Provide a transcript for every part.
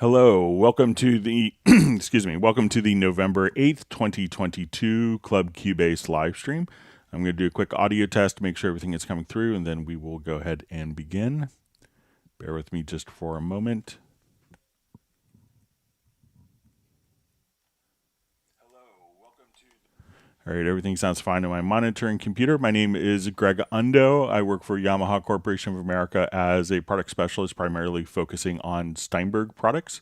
Hello, welcome to the welcome to the November 8th, 2022 Club Cubase live stream. I'm going to do a quick audio test to make sure everything is coming through, and then we will go ahead and begin. Bear with me just for a moment. All right, everything sounds fine on my monitoring computer. My name is Greg Undo. I work for Yamaha Corporation of America as a product specialist, primarily focusing on Steinberg products.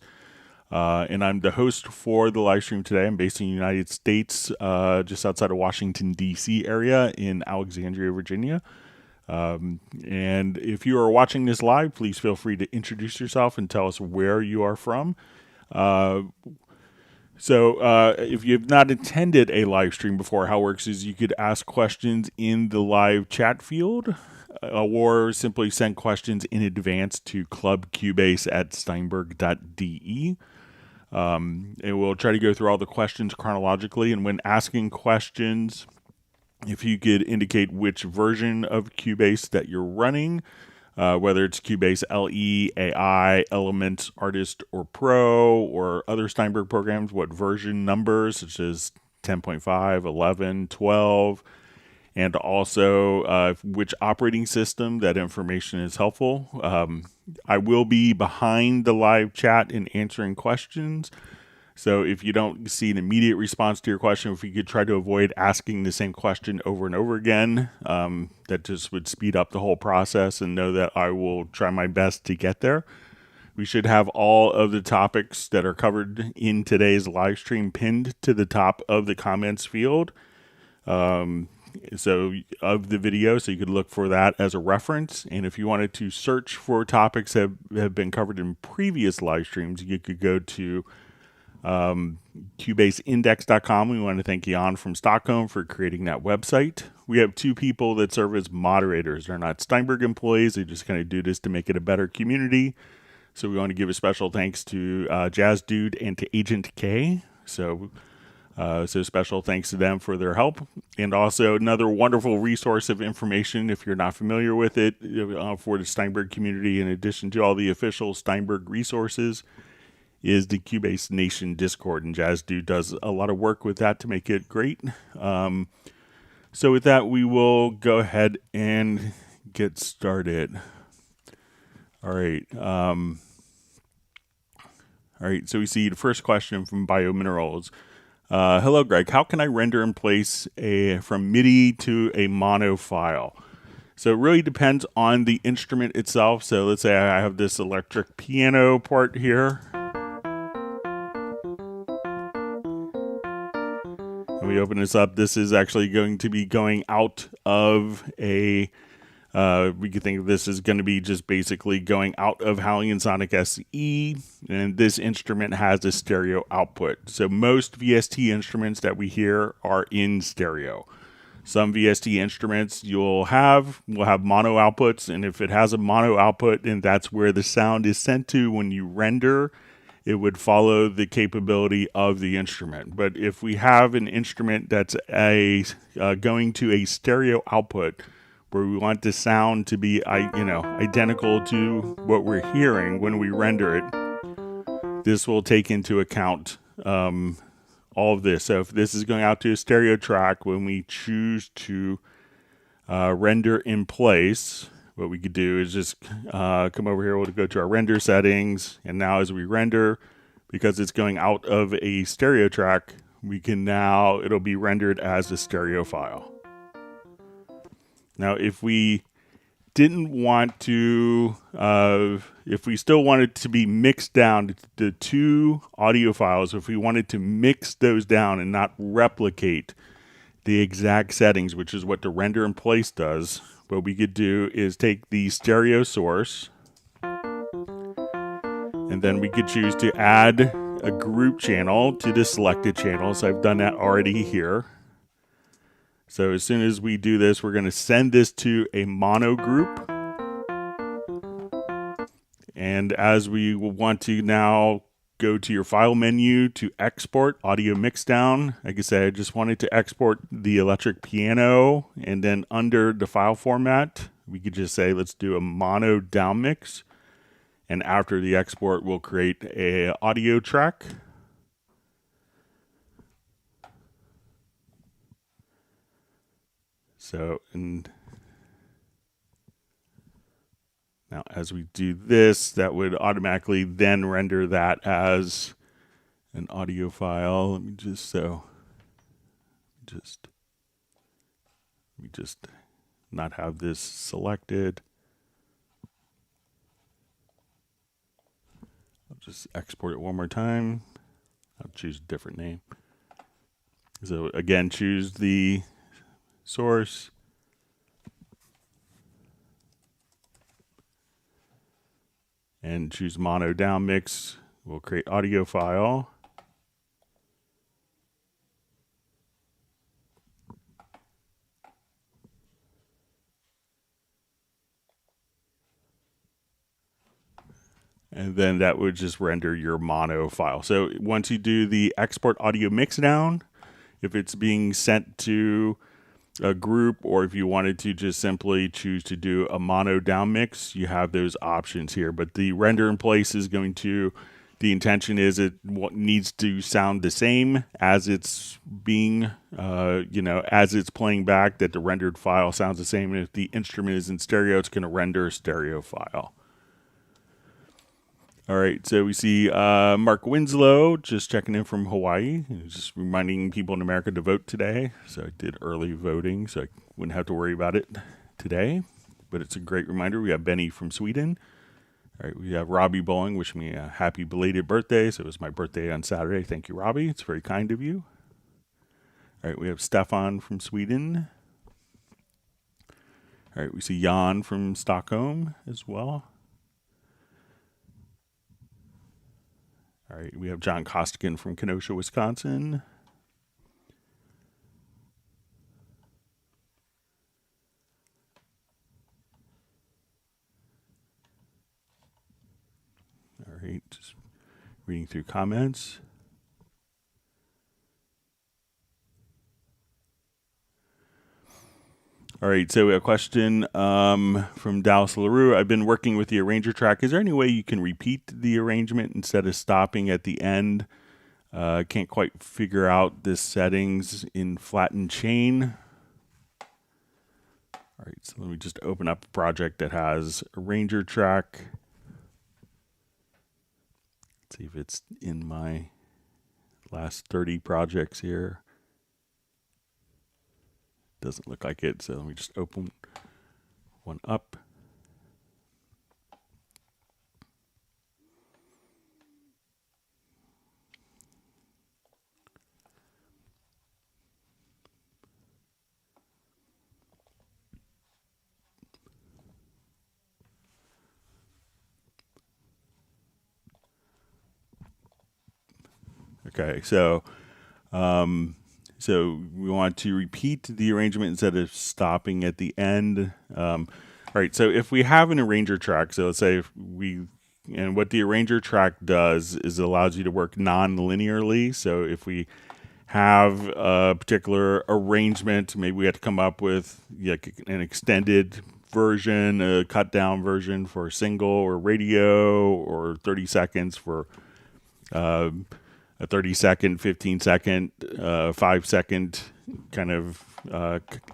And I'm the host for the live stream today. I'm based in the United States, just outside of Washington, D.C. area in Alexandria, Virginia. And if you are watching this live, please feel free to introduce yourself and tell us where you are from. So if you've not attended a live stream before, how it works is you could ask questions in the live chat field or simply send questions in advance to clubcubase@steinberg.de. And we'll try to go through all the questions chronologically. And when asking questions, if you could indicate which version of Cubase that you're running, whether it's Cubase LE, AI, Elements, Artist, or Pro, or other Steinberg programs, what version numbers, such as 10.5, 11, 12, and also which operating system. That information is helpful. I will be behind the live chat in answering questions. So if you don't see an immediate response to your question, if you could try to avoid asking the same question over and over again, that just would speed up the whole process, and know that I will try my best to get there. We should have all of the topics that are covered in today's live stream pinned to the top of the comments field. So of the video, so you could look for that as a reference. And if you wanted to search for topics that have been covered in previous live streams, you could go to cubaseindex.com. We want to thank Jan from Stockholm for creating that website. We have two people that serve as moderators. They're not Steinberg employees. They just kind of do this to make it a better community. So we want to give a special thanks to Jazz Dude and to Agent K. So special thanks to them for their help. And also another wonderful resource of information, if you're not familiar with it, for the Steinberg community, in addition to all the official Steinberg resources, is the Cubase Nation Discord, and Jazz Dude does a lot of work with that to make it great. So with that, we will go ahead and get started. All right. So we see the first question from Biominerals. Hello, Greg. How can I render and place from MIDI to a mono file? So it really depends on the instrument itself. So let's say I have this electric piano part here. We open this up. This is actually going to be going out of a, we could think of this as going to be just basically going out of Halligan Sonic SE, and this instrument has a stereo output. So most VST instruments that we hear are in stereo. Some VST instruments will have mono outputs, and if it has a mono output, then that's where the sound is sent to when you render. It would follow the capability of the instrument. But if we have an instrument that's going to a stereo output, where we want the sound to be identical to what we're hearing when we render it, this will take into account all of this. So if this is going out to a stereo track, when we choose to render in place, what we could do is just come over here. We'll go to our render settings. And now as we render, because it's going out of a stereo track, it'll be rendered as a stereo file. Now, if we didn't want to, if we still wanted to be mixed down, the two audio files, if we wanted to mix those down and not replicate the exact settings, which is what the render in place does, what we could do is take the stereo source, and then we could choose to add a group channel to the selected channel. So I've done that already here. So as soon as we do this, we're going to send this to a mono group. And as we want to now go to your file menu to export audio mixdown. Like I said, I just wanted to export the electric piano, and then under the file format, we could just say, let's do a mono down mix. And after the export, we'll create a audio track. So, and now as we do this, that would automatically then render that as an audio file. Let me just not have this selected. I'll just export it one more time. I'll choose a different name. So again, choose the source. And choose mono down mix. We'll create audio file. And then that would just render your mono file. So once you do the export audio mix down, if it's being sent to a group, or if you wanted to just simply choose to do a mono down mix, you have those options here. But the render in place is going to, the intention is it needs to sound the same as it's being, as it's playing back, that the rendered file sounds the same. And if the instrument is in stereo, it's going to render a stereo file. All right, so we see Mark Winslow just checking in from Hawaii, just reminding people in America to vote today. So I did early voting, so I wouldn't have to worry about it today. But it's a great reminder. We have Benny from Sweden. All right, we have Robbie Bowling wishing me a happy belated birthday. So it was my birthday on Saturday. Thank you, Robbie. It's very kind of you. All right, we have Stefan from Sweden. All right, we see Jan from Stockholm as well. All right, we have John Costigan from Kenosha, Wisconsin. All right, just reading through comments. All right, so we have a question from Dallas LaRue. I've been working with the arranger track. Is there any way you can repeat the arrangement instead of stopping at the end? Can't quite figure out the settings in flattened chain. All right, so let me just open up a project that has arranger track. Let's see if it's in my last 30 projects here. Doesn't look like it, so let me just open one up. Okay, so we want to repeat the arrangement instead of stopping at the end. All right, so if we have an arranger track, so let's say and what the arranger track does is it allows you to work non-linearly. So if we have a particular arrangement, maybe we have to come up with an extended version, a cut down version for single or radio, or 30 seconds for a 30-second, 15-second, 5-second kind of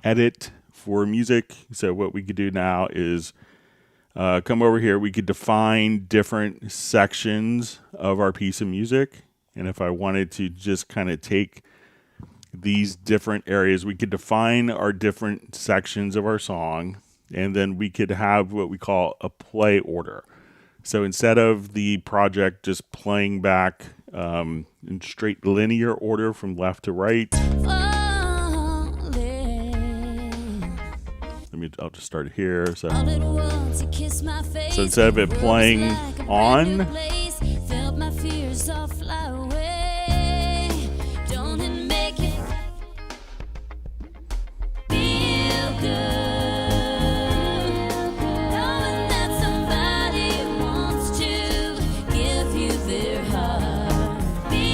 edit for music. So what we could do now is come over here. We could define different sections of our piece of music. And if I wanted to just kind of take these different areas, we could define our different sections of our song, and then we could have what we call a play order. So instead of the project just playing back in straight linear order from left to right, I'll just start here. So instead of it playing on,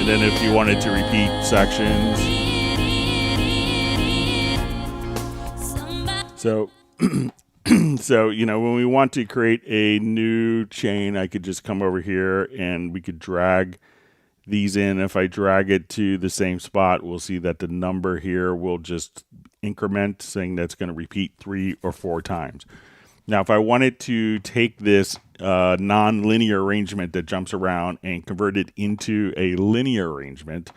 then if you wanted to repeat sections. So So, when we want to create a new chain, I could just come over here and we could drag these in. If I drag it to the same spot, we'll see that the number here will just increment, saying that's going to repeat 3 or 4 times. Now, if I wanted to take this non-linear arrangement that jumps around and convert it into a linear arrangement,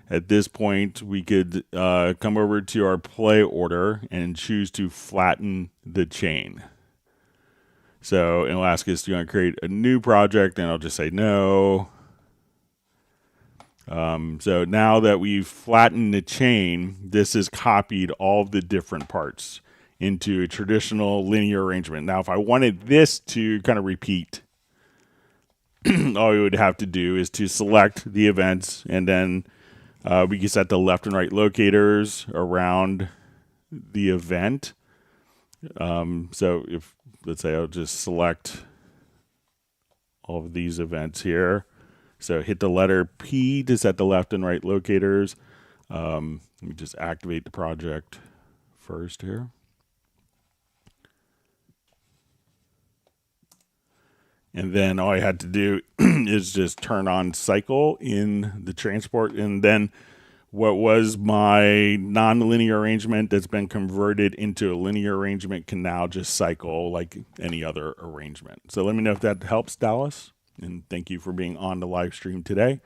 at this point, we could come over to our play order and choose to flatten the chain. So it'll ask us, do you want to create a new project? And I'll just say no. So now that we've flattened the chain, this has copied all of the different parts into a traditional linear arrangement. Now, if I wanted this to kind of repeat, all we would have to do is to select the events, and then we can set the left and right locators around the event. So if, let's say, I'll just select all of these events here. So hit the letter P to set the left and right locators. Let me just activate the project first here. And then all I had to do is just turn on cycle in the transport. And then what was my non-linear arrangement that's been converted into a linear arrangement can now just cycle like any other arrangement. So let me know if that helps, Dallas. And thank you for being on the live stream today.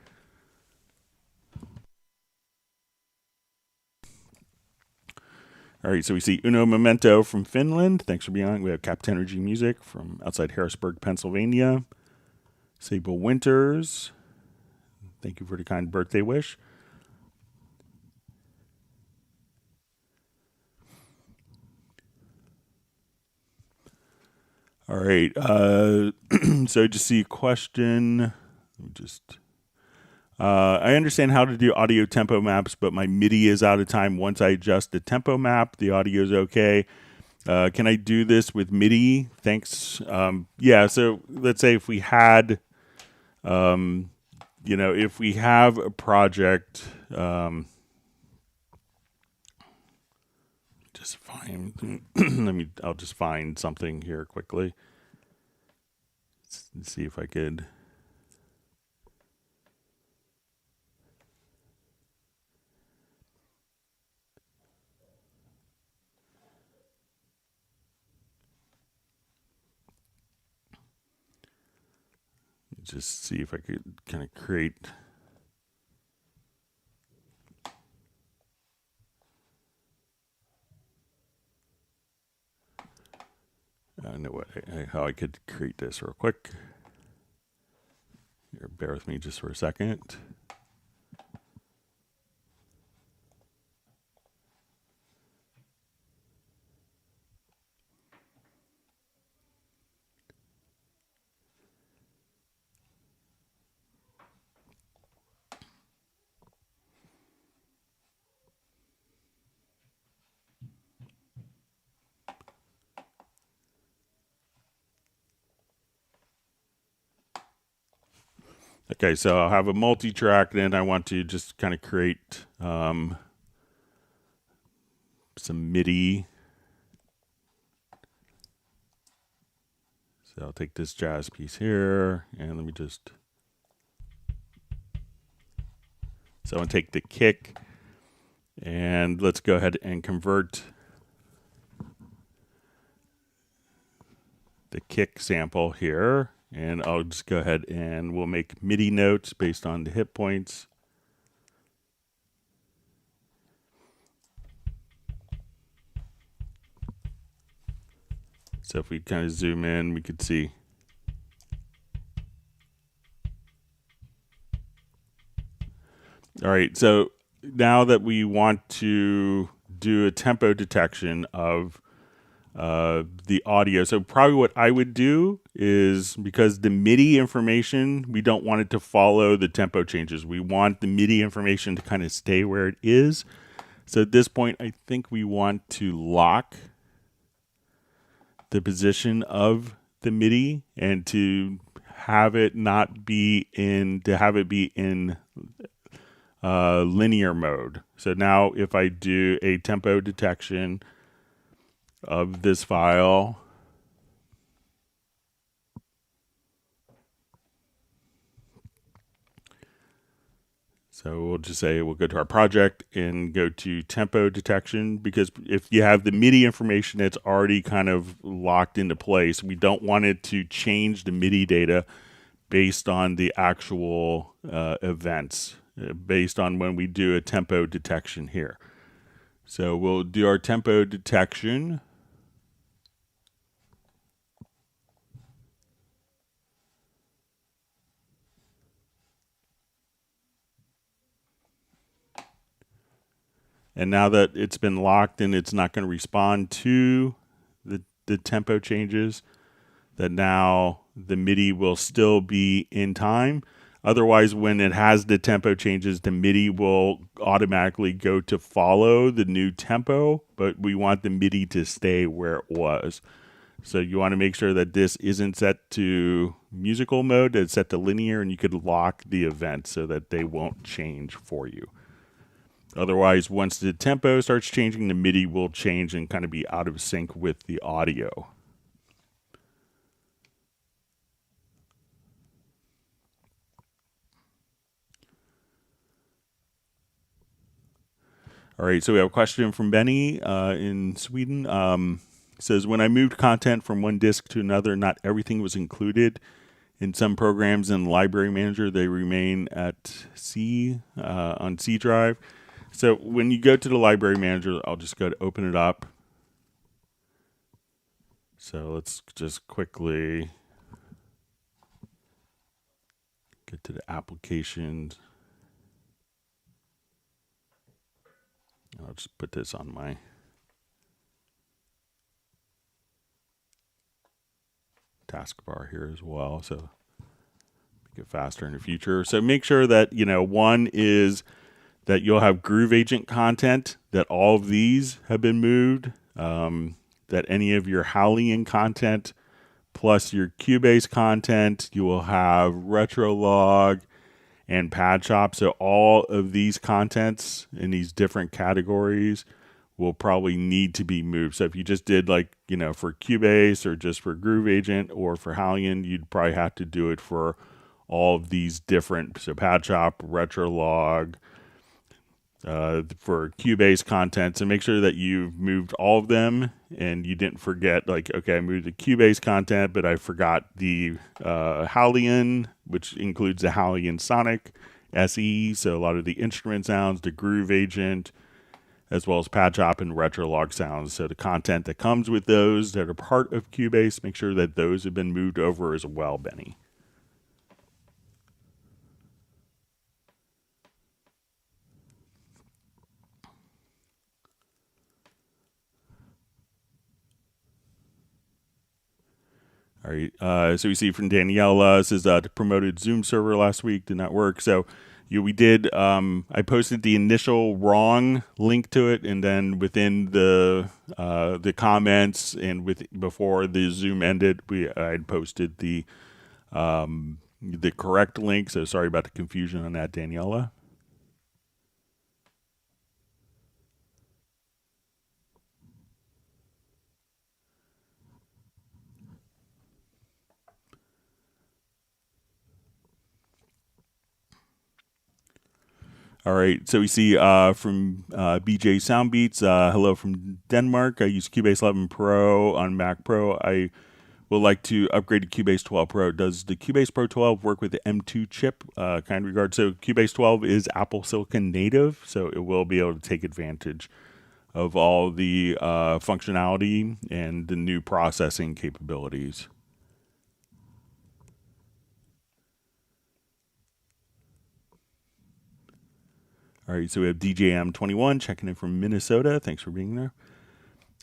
All right, so we see Uno Memento from Finland. Thanks for being on. We have Captain Energy Music from outside Harrisburg, Pennsylvania. Sable Winters. Thank you for the kind birthday wish. All right, so just see a question. I understand how to do audio tempo maps, but my MIDI is out of time. Once I adjust the tempo map, the audio is okay. Can I do this with MIDI? Thanks. Yeah, so let's say if we had, if we have a project, just find, I'll just find something here quickly. Let's see if I could. Just see if I could kind of create. I know how I could create this real quick. Here, bear with me just for a second. Okay, so I'll have a multi-track, then I want to just kind of create some MIDI. So I'll take this jazz piece here, and let me just... So I'm going to take the kick, and let's go ahead and convert the kick sample here. And I'll just go ahead and we'll make MIDI notes based on the hit points. So if we kind of zoom in, we could see. All right, so now that we want to do a tempo detection of the audio. So probably what I would do is, because the MIDI information, we don't want it to follow the tempo changes. We want the MIDI information to kind of stay where it is. So at this point, I think we want to lock the position of the MIDI and to have it not be in, linear mode. So now if I do a tempo detection of this file, So we'll just say we'll go to our project and go to tempo detection, because if you have the MIDI information, it's already kind of locked into place. We don't want it to change the MIDI data based on the actual events, based on when we do a tempo detection here. So we'll do our tempo detection. And now that it's been locked and it's not going to respond to the tempo changes, that now the MIDI will still be in time. Otherwise, when it has the tempo changes, the MIDI will automatically go to follow the new tempo, but we want the MIDI to stay where it was. So you want to make sure that this isn't set to musical mode, that it's set to linear, and you could lock the event so that they won't change for you. Otherwise, once the tempo starts changing, the MIDI will change and kind of be out of sync with the audio. All right, so we have a question from Benny in Sweden. It says, when I moved content from one disk to another, not everything was included. In some programs in Library Manager, they remain at C, on C drive. So when you go to the Library Manager, I'll just go to open it up. So let's just quickly get to the applications. I'll just put this on my taskbar here as well, so make it faster in the future. So make sure that, one is that you'll have Groove Agent content, that all of these have been moved, that any of your Halion content plus your Cubase content, you will have Retrolog and Pad Shop. So all of these contents in these different categories will probably need to be moved. So if you just did for Cubase or just for Groove Agent or for Halion, you'd probably have to do it for all of these different, so Pad Shop, Retrolog, for Cubase content. So make sure that you've moved all of them and you didn't forget, okay, I moved the Cubase content, but I forgot the Halion, which includes the Halion Sonic SE. So a lot of the instrument sounds, the Groove Agent, as well as Pad Shop and Retrolog sounds. So the content that comes with those that are part of Cubase, make sure that those have been moved over as well, Benny. All right, so we see from Daniela, says the promoted Zoom server last week did not work. So we did, I posted the initial wrong link to it, and then within the comments and before the Zoom ended, I had posted the correct link. So sorry about the confusion on that, Daniela. All right, so we see from BJ Soundbeats, hello from Denmark. I use Cubase 11 Pro on Mac Pro. I would like to upgrade to Cubase 12 Pro. Does the Cubase Pro 12 work with the M2 chip? Kind regard. So Cubase 12 is Apple Silicon native, so it will be able to take advantage of all the functionality and the new processing capabilities. All right, so we have DJM21 checking in from Minnesota. Thanks for being there.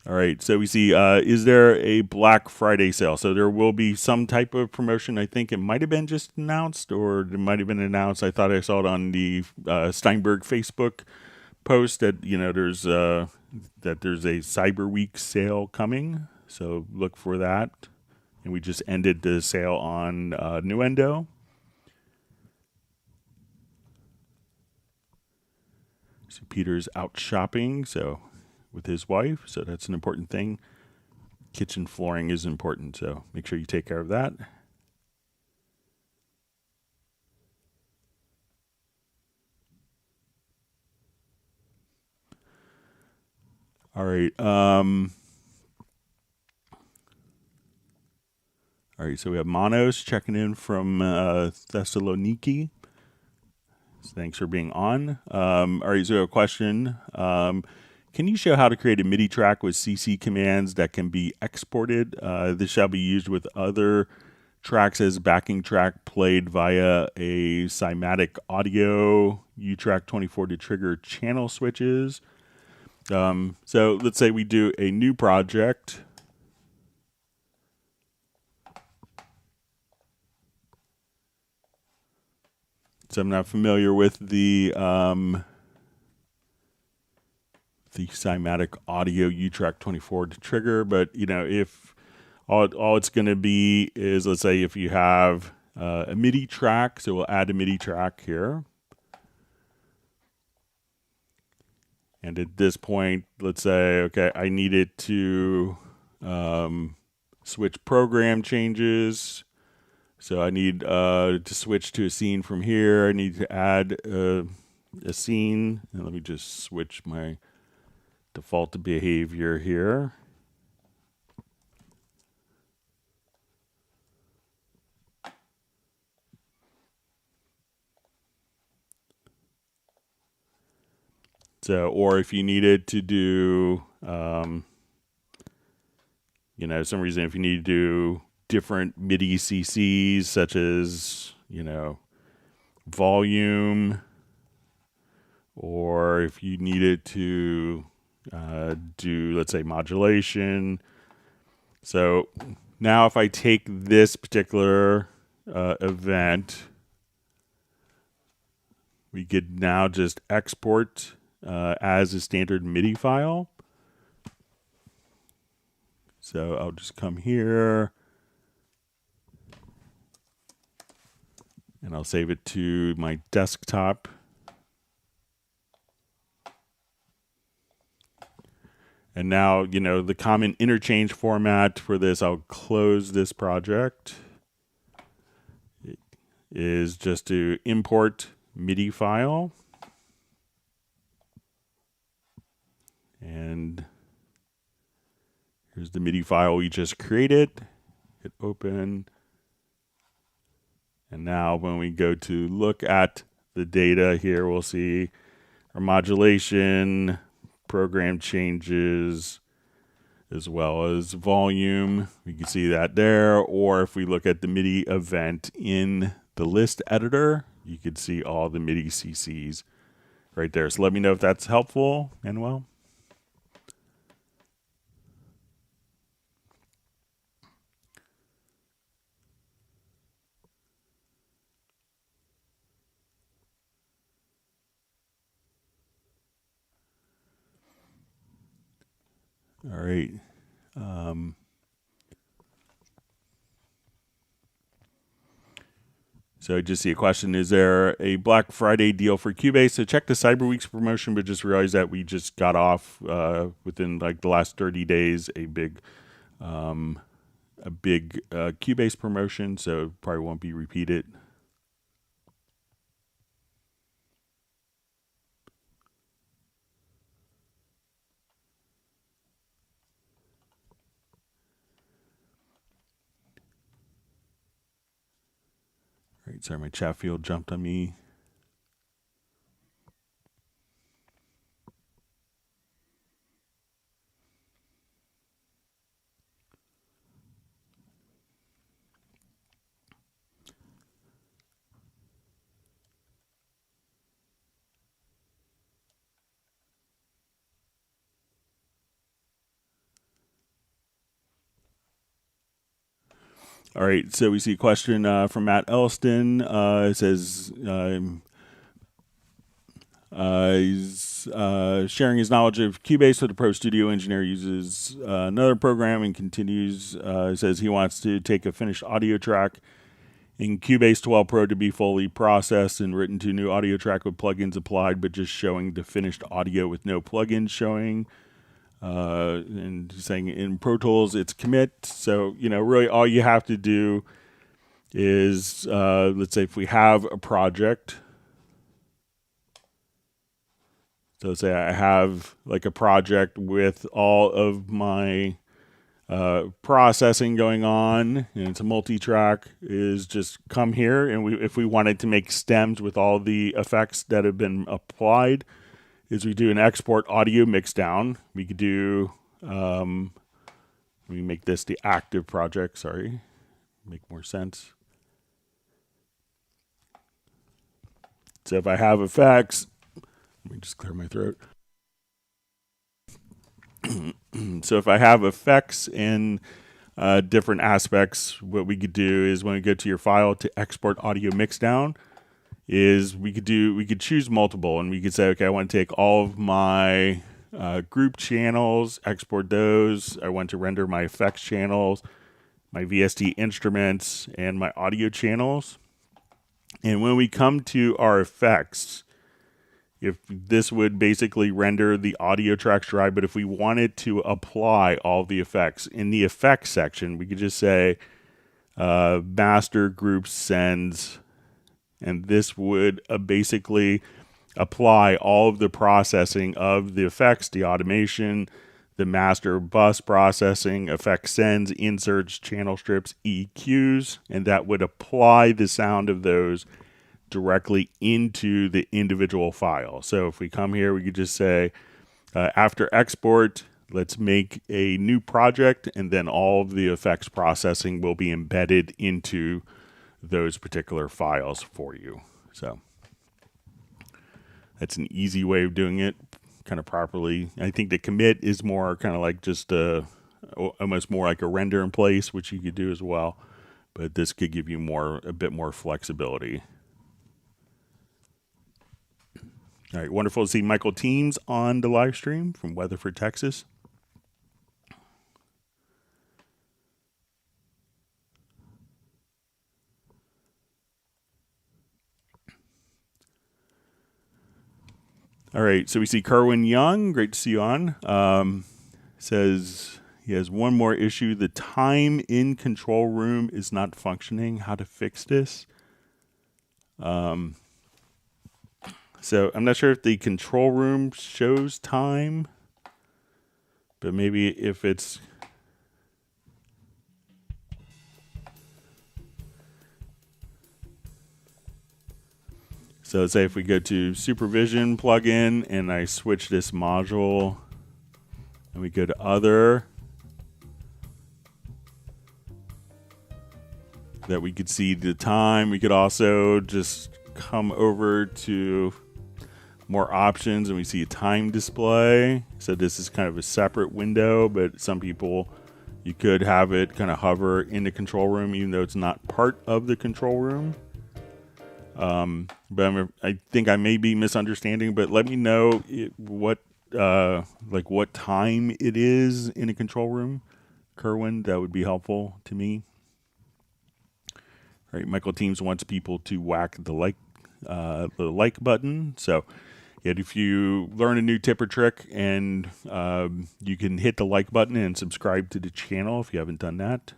All right, so we see, is there a Black Friday sale? So there will be some type of promotion. I think it might have been just announced, or it might have been announced. I thought I saw it on the Steinberg Facebook post that there's a Cyber Week sale coming. So look for that. And we just ended the sale on Nuendo. So Peter's out shopping, so with his wife, so that's an important thing. Kitchen flooring is important, so make sure you take care of that. All right. All right, so we have Manos checking in from Thessaloniki. Thanks for being on. All right, so a question. Can you show how to create a MIDI track with CC commands that can be exported? This shall be used with other tracks as backing track played via a cymatic audio U-Track 24 to trigger channel switches. So let's say we do a new project. So I'm not familiar with the cymatic audio U-Track 24 to trigger, but you know, if all it's going to be is, let's say if you have a MIDI track, so we'll add a MIDI track here. And at this point, let's say, okay, I need it to switch program changes. So I need to switch to a scene from here. I need to add a scene. And let me just switch my default behavior here. So, or if you needed to do, you know, some reason, if you need to do different MIDI CCs, such as, you know, volume, or if you needed to do, let's say, modulation. So now if I take this particular event, we could now just export as a standard MIDI file. So I'll just come here and I'll save it to my desktop. And now, you know, the common interchange format for this, I'll close this project, is just to import MIDI file. And here's the MIDI file we just created. Hit open. And now when we go to look at the data here, we'll see our modulation, program changes, as well as volume. We can see that there. Or if we look at the MIDI event in the list editor, you can see all the MIDI CCs right there. So let me know if that's helpful, Manuel. All right. So I just see a question. Is there a Black Friday deal for Cubase? So check the Cyber Weeks promotion, but just realized that we just got off within like the last 30 days a big Cubase promotion, so probably won't be repeated. All right, sorry, my chat field jumped on me. All right, so we see a question from Matt Elston. It says he's sharing his knowledge of Cubase with a Pro Studio engineer, uses another program, and continues, says he wants to take a finished audio track in Cubase 12 Pro to be fully processed and written to a new audio track with plugins applied, but just showing the finished audio with no plugins showing. And saying in Pro Tools it's commit. So, you know, really all you have to do is, let's say if we have a project, So say I have like a project with all of my processing going on, and it's a multi-track, is just come here, and if we wanted to make stems with all the effects that have been applied, is we do an export audio mix down. We could do, let me make this the active project, sorry, make more sense. So if I have effects, let me just clear my throat. So if I have effects in different aspects, what we could do is when we go to your file to export audio mix down, is we could choose multiple, and we could say, okay, I want to take all of my group channels, export those. I want to render my effects channels, my VST instruments, and my audio channels. And when we come to our effects, if this would basically render the audio tracks dry, but if we wanted to apply all the effects in the effects section, we could just say master group sends, and this would basically apply all of the processing of the effects, the automation, the master bus processing, effect sends, inserts, channel strips, EQs, and that would apply the sound of those directly into the individual file. So if we come here, we could just say, after export, let's make a new project, and then all of the effects processing will be embedded into those particular files for you. So that's an easy way of doing it kind of properly. I think the commit is more kind of like just almost more like a render in place, which you could do as well, but this could give you a bit more flexibility. All right, wonderful to see Michael Teams on the live stream from Weatherford, Texas. All right, so we see Kerwin Young. Great to see you on. Says he has one more issue. The time in control room is not functioning. How to fix this? So I'm not sure if the control room shows time, but maybe if it's... So let's say if we go to Supervision plugin and I switch this module and we go to other, that we could see the time. We could also just come over to more options and we see a time display. So this is kind of a separate window, but some people, you could have it kind of hover in the control room even though it's not part of the control room. But I think I may be misunderstanding, but let me know what time it is in a control room, Kerwin. That would be helpful to me. All right, Michael Teams wants people to whack the like button. So if you learn a new tip or trick, and you can hit the like button and subscribe to the channel if you haven't done that.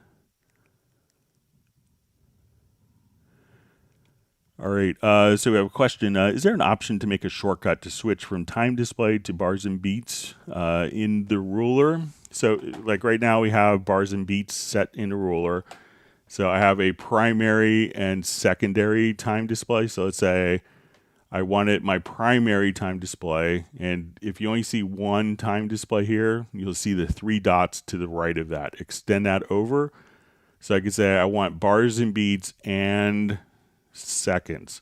All right, so we have a question. Is there an option to make a shortcut to switch from time display to bars and beats in the ruler? So like right now we have bars and beats set in the ruler. So I have a primary and secondary time display. So let's say I wanted my primary time display, and if you only see one time display here, you'll see the 3 dots to the right of that. Extend that over. So I could say I want bars and beats and seconds.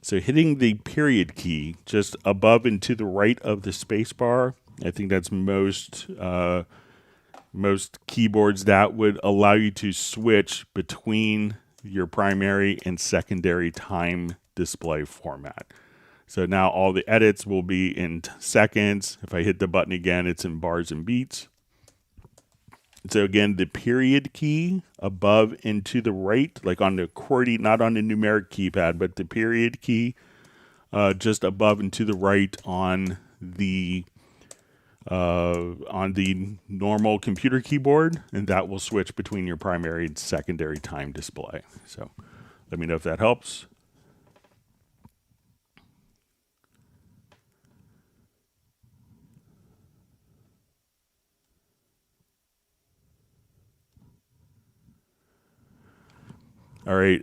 So hitting the period key just above and to the right of the space bar, I think that's most keyboards that would allow you to switch between your primary and secondary time display format. So now all the edits will be in seconds. If I hit the button again, it's in bars and beats. So again, the period key above and to the right, like on the QWERTY, not on the numeric keypad, but the period key just above and to the right on the normal computer keyboard, and that will switch between your primary and secondary time display. So let me know if that helps. All right.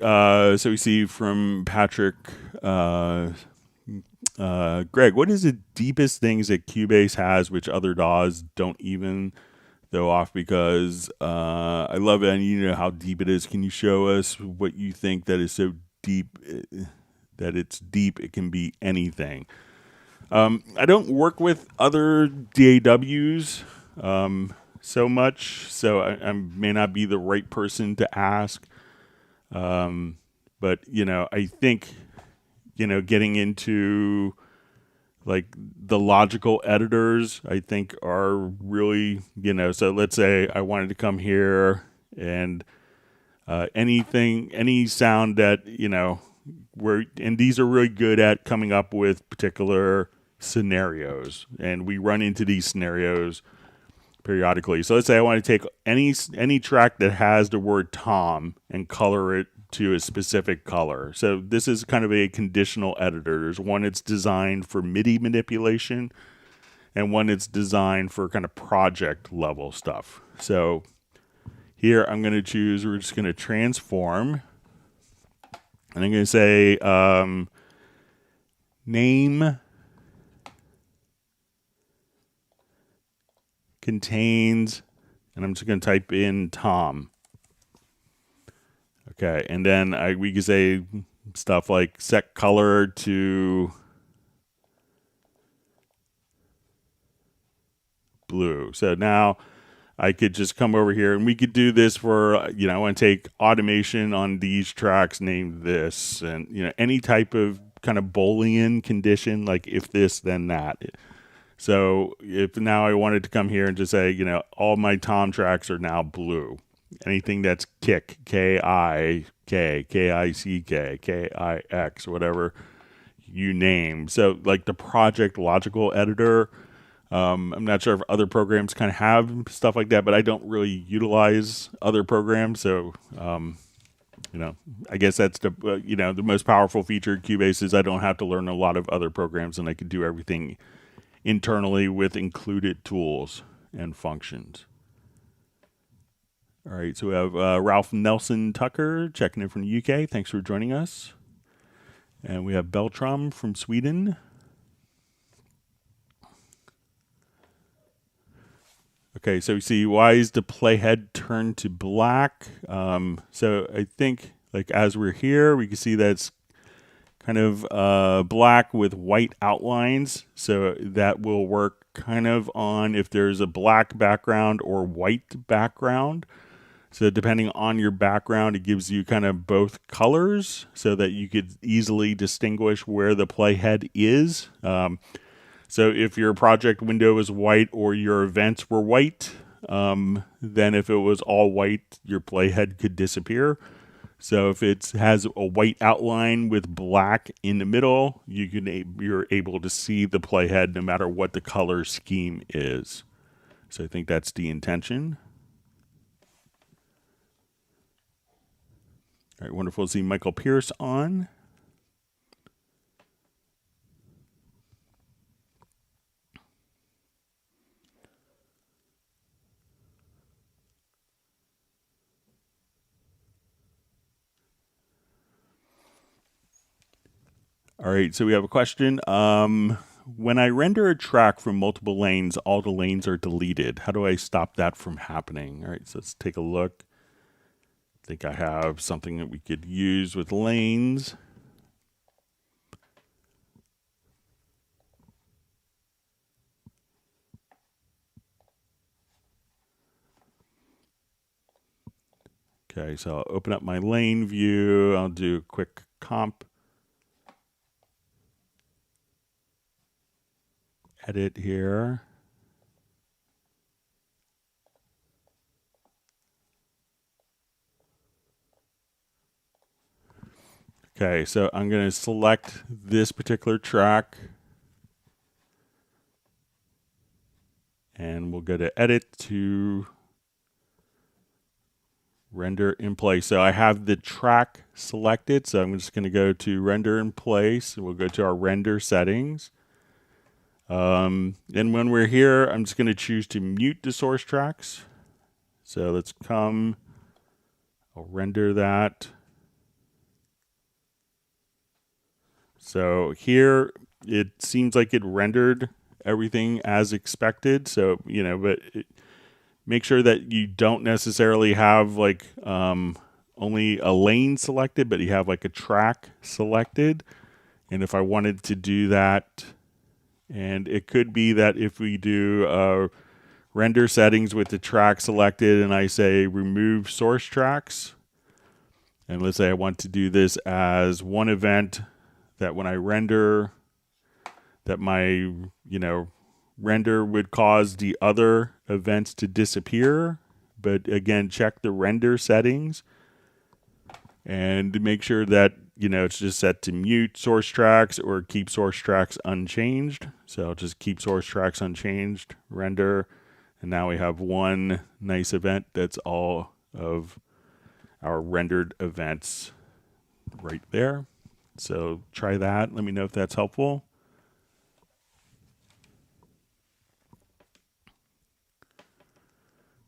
So we see from Patrick, Greg, what is the deepest things that Cubase has which other DAWs don't even throw off? Because I love it and you know how deep it is. Can you show us what you think that is so deep that it's deep? It can be anything. I don't work with other DAWs so much, so I may not be the right person to ask. But you know, I think getting into like the logical editors, I think are really So let's say I wanted to come here and any sound that and these are really good at coming up with particular scenarios, and we run into these scenarios periodically. So let's say I want to take any track that has the word Tom and color it to a specific color. So this is kind of a conditional editor. There's one that's designed for MIDI manipulation and one that's designed for kind of project level stuff. So here I'm going to choose, we're just going to transform, and I'm going to say name contains, and I'm just going to type in Tom. Okay, and then we can say stuff like set color to blue. So now I could just come over here and we could do this for, I want to take automation on these tracks, name this, and, any type of kind of Boolean condition, like if this, then that. So if now I wanted to come here and just say, all my Tom tracks are now blue. Anything that's kick, K-I-K, K-I-C-K, K-I-X, whatever you name. So like the project logical editor, I'm not sure if other programs kind of have stuff like that, but I don't really utilize other programs. So, I guess that's the most powerful feature of Cubase is I don't have to learn a lot of other programs, and I can do everything internally with included tools and functions. All right, so we have Ralph Nelson Tucker checking in from the UK. Thanks for joining us. And we have Beltram from Sweden. Okay, so we see why is the playhead turned to black? So I think like as we're here, we can see that it's kind of black with white outlines. So that will work kind of on if there's a black background or white background. So depending on your background, it gives you kind of both colors so that you could easily distinguish where the playhead is. So if your project window is white or your events were white, then if it was all white, your playhead could disappear. So if it has a white outline with black in the middle, you're able to see the playhead no matter what the color scheme is. So I think that's the intention. All right, wonderful to see Michael Pierce on. All right, so we have a question. When I render a track from multiple lanes, all the lanes are deleted. How do I stop that from happening? All right, so let's take a look. I think I have something that we could use with lanes. Okay, so I'll open up my lane view. I'll do a quick comp. Edit here. Okay, so I'm going to select this particular track. And we'll go to edit to render in place. So I have the track selected. So I'm just going to go to render in place. We'll go to our render settings. And when we're here, I'm just going to choose to mute the source tracks. So let's come, I'll render that. So here it seems like it rendered everything as expected. So, but make sure that you don't necessarily have like only a lane selected, but you have like a track selected. And if I wanted to do that, and it could be that if we do render settings with the track selected and I say remove source tracks, and let's say I want to do this as one event that when I render, that my, render would cause the other events to disappear. But again, check the render settings and make sure that, it's just set to mute source tracks or keep source tracks unchanged. So I'll just keep source tracks unchanged, render, and now we have one nice event that's all of our rendered events right there. So try that. Let me know if that's helpful.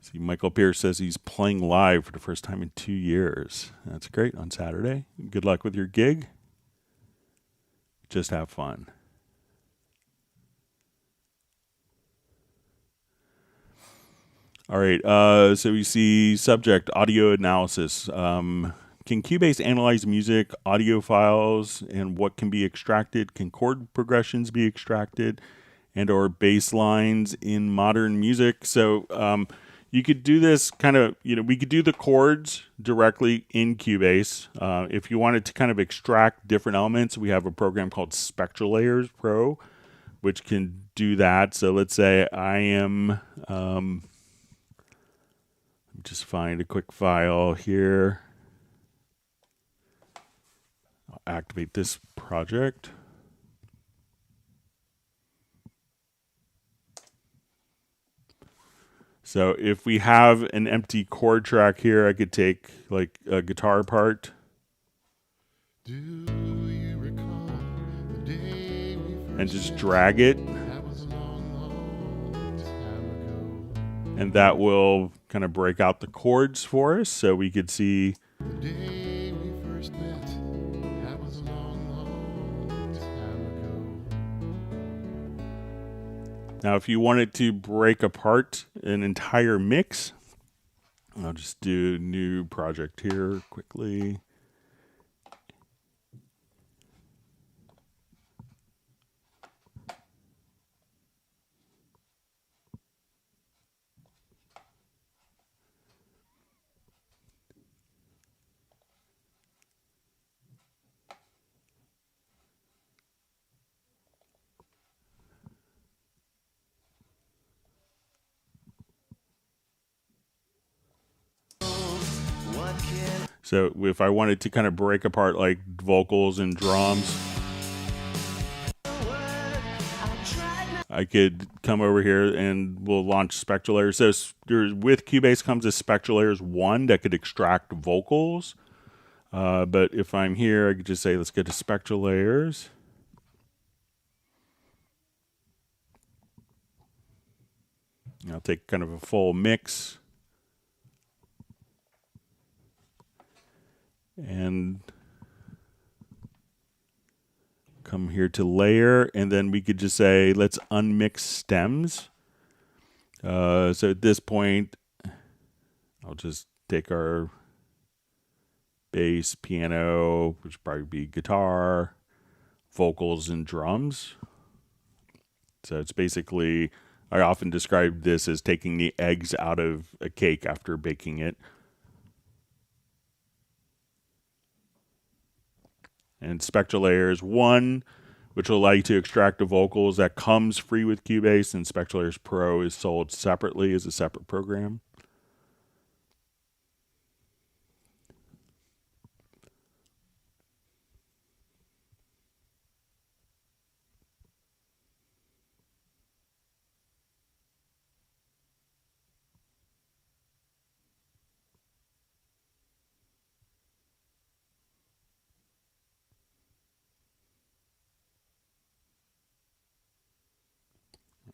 See, Michael Pierce says he's playing live for the first time in 2 years. That's great on Saturday. Good luck with your gig. Just have fun. All right. So we see subject audio analysis. Can Cubase analyze music, audio files, and what can be extracted? Can chord progressions be extracted, and or bass lines in modern music? So you could do this kind of, we could do the chords directly in Cubase. If you wanted to kind of extract different elements, we have a program called Spectral Layers Pro, which can do that. So let's say I am, just find a quick file here. I'll activate this project. So if we have an empty chord track here, I could take like a guitar part. Do you recall the day we first and just drag it. That was a long time ago. And that will kind of break out the chords for us so we could see. The day we first met, that was a long time ago. Now, if you wanted to break apart an entire mix, I'll just do a new project here quickly. So if I wanted to kind of break apart like vocals and drums, I could come over here and we'll launch Spectral Layers. So with Cubase comes a Spectral Layers 1 that could extract vocals. But if I'm here, I could just say, let's get to Spectral Layers. I'll take kind of a full mix. And come here to layer, and then we could just say, let's unmix stems. So at this point, I'll just take our bass, piano, which would probably be guitar, vocals, and drums. So it's basically, I often describe this as taking the eggs out of a cake after baking it. And Spectral Layers 1, which will allow you to extract the vocals, that comes free with Cubase, and Spectral Layers Pro is sold separately as a separate program.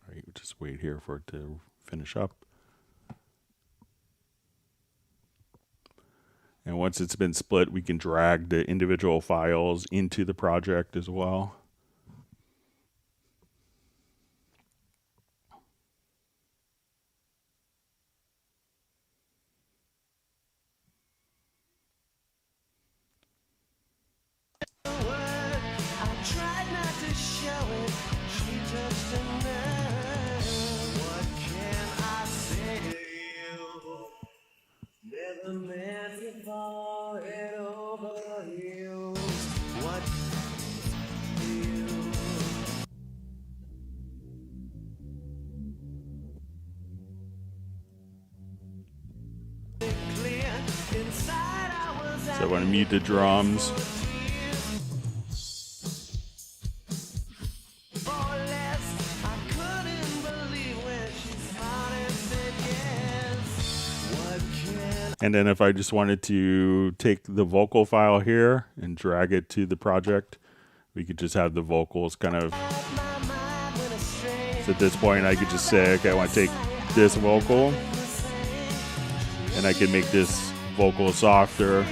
All right, just wait here for it to finish up. And once it's been split, we can drag the individual files into the project as well. So I want to mute the drums. And then if I just wanted to take the vocal file here and drag it to the project, we could just have the vocals kind of. So at this point, I could just say, okay, I want to take this vocal, and I can make this vocal softer.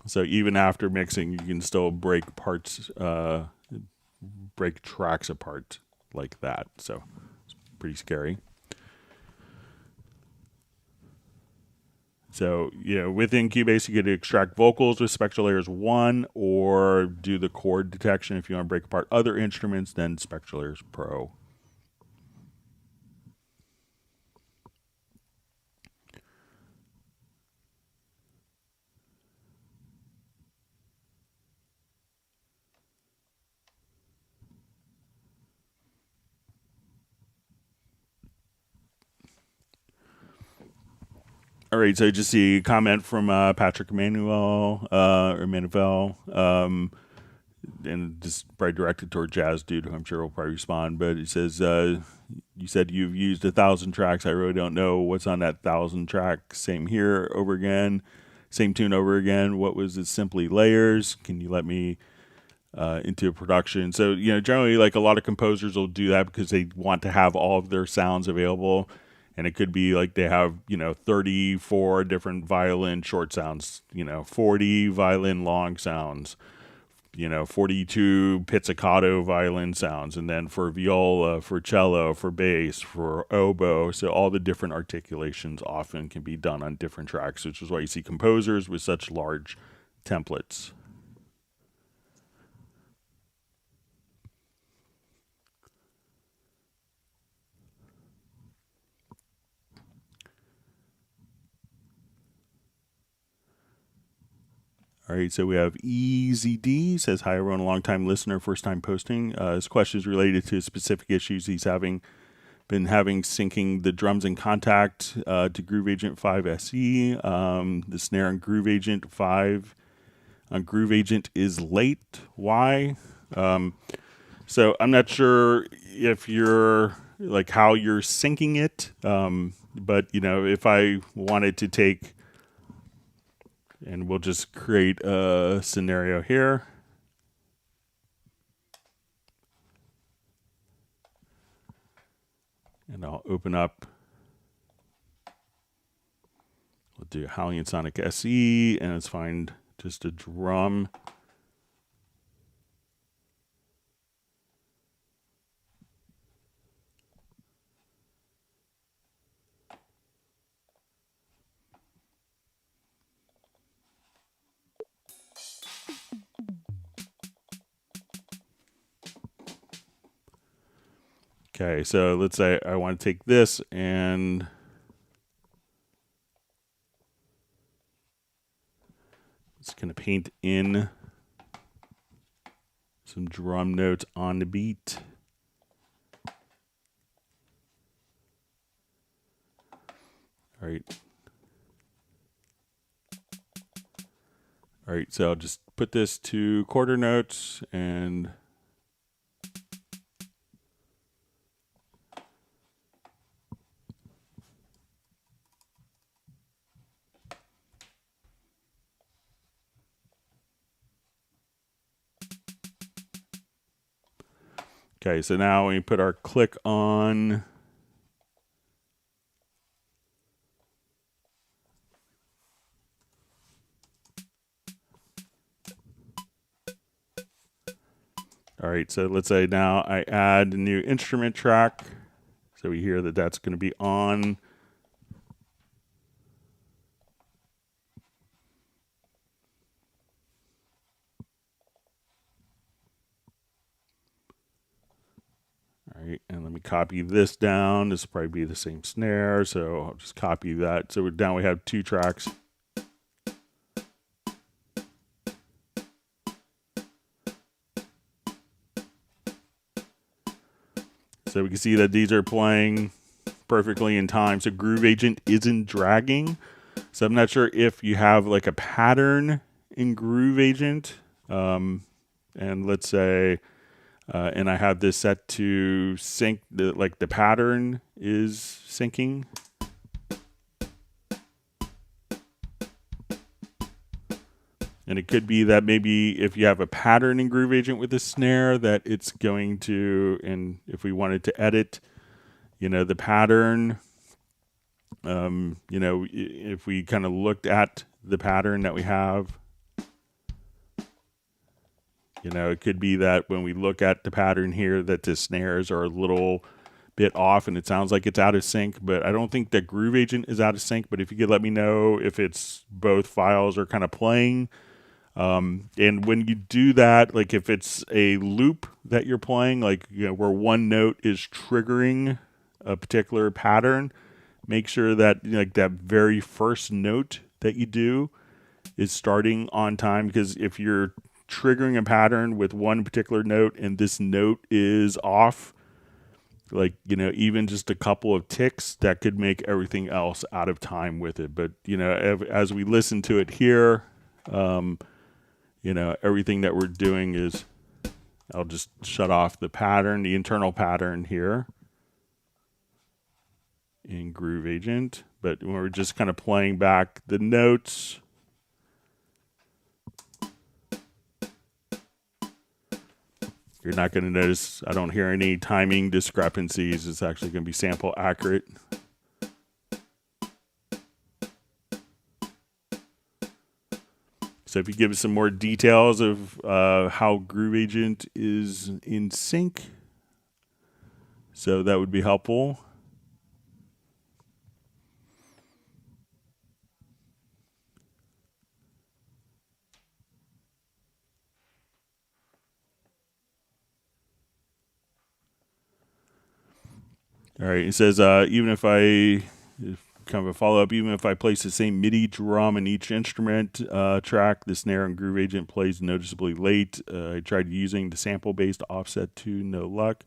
So even after mixing, you can still break parts, break tracks apart like that. So it's pretty scary. So, within Cubase, you could extract vocals with Spectral Layers 1 or do the chord detection. If you want to break apart other instruments, then Spectral Layers Pro. All right, so just see a comment from Patrick Manuel, and just probably directed toward Jazz Dude, who I'm sure will probably respond. But it says, you said you've used 1,000 tracks. I really don't know what's on that 1,000 track. Same here, over again. Same tune over again. What was it? Simply layers. Can you let me into a production? So, generally, like a lot of composers will do that because they want to have all of their sounds available. And it could be like they have, 34 different violin short sounds, 40 violin long sounds, 42 pizzicato violin sounds. And then for viola, for cello, for bass, for oboe. So all the different articulations often can be done on different tracks, which is why you see composers with such large templates. All right, so we have EZD, says, hi, everyone, a long-time listener, first-time posting. His question is related to specific issues he's been having syncing the drums in Contact to Groove Agent 5 SE. The snare on Groove Agent 5 on Groove Agent is late. Why? So I'm not sure if you're, like, how you're syncing it, but, if I wanted to take... And we'll just create a scenario here. And I'll open up. We'll do Halion Sonic SE, and let's find just a drum. Okay, so let's say I want to take this and it's going to paint in some drum notes on the beat. All right. All right, so I'll just put this to quarter notes and okay, so now we put our click on All right, so let's say now I add a new instrument track. So we hear that that's going to be on. All right, and let me copy this down. This will probably be the same snare, so I'll just copy that. So now we have 2 tracks. So we can see that these are playing perfectly in time. So Groove Agent isn't dragging. So I'm not sure if you have like a pattern in Groove Agent. And let's say, and I have this set to sync, like the pattern is syncing. And it could be that maybe if you have a pattern in Groove Agent with a snare that it's going to, and if we wanted to edit, the pattern, if we kind of looked at the pattern that we have, it could be that when we look at the pattern here that the snares are a little bit off and it sounds like it's out of sync, but I don't think that Groove Agent is out of sync. But if you could let me know if it's both files are kind of playing. And when you do that, like if it's a loop that you're playing, like, where one note is triggering a particular pattern, make sure that like that very first note that you do is starting on time, because if you're triggering a pattern with one particular note and this note is off, like, even just a couple of ticks, that could make everything else out of time with it. But, as we listen to it here, everything that we're doing is, I'll just shut off the pattern, the internal pattern here in Groove Agent. But when we're just kind of playing back the notes, you're not going to notice, I don't hear any timing discrepancies. It's actually going to be sample accurate. So if you give us some more details of how Groove Agent is in sync, so that would be helpful. All right, it says even if kind of a follow-up, even if I place the same MIDI drum in each instrument track, the snare and Groove Agent plays noticeably late. I tried using the sample-based offset to no luck.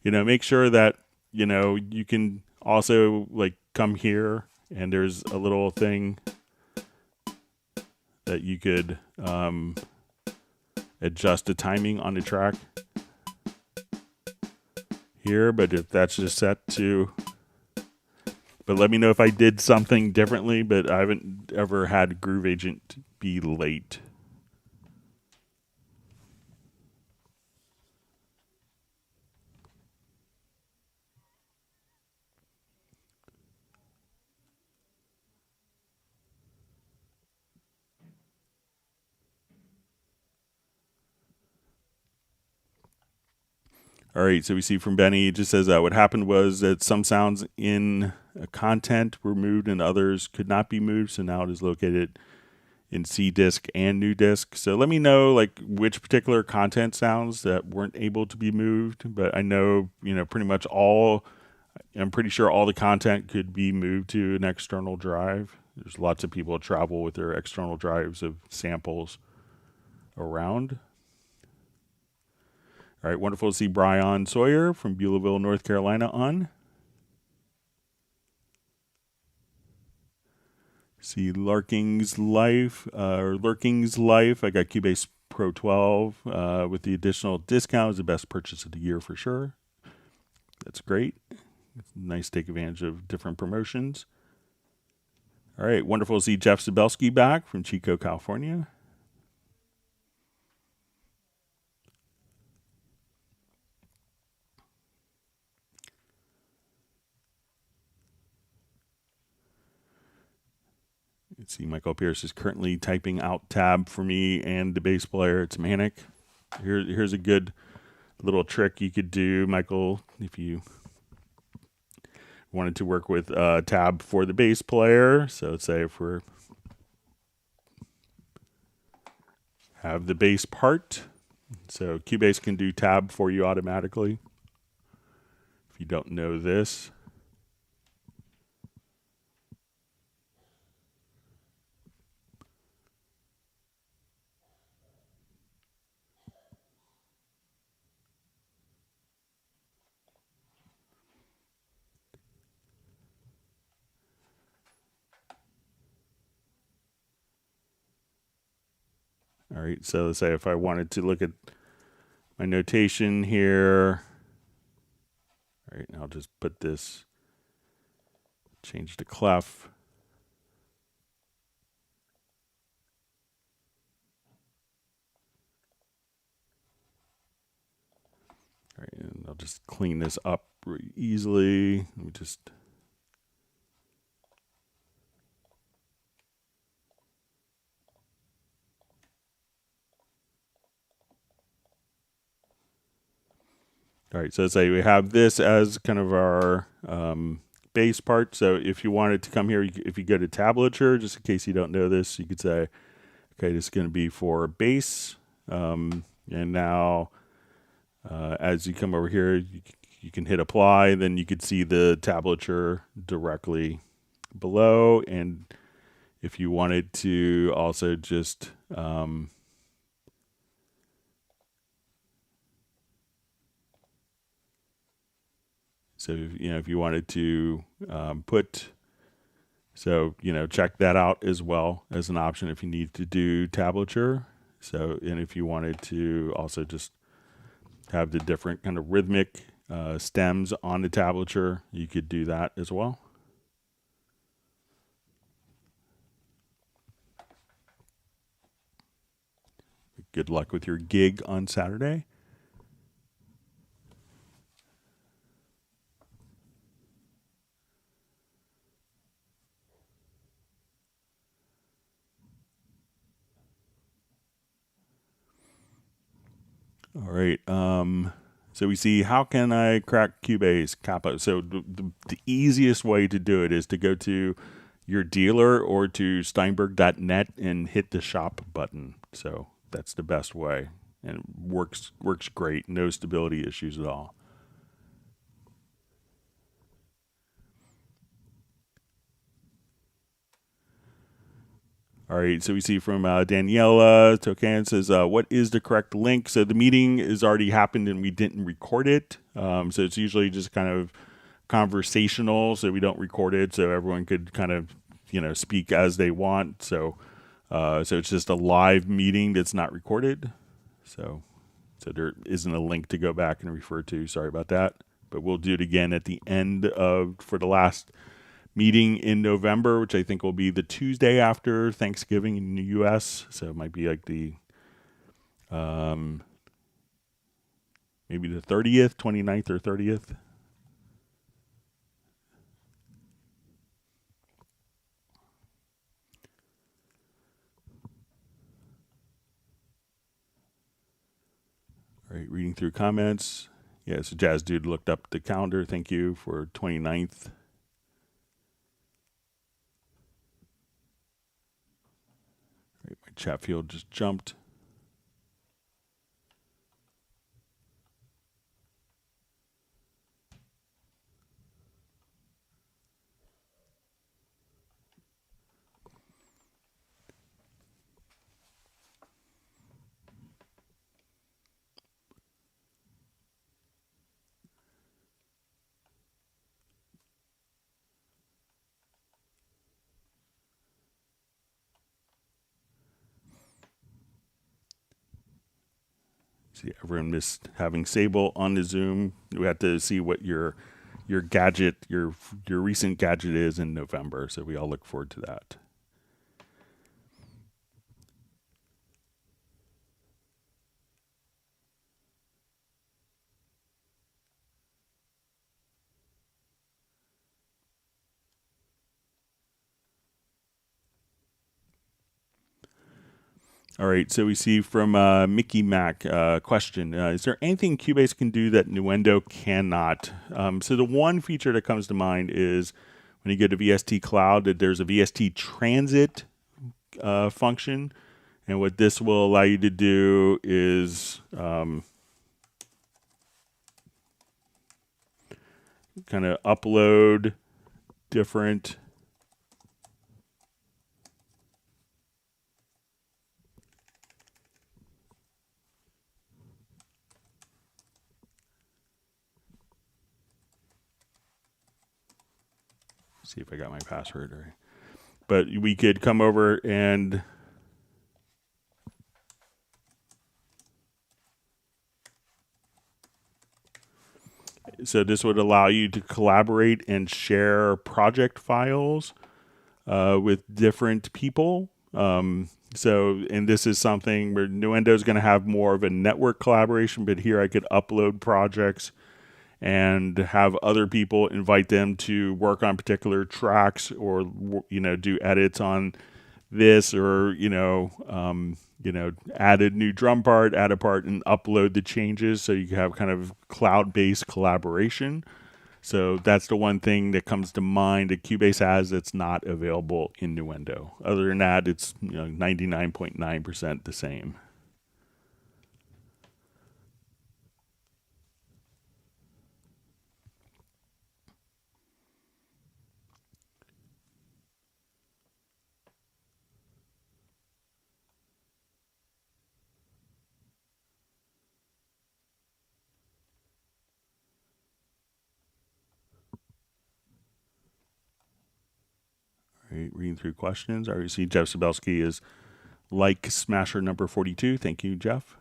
Make sure that, you can also like come here and there's a little thing that you could adjust the timing on the track here, but if that's just set to, but let me know if I did something differently, but I haven't ever had Groove Agent be late. All right, so we see from Benny, it just says what happened was that some sounds in content were moved and others could not be moved, so now it is located in C disk and new disk. So let me know like which particular content sounds that weren't able to be moved, but I know, pretty much I'm pretty sure all the content could be moved to an external drive. There's lots of people travel with their external drives of samples around. All right, wonderful to see Brian Sawyer from Beulahville, North Carolina on. See Larking's Life. I got Cubase Pro 12 with the additional discount. Is the best purchase of the year for sure. That's great. It's nice to take advantage of different promotions. All right, wonderful to see Jeff Zabelski back from Chico, California. Let's see, Michael Pierce is currently typing out tab for me and the bass player. It's manic. Here's a good little trick you could do, Michael, if you wanted to work with tab for the bass player. So say if we have the bass part, so Cubase can do tab for you automatically. If you don't know this. All right, so let's say if I wanted to look at my notation here, all right, I'll just put this, change to clef. All right, and I'll just clean this up really easily. Let me just. All right, so let's say we have this as kind of our bass part. So if you wanted to come here, if you go to tablature, just in case you don't know this, you could say, okay, this is going to be for bass. And now as you come over here, you can hit apply, then you could see the tablature directly below. And if you wanted to also just so if you wanted to put, so check that out as well as an option if you need to do tablature. So, and if you wanted to also just have the different kind of rhythmic stems on the tablature, you could do that as well. Good luck with your gig on Saturday. All right. So we see, how can I crack Cubase Kappa? So the easiest way to do it is to go to your dealer or to Steinberg.net and hit the shop button. So that's the best way, and it works great. No stability issues at all. All right, so we see from Daniela Tokan says, what is the correct link? So the meeting has already happened and we didn't record it. So it's usually just kind of conversational, so we don't record it, so everyone could kind of, speak as they want. So it's just a live meeting that's not recorded. So there isn't a link to go back and refer to. Sorry about that. But we'll do it again at the end for the last meeting in November, which I think will be the Tuesday after Thanksgiving in the U.S. So it might be like the maybe the 30th, 29th or 30th. All right, reading through comments. Yeah, so Jazz Dude looked up the calendar. Thank you for 29th. Right, my chat field just jumped. See, everyone missed having Sable on the Zoom. We have to see what your gadget, your recent gadget is in November. So we all look forward to that. All right, so we see from Mickey Mac question: is there anything Cubase can do that Nuendo cannot? So the one feature that comes to mind is when you go to VST Cloud, that there's a VST Transit function, and what this will allow you to do is kind of upload different see if I got my password right. But we could come over and so this would allow you to collaborate and share project files with different people. And this is something where Nuendo is going to have more of a network collaboration, but here I could upload projects and have other people, invite them to work on particular tracks, or do edits on this, or add a new drum part, add a part, and upload the changes, so you can have kind of cloud-based collaboration. So that's the one thing that comes to mind that Cubase has that's not available in Nuendo. Other than that, it's 99.9% the same. Right, reading through questions. I already see Jeff Sabelski is like Smasher number 42. Thank you, Jeff.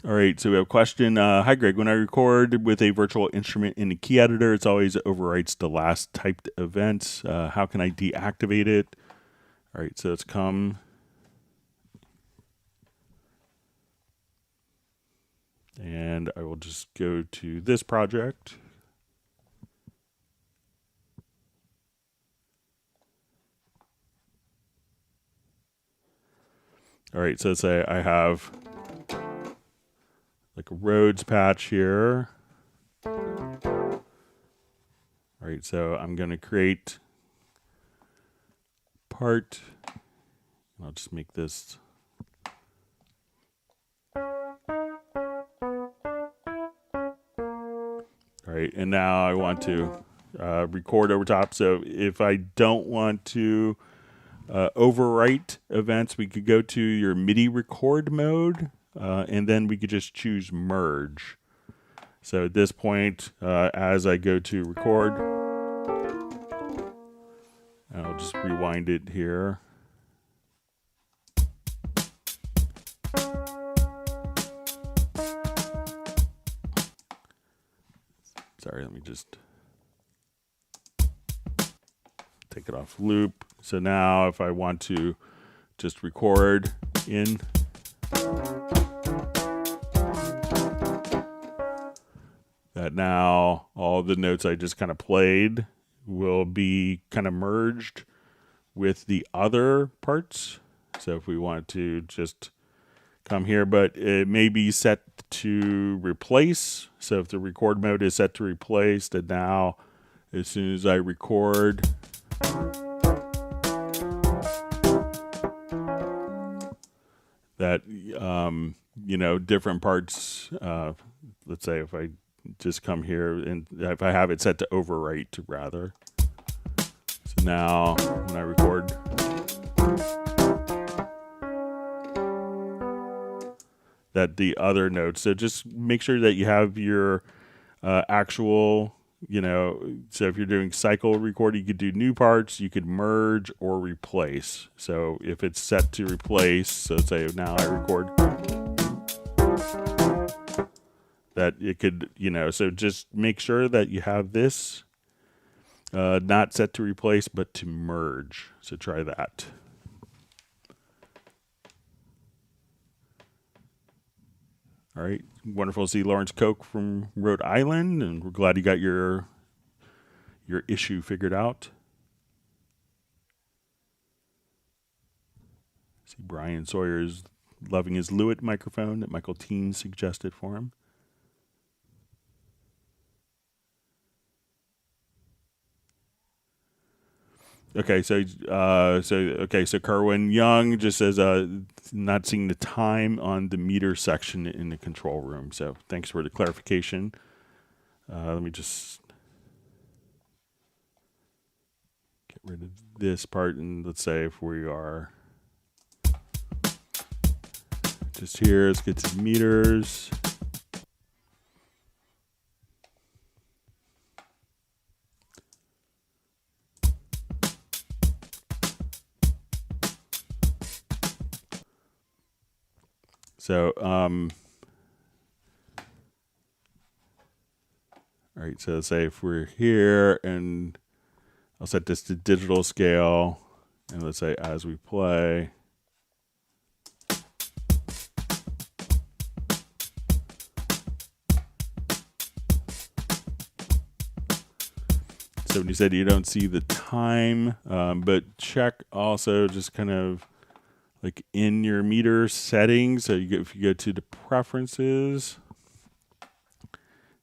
All right, so we have a question. Hi, Greg. When I record with a virtual instrument in the key editor, it's always overwrites the last typed event. How can I deactivate it? All right, so let's come. And I will just go to this project. All right, so let's say I have like a Rhodes patch here. All right, so I'm going to create part. I'll just make this. All right, and now I want to record over top. So if I don't want to overwrite events, we could go to your MIDI record mode, and then we could just choose merge. So at this point, as I go to record, I'll just rewind it here. Sorry, let me just take it off loop. So now if I want to just record in, that now all the notes I just kind of played will be kind of merged with the other parts. So if we want to just come here, but it may be set to replace. So if the record mode is set to replace, then now as soon as I record, that different parts, let's say if I just come here and if I have it set to overwrite rather. So now when I record, that the other notes. So just make sure that you have your actual, so if you're doing cycle record, you could do new parts, you could merge or replace. So if it's set to replace, so say now I record, that it could, so just make sure that you have this not set to replace, but to merge. So try that. All right. Wonderful to see Lawrence Koch from Rhode Island, and we're glad you got your issue figured out. See Brian Sawyer is loving his Lewitt microphone that Michael Teen suggested for him. Okay, so Kerwin Young just says not seeing the time on the meter section in the control room. So thanks for the clarification. Let me just get rid of this part, and let's say if we are just here, let's get to meters. So, all right, so say if we're here, and I'll set this to digital scale, and let's say as we play. So when you said you don't see the time, but check also just kind of like in your meter settings. So if you go to the preferences,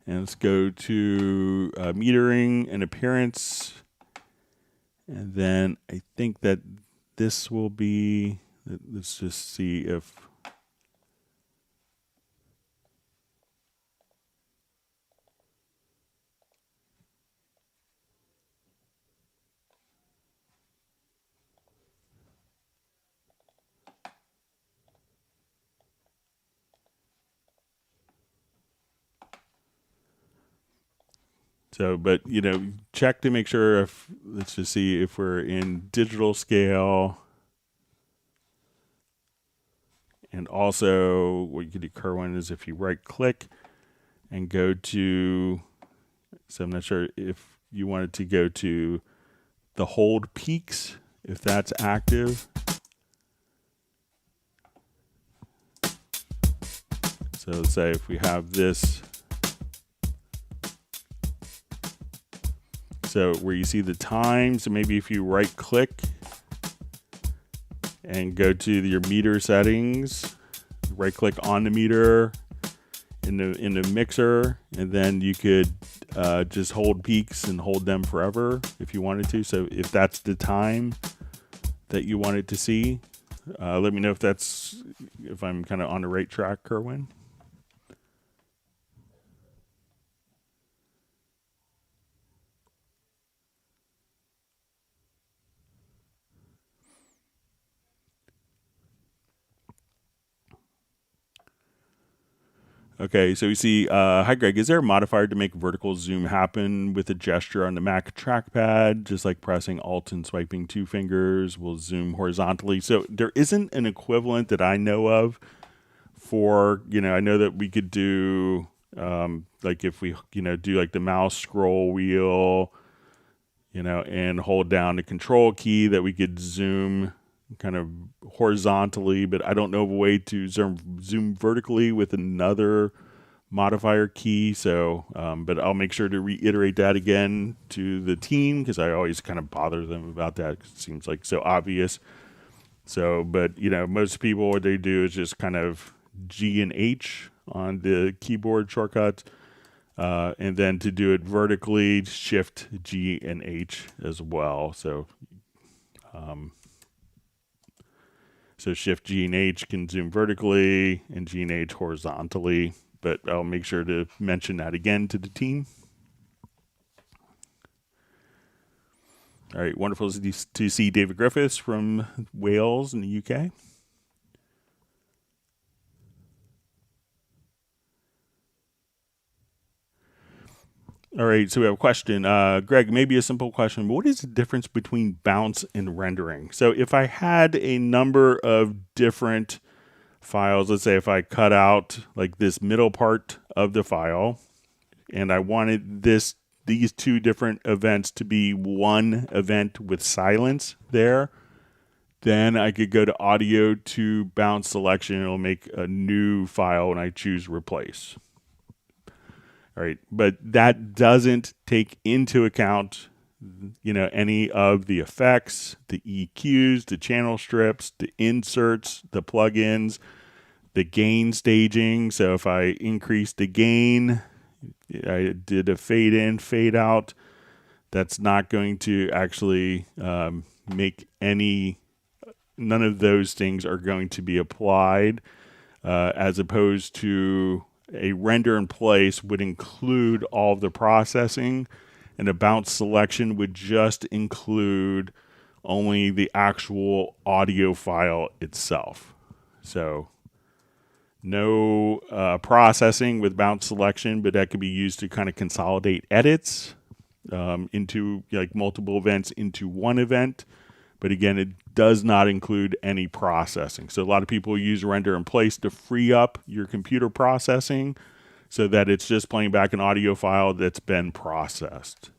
and let's go to metering and appearance, and then I think that this will be, let's just see if, so, but check to make sure if, let's just see if we're in digital scale. And also what you could do, Kerwin, is if you right click and go to, so I'm not sure if you wanted to go to the hold peaks, if that's active. So let's say if we have this, so where you see the time, so maybe if you right click and go to your meter settings, right click on the meter in the mixer, and then you could just hold peaks and hold them forever if you wanted to. So if that's the time that you wanted to see, let me know if I'm kind of on the right track, Kerwin. Okay, so you see, hi Greg, is there a modifier to make vertical zoom happen with a gesture on the Mac trackpad, just like pressing Alt and swiping two fingers will zoom horizontally? So there isn't an equivalent that I know of for, I know that we could do, like if we, do like the mouse scroll wheel, and hold down the control key, that we could zoom kind of horizontally, but I don't know of a way to zoom vertically with another modifier key. So, but I'll make sure to reiterate that again to the team, because I always kind of bother them about that, 'cause it seems like so obvious. So, but most people, what they do is just kind of G and H on the keyboard shortcuts, and then to do it vertically, Shift G and H as well. So, so Shift G and H can zoom vertically and G and H horizontally, but I'll make sure to mention that again to the team. All right, wonderful to see David Griffiths from Wales in the UK. All right, so we have a question. Greg, maybe a simple question, but what is the difference between bounce and rendering? So if I had a number of different files, let's say if I cut out like this middle part of the file, and I wanted these two different events to be one event with silence there, Then I could go to audio to bounce selection. It'll make a new file and I choose replace. All right. But that doesn't take into account, any of the effects, the EQs, the channel strips, the inserts, the plugins, the gain staging. So if I increase the gain, I did a fade in, fade out. That's not going to actually make none of those things are going to be applied, as opposed to a render in place would include all of the processing, and a bounce selection would just include only the actual audio file itself. So no processing with bounce selection, but that could be used to kind of consolidate edits into like multiple events into one event. But again, it does not include any processing. So a lot of people use render in place to free up your computer processing so that it's just playing back an audio file that's been processed.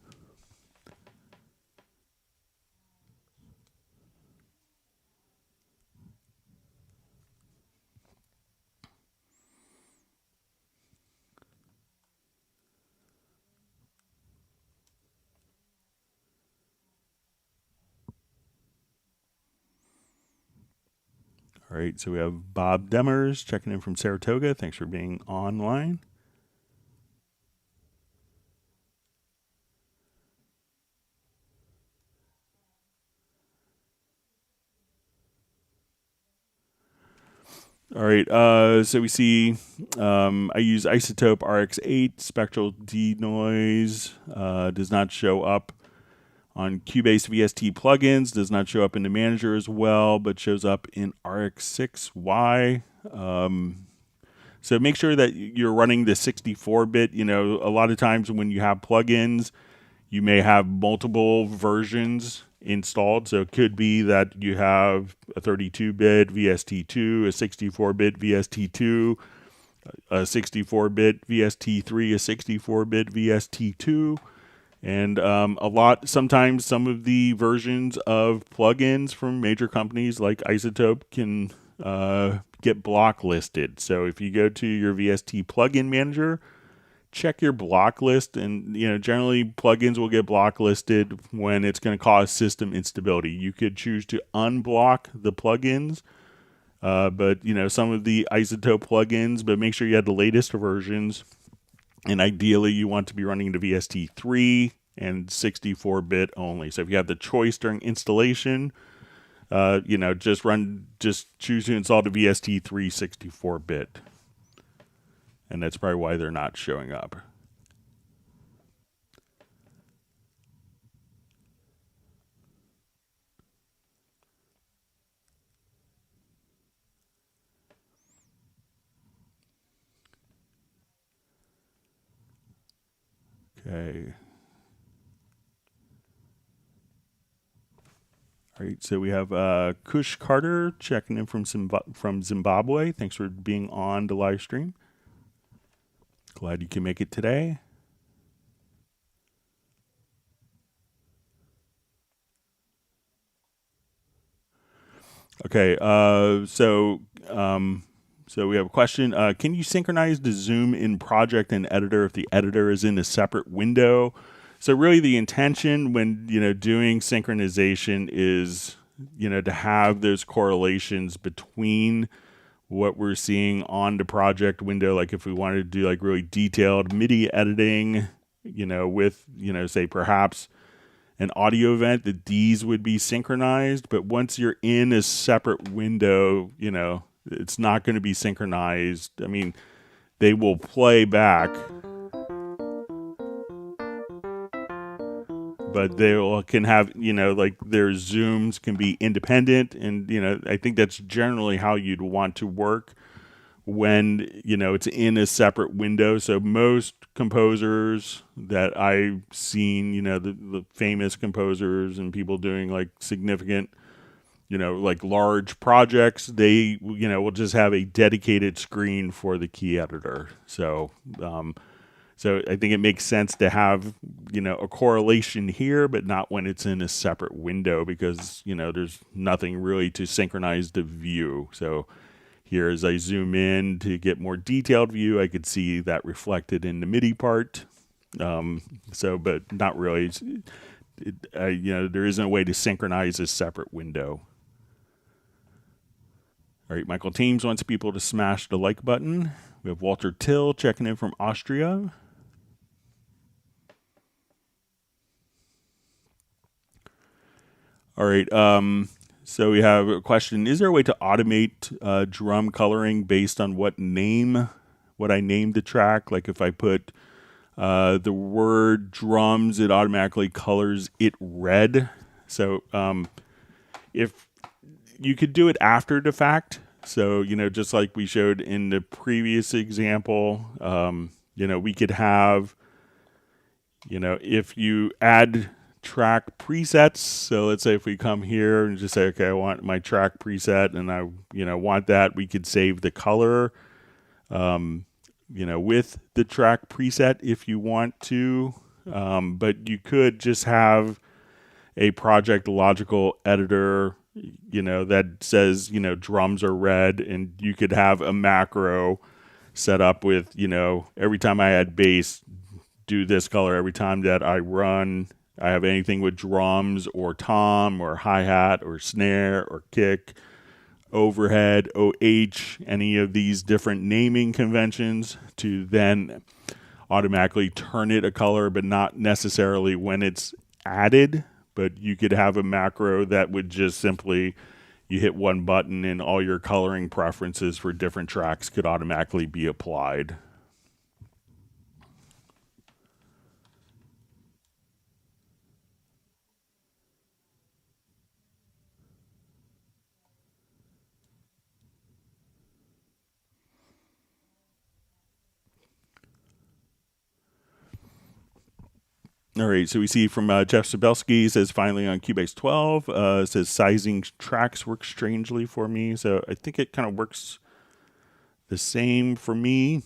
All right, so we have Bob Demers checking in from Saratoga. Thanks for being online. All right, so we see I use Isotope RX8, Spectral Denoise, does not show up on Cubase VST plugins, does not show up in the manager as well, but shows up in RX6Y. So make sure that you're running the 64-bit. A lot of times when you have plugins, you may have multiple versions installed. So it could be that you have a 32-bit VST2, a 64-bit VST2, a 64-bit VST3, a 64-bit VST2. And sometimes some of the versions of plugins from major companies like Isotope can get block listed. So if you go to your VST plugin manager, check your block list, and generally plugins will get block listed when it's going to cause system instability. You could choose to unblock the plugins, but some of the Isotope plugins, but make sure you have the latest versions. And ideally, you want to be running the VST3 and 64-bit only. So if you have the choice during installation, just choose to install the VST3 64-bit. And that's probably why they're not showing up. Okay. All right, so we have Kush Carter checking in from Zimbabwe. Thanks for being on the live stream. Glad you can make it today. Okay, so we have a question. Can you synchronize the zoom in project and editor if the editor is in a separate window? So really the intention when, doing synchronization is, to have those correlations between what we're seeing on the project window. Like if we wanted to do like really detailed MIDI editing, with, say perhaps an audio event, that these would be synchronized. But once you're in a separate window, it's not going to be synchronized. I mean, they will play back, but they can have, like their zooms can be independent. And, I think that's generally how you'd want to work when, it's in a separate window. So most composers that I've seen, the famous composers and people doing like significant, like large projects, they, will just have a dedicated screen for the key editor. So, So I think it makes sense to have, a correlation here, but not when it's in a separate window because, there's nothing really to synchronize the view. So here, as I zoom in to get more detailed view, I could see that reflected in the MIDI part. But not really. There isn't a way to synchronize a separate window. All right, Michael Teams wants people to smash the like button. We have Walter Till checking in from Austria. All right, so we have a question. Is there a way to automate drum coloring based on what I named the track? Like if I put the word drums, it automatically colors it red. So if you could do it after the fact, so, just like we showed in the previous example, we could have, if you add track presets. So let's say if we come here and just say, okay, I want my track preset and I, want that, we could save the color, with the track preset if you want to. But you could just have a project logical editor, that says, drums are red, and you could have a macro set up with, every time I add bass, do this color. Every time that I have anything with drums or tom or hi-hat or snare or kick, overhead, OH, any of these different naming conventions to then automatically turn it a color, but not necessarily when it's added. But you could have a macro that would just simply, you hit one button and all your coloring preferences for different tracks could automatically be applied. All right, so we see from Jeff Sabelski says finally on Cubase 12, says sizing tracks works strangely for me. So I think it kind of works the same for me.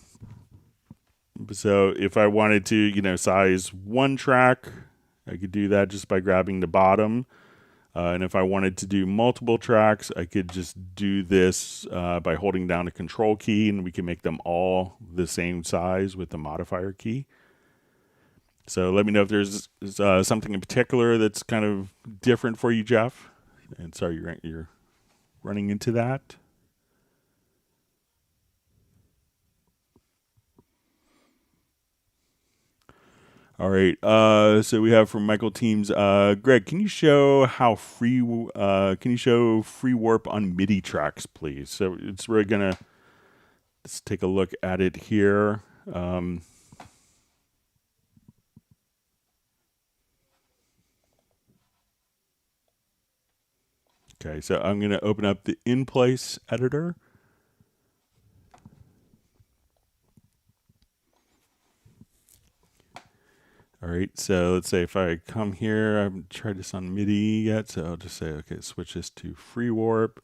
So if I wanted to, size one track, I could do that just by grabbing the bottom. And if I wanted to do multiple tracks, I could just do this by holding down the control key, and we can make them all the same size with the modifier key. So let me know if there's something in particular that's kind of different for you, Jeff. And sorry, you're running into that. All right. So we have from Michael Teams, Greg, can you show free warp on MIDI tracks, please? So it's really gonna, let's take a look at it here. Okay, so I'm going to open up the in-place editor. All right, so let's say if I come here, I haven't tried this on MIDI yet, so I'll just say, okay, switch this to free warp.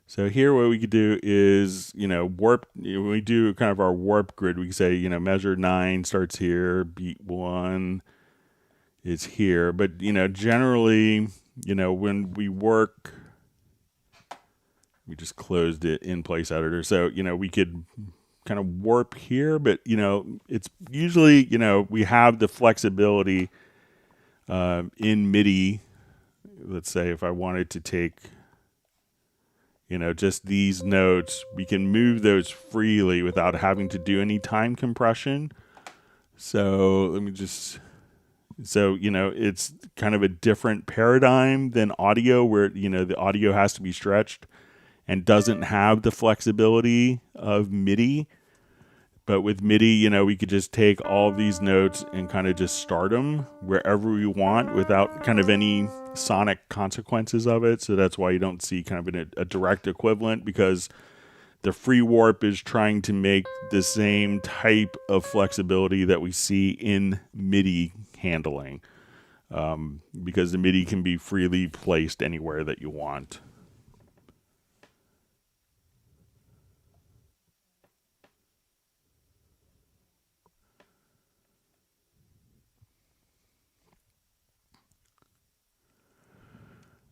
So here what we could do is, warp, when we do kind of our warp grid, we can say, measure 9 starts here, beat 1 is here. But, generally, when we work, we just closed it in place editor. So, we could kind of warp here, but, it's usually, we have the flexibility in MIDI. Let's say if I wanted to take, just these notes, we can move those freely without having to do any time compression. So let me just, it's kind of a different paradigm than audio where, the audio has to be stretched and doesn't have the flexibility of MIDI. But with MIDI, we could just take all of these notes and kind of just start them wherever we want without kind of any sonic consequences of it. So that's why you don't see kind of a direct equivalent, because the free warp is trying to make the same type of flexibility that we see in MIDI handling, because the MIDI can be freely placed anywhere that you want.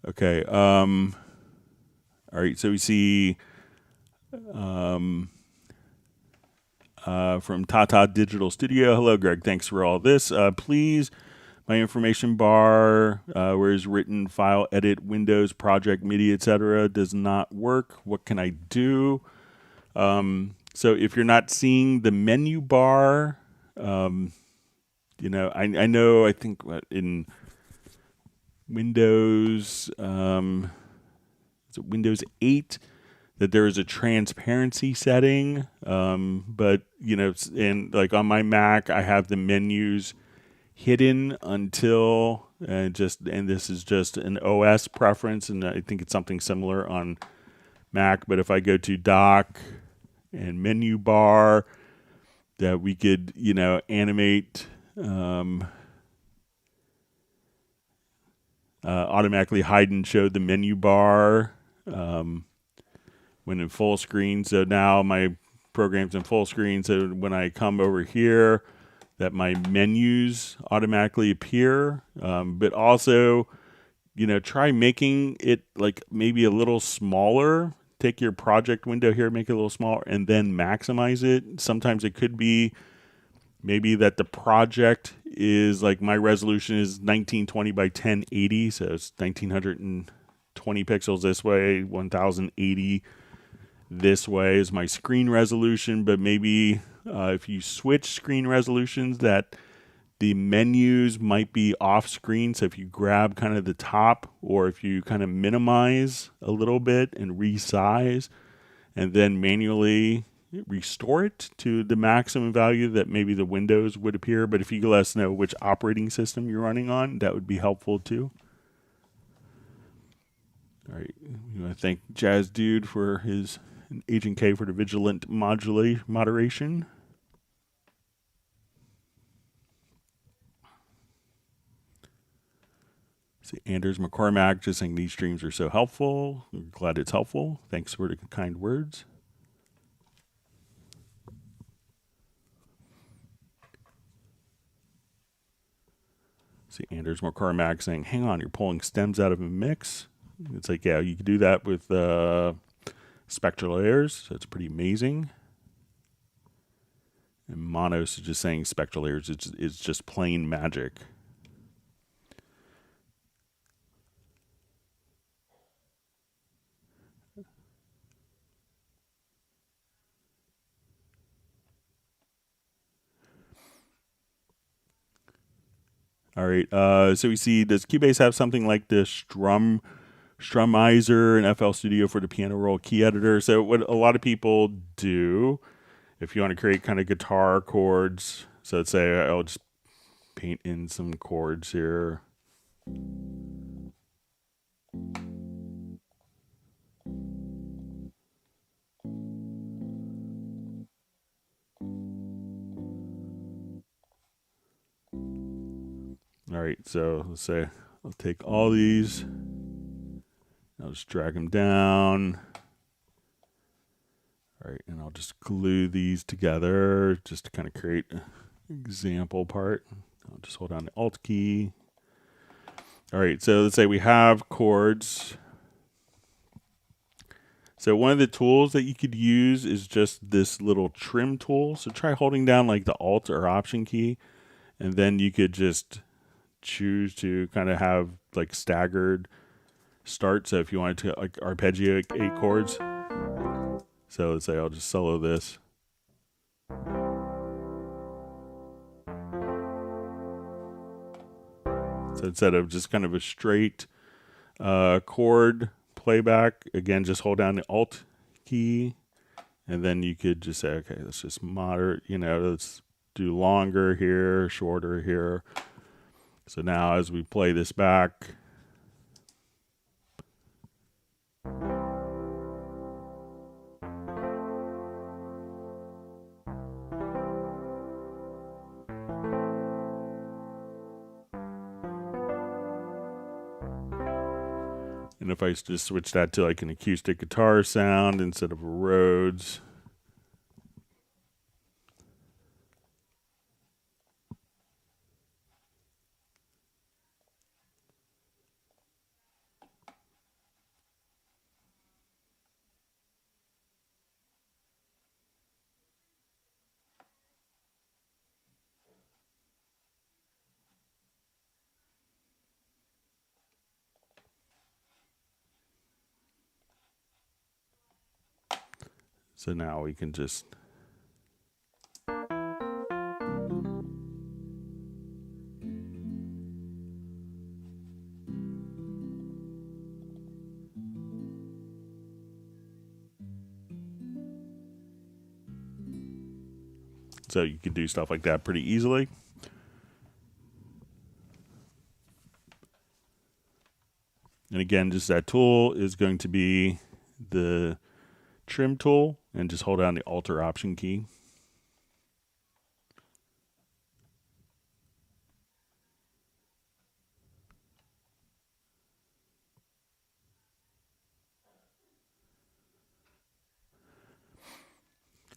Okay. All right. So we see from Tata Digital Studio. Hello, Greg. Thanks for all this. Please, my information bar, where is written file, edit, Windows, project, MIDI, etc., does not work. What can I do? So if you're not seeing the menu bar, I think in Windows, is it Windows 8, that there is a transparency setting. But, and like on my Mac, I have the menus hidden until, and this is just an OS preference, and I think it's something similar on Mac. But if I go to dock and menu bar, that we could, animate, automatically hide and show the menu bar when in full screen. So now my program's in full screen. So when I come over here, that my menus automatically appear. But also, try making it like maybe a little smaller. Take your project window here, make it a little smaller, and then maximize it. Sometimes it could be maybe that the project is like, my resolution is 1920 by 1080, so it's 1920 pixels this way, 1080 this way is my screen resolution. But maybe if you switch screen resolutions, that the menus might be off screen. So if you grab kind of the top, or if you kind of minimize a little bit and resize, and then manually restore it to the maximum value that maybe the windows would appear. But if you could let us know which operating system you're running on, that would be helpful too. All right. We want to thank Jazz Dude for his Agent K for the vigilant moderation. See, Anders McCormack just saying these streams are so helpful. We're glad it's helpful. Thanks for the kind words. See, Anders McCormack saying, hang on, you're pulling stems out of a mix. It's like, yeah, you can do that with spectral layers. So it's pretty amazing. And Monos is just saying spectral layers is just plain magic. All right. So we see, does Cubase have something like this Strumizer and FL Studio for the piano roll key editor? So what a lot of people do, if you want to create kind of guitar chords, so let's say I'll just paint in some chords here. All right, so let's say I'll take all these, I'll just drag them down. All right, and I'll just glue these together just to kind of create an example part. I'll just hold down the Alt key. All right, so let's say we have chords. So one of the tools that you could use is just this little trim tool. So try holding down like the Alt or Option key, and then you could just choose to kind of have like staggered start. So if you wanted to like arpeggiate 8 chords, so let's say I'll just solo this. So instead of just kind of a straight chord playback, again, just hold down the Alt key, and then you could just say, okay, let's just moderate, let's do longer here, shorter here. So now as we play this back, and if I just switch that to like an acoustic guitar sound instead of a Rhodes. So now we can just so you can do stuff like that pretty easily. And again, just that tool is going to be the trim tool, and just hold down the Alt or Option key.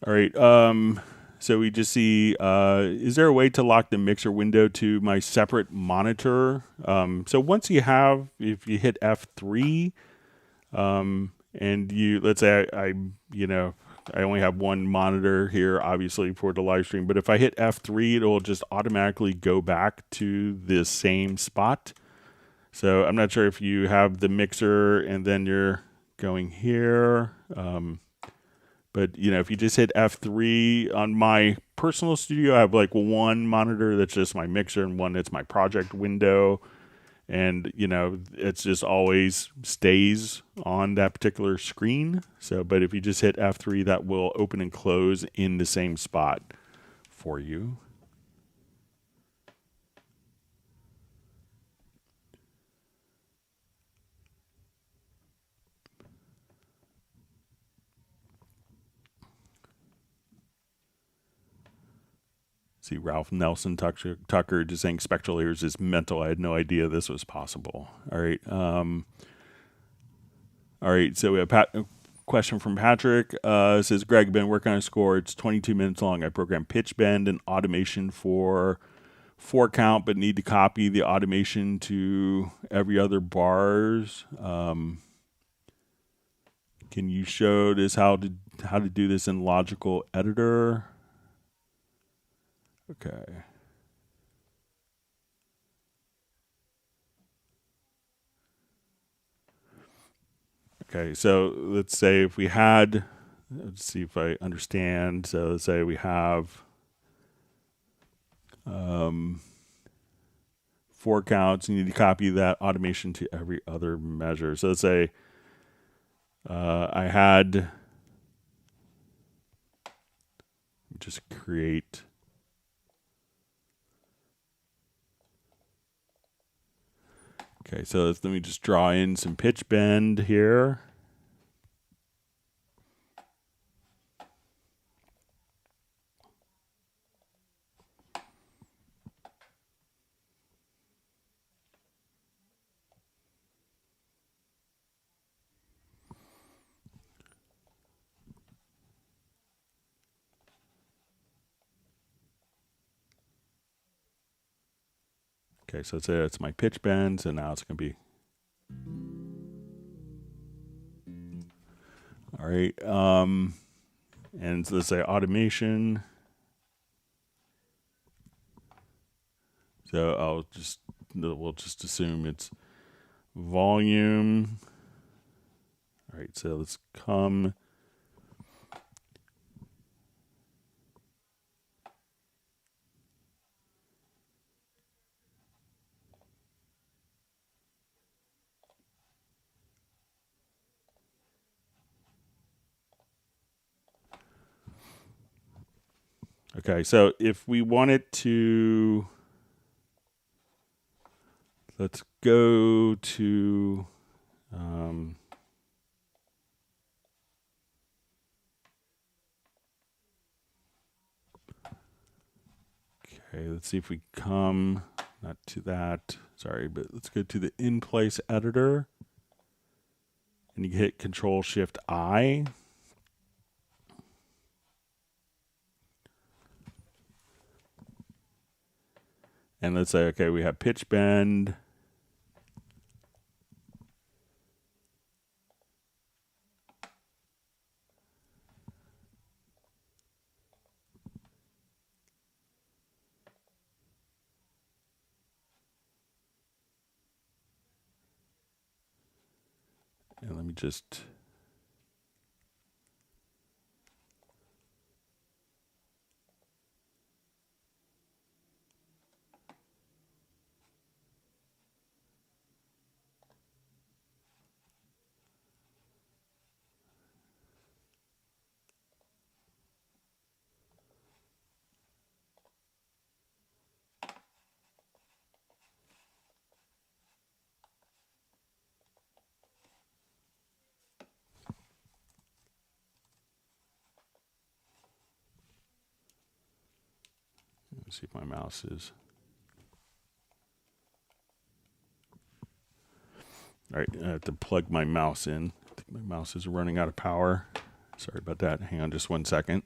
All right. So we just see, is there a way to lock the mixer window to my separate monitor? So once you have, if you hit F3, and you, let's say I only have one monitor here, obviously, for the live stream, but if I hit F3, it'll just automatically go back to the same spot. So I'm not sure if you have the mixer and then you're going here. But if you just hit F3 on my personal studio, I have like one monitor that's just my mixer and one that's my project window. And, it's just always stays on that particular screen. So, but if you just hit F3, that will open and close in the same spot for you. See, Ralph Nelson Tucker just saying spectral layers is mental. I had no idea this was possible. All right. So we have a question from Patrick. It says, Greg, I've been working on a score. It's 22 minutes long. I programmed pitch bend and automation for 4 count, but need to copy the automation to every other bars. Can you show this how to do this in Logical Editor? Okay. Okay, so let's say if we had, let's see if I understand. So let's say we have 4 counts. You need to copy that automation to every other measure. So let's say I had, just create. Okay, so let me just draw in some pitch bend here. Okay, so let's say that's my pitch bend, so now it's going to be. All right, and so let's say automation. So we'll just assume it's volume. All right, so let's come. Okay, so if we wanted to, let's go to, okay, let's see if we come, not to that, sorry, but let's go to the in-place editor, and you hit Control-Shift-I. And let's say, okay, we have pitch bend. And let me just, Let's see if my mouse is. All right, I have to plug my mouse in. I think my mouse is running out of power. Sorry about that. Hang on just 1 second.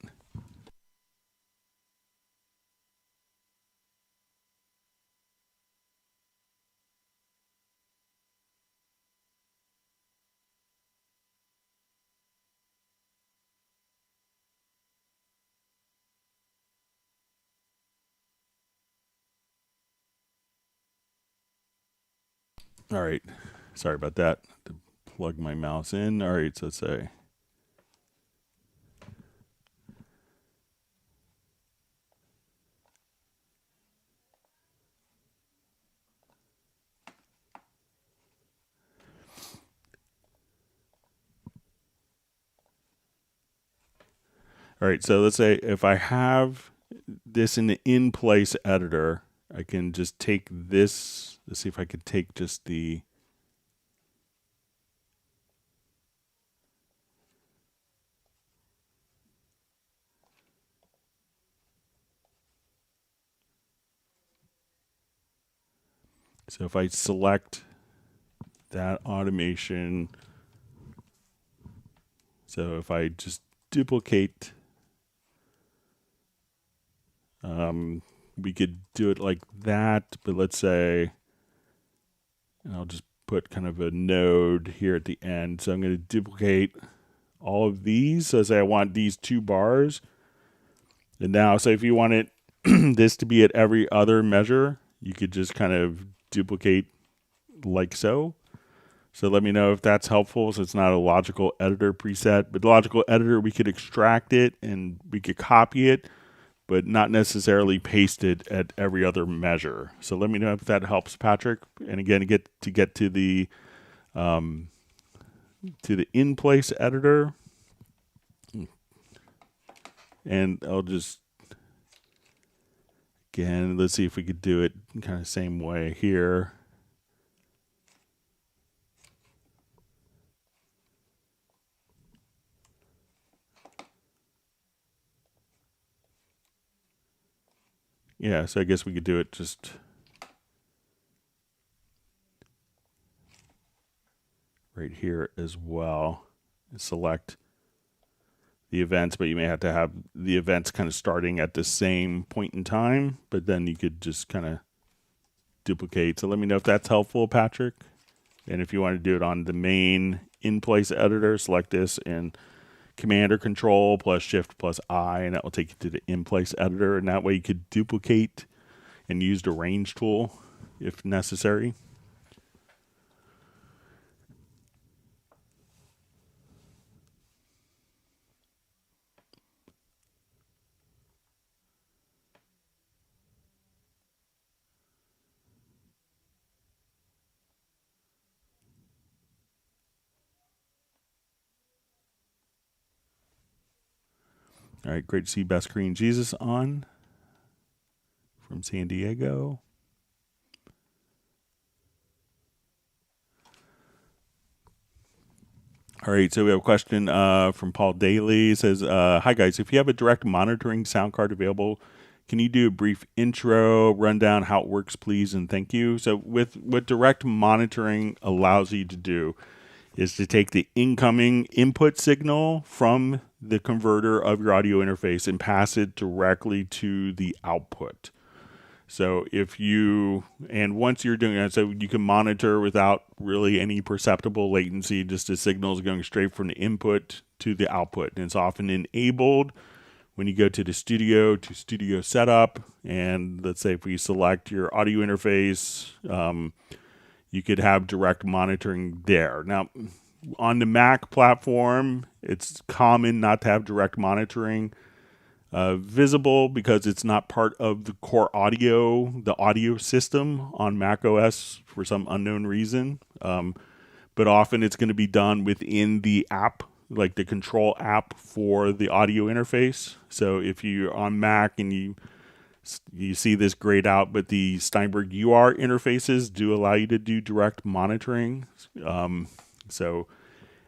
All right, sorry about that. To plug my mouse in. All right, so let's say. All right, so let's say if I have this in the in-place editor, I can just take this. Let's see if I could take just the. So if I select that automation, so if I just duplicate, we could do it like that, but let's say, and I'll just put kind of a node here at the end. So I'm going to duplicate all of these. So say I want these 2 bars. And now, so if you wanted this to be at every other measure, you could just kind of duplicate like so. So let me know if that's helpful. So it's not a logical editor preset, but the logical editor, we could extract it and we could copy it, but not necessarily paste it at every other measure. So let me know if that helps, Patrick. And again, get to the in-place editor. And I'll just, again, let's see if we could do it kind of same way here. Yeah, so I guess we could do it just right here as well. Select the events, but you may have to have the events kind of starting at the same point in time, but then you could just kind of duplicate. So let me know if that's helpful, Patrick. And if you want to do it on the main in-place editor, select this and Command or Control plus Shift plus I, and that will take you to the in-place editor. And that way you could duplicate and use the range tool if necessary. All right, great to see Best Korean Jesus on from San Diego. All right, so we have a question from Paul Daly. It says, hi guys, if you have a direct monitoring sound card available, can you do a brief intro, rundown how it works, please, and thank you. So what direct monitoring allows you to do is to take the incoming input signal from the converter of your audio interface and pass it directly to the output. So once you're doing that, so you can monitor without really any perceptible latency, just the signals going straight from the input to the output. And it's often enabled when you go to the studio setup. And let's say if we select your audio interface, you could have direct monitoring there. Now, on the Mac platform, it's common not to have direct monitoring visible because it's not part of the core audio, the audio system on Mac OS for some unknown reason. But often it's going to be done within the app, like the control app for the audio interface. So if you're on Mac and you see this grayed out, but the Steinberg UR interfaces do allow you to do direct monitoring. So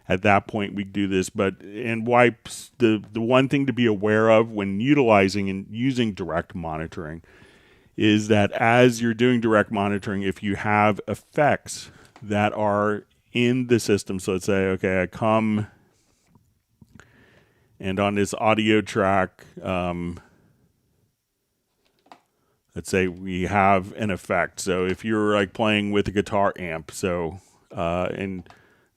at that point we do this, the one thing to be aware of when utilizing and using direct monitoring is that as you're doing direct monitoring, if you have effects that are in the system, so let's say, okay, I come and on this audio track, let's say we have an effect. So if you're like playing with a guitar amp, so and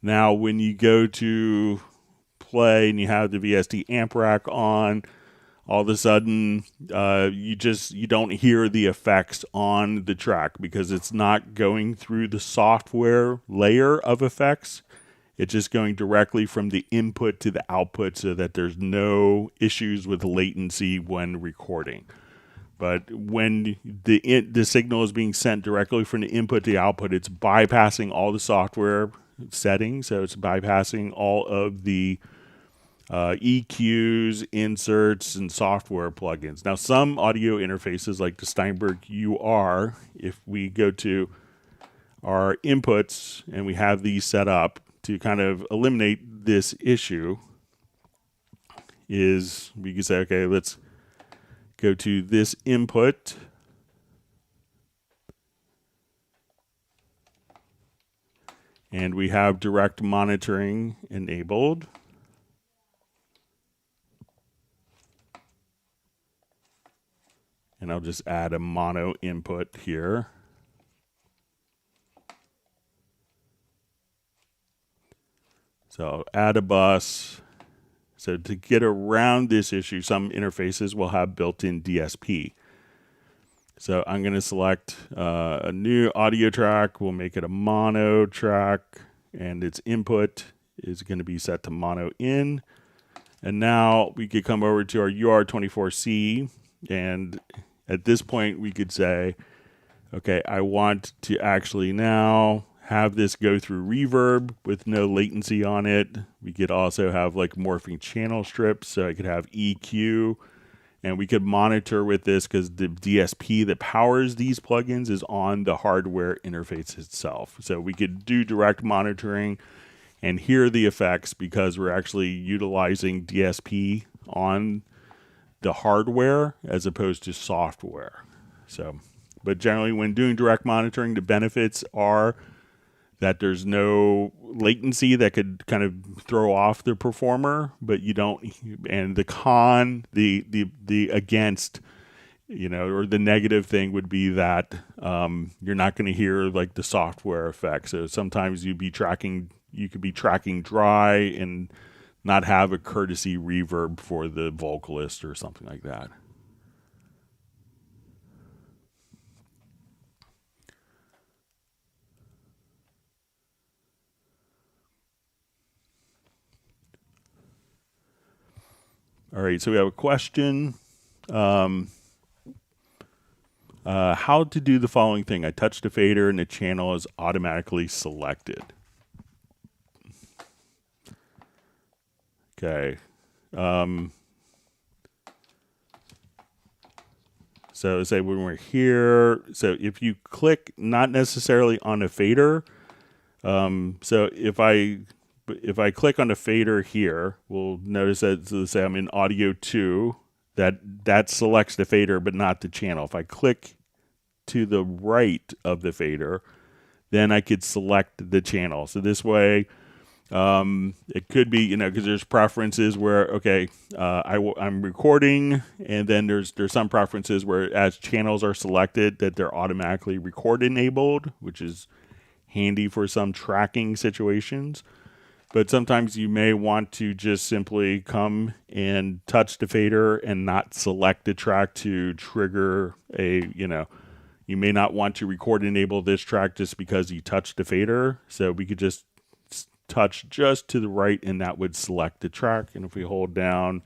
now when you go to play and you have the VST amp rack on, all of a sudden you don't hear the effects on the track because it's not going through the software layer of effects. It's just going directly from the input to the output so that there's no issues with latency when recording. But when the signal is being sent directly from the input to the output, it's bypassing all the software settings. So it's bypassing all of the EQs, inserts, and software plugins. Now, some audio interfaces like the Steinberg UR, if we go to our inputs and we have these set up to kind of eliminate this issue, is we can say, okay, let's go to this input. And we have direct monitoring enabled. And I'll just add a mono input here. So I'll add a bus. So to get around this issue, some interfaces will have built-in DSP. So I'm going to select a new audio track. We'll make it a mono track, and its input is going to be set to mono in. And now we could come over to our UR24C, and at this point we could say, okay, I want to actually now have this go through reverb with no latency on it. We could also have like morphing channel strips, so I could have EQ, and we could monitor with this because the DSP that powers these plugins is on the hardware interface itself. So we could do direct monitoring and hear the effects because we're actually utilizing DSP on the hardware as opposed to software. So, but generally when doing direct monitoring, the benefits are that there's no latency that could kind of throw off the performer, but you don't, and the con, the against, you know, or the negative thing would be that you're not going to hear like the software effects. So sometimes you could be tracking dry and not have a courtesy reverb for the vocalist or something like that. All right, so we have a question. How to do the following thing. I touch the fader and the channel is automatically selected. Okay. So say when we're here, so if you click not necessarily on a fader, so if I click on the fader here, we'll notice that, so say I'm in audio 2, that selects the fader but not the channel. If I click to the right of the fader, then I could select the channel. So this way, it could be, you know, because there's preferences where, okay, I'm recording, and then there's some preferences where as channels are selected that they're automatically record enabled, which is handy for some tracking situations. But sometimes you may want to just simply come and touch the fader and not select the track to trigger you may not want to record enable this track just because you touched the fader. So we could just touch just to the right and that would select the track. And if we hold down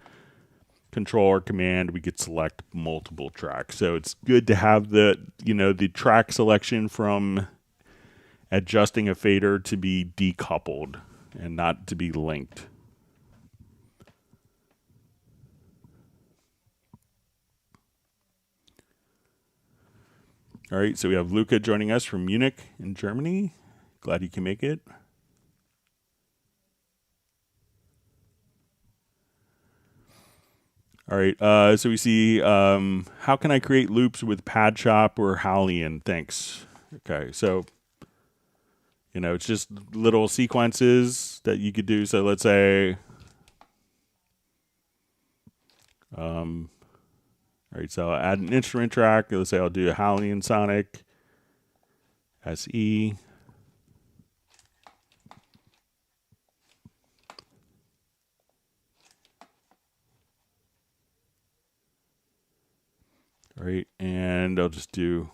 Control or Command, we could select multiple tracks. So it's good to have the track selection from adjusting a fader to be decoupled and not to be linked. All right, so we have Luca joining us from Munich in Germany. Glad you can make it. All right, so we see how can I create loops with Pad Shop or Hallian? Thanks. Okay, so it's just little sequences that you could do. So let's say, all right, so I'll add an instrument track. Let's say I'll do a Hallian Sonic SE. All right, and I'll just do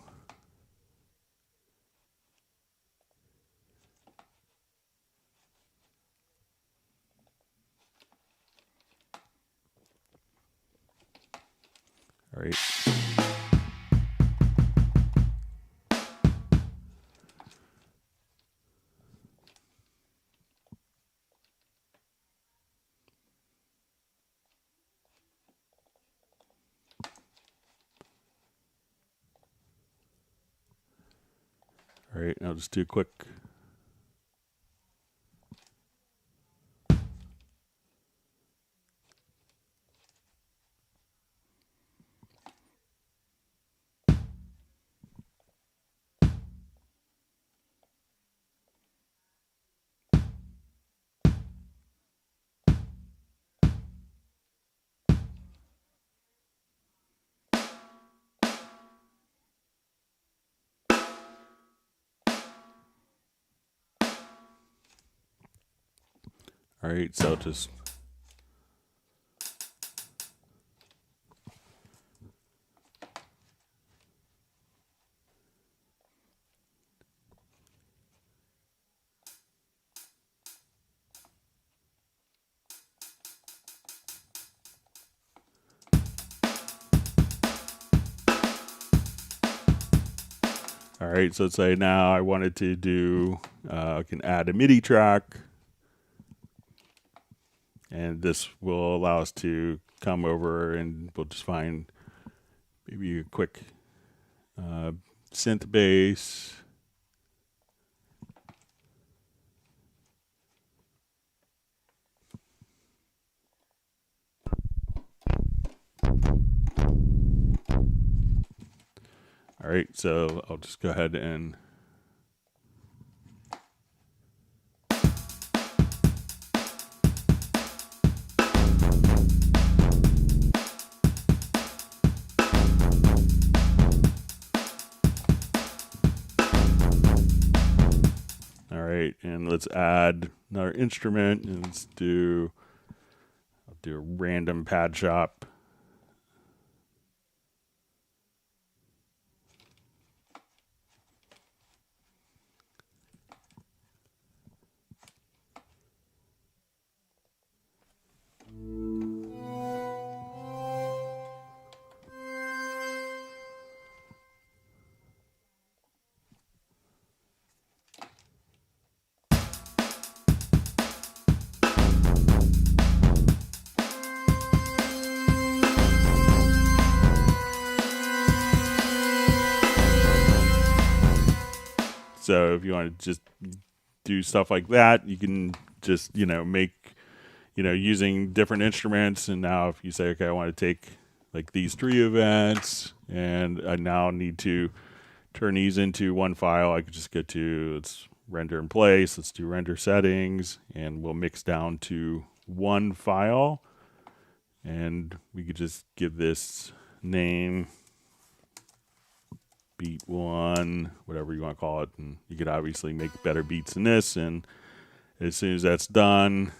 all right. All right, I'll just do a quick. All right, so just. All right, so let's say now I wanted to do, I can add a MIDI track, and this will allow us to come over and we'll just find maybe a quick synth bass. All right, so I'll just go ahead and all right, and let's add another instrument and I'll do a random Pad Shop. So if you want to just do stuff like that, you can just, make, using different instruments. And now if you say, okay, I want to take like these 3 events and I now need to turn these into one file, I could just go to, let's render in place, let's do render settings, and we'll mix down to one file. And we could just give this name, beat 1, whatever you want to call it, and you could obviously make better beats than this. And as soon as that's done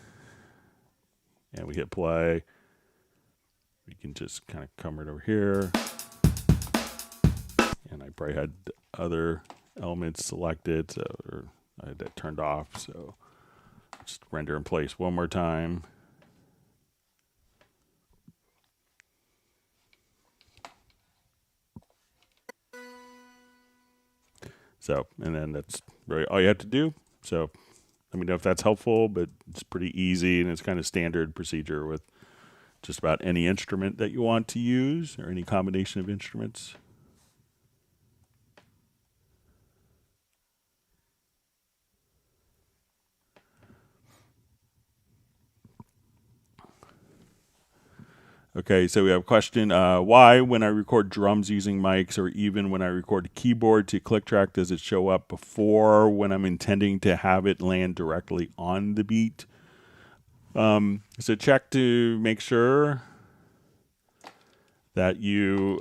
and we hit play, we can just kind of come right over here, and I probably had other elements selected, so or I had that turned off, so just render in place one more time. So, and then that's really all you have to do. So, let me know if that's helpful, but it's pretty easy and it's kind of standard procedure with just about any instrument that you want to use or any combination of instruments. Okay, so we have a question, why when I record drums using mics or even when I record a keyboard to click track does it show up before when I'm intending to have it land directly on the beat? So check to make sure that you,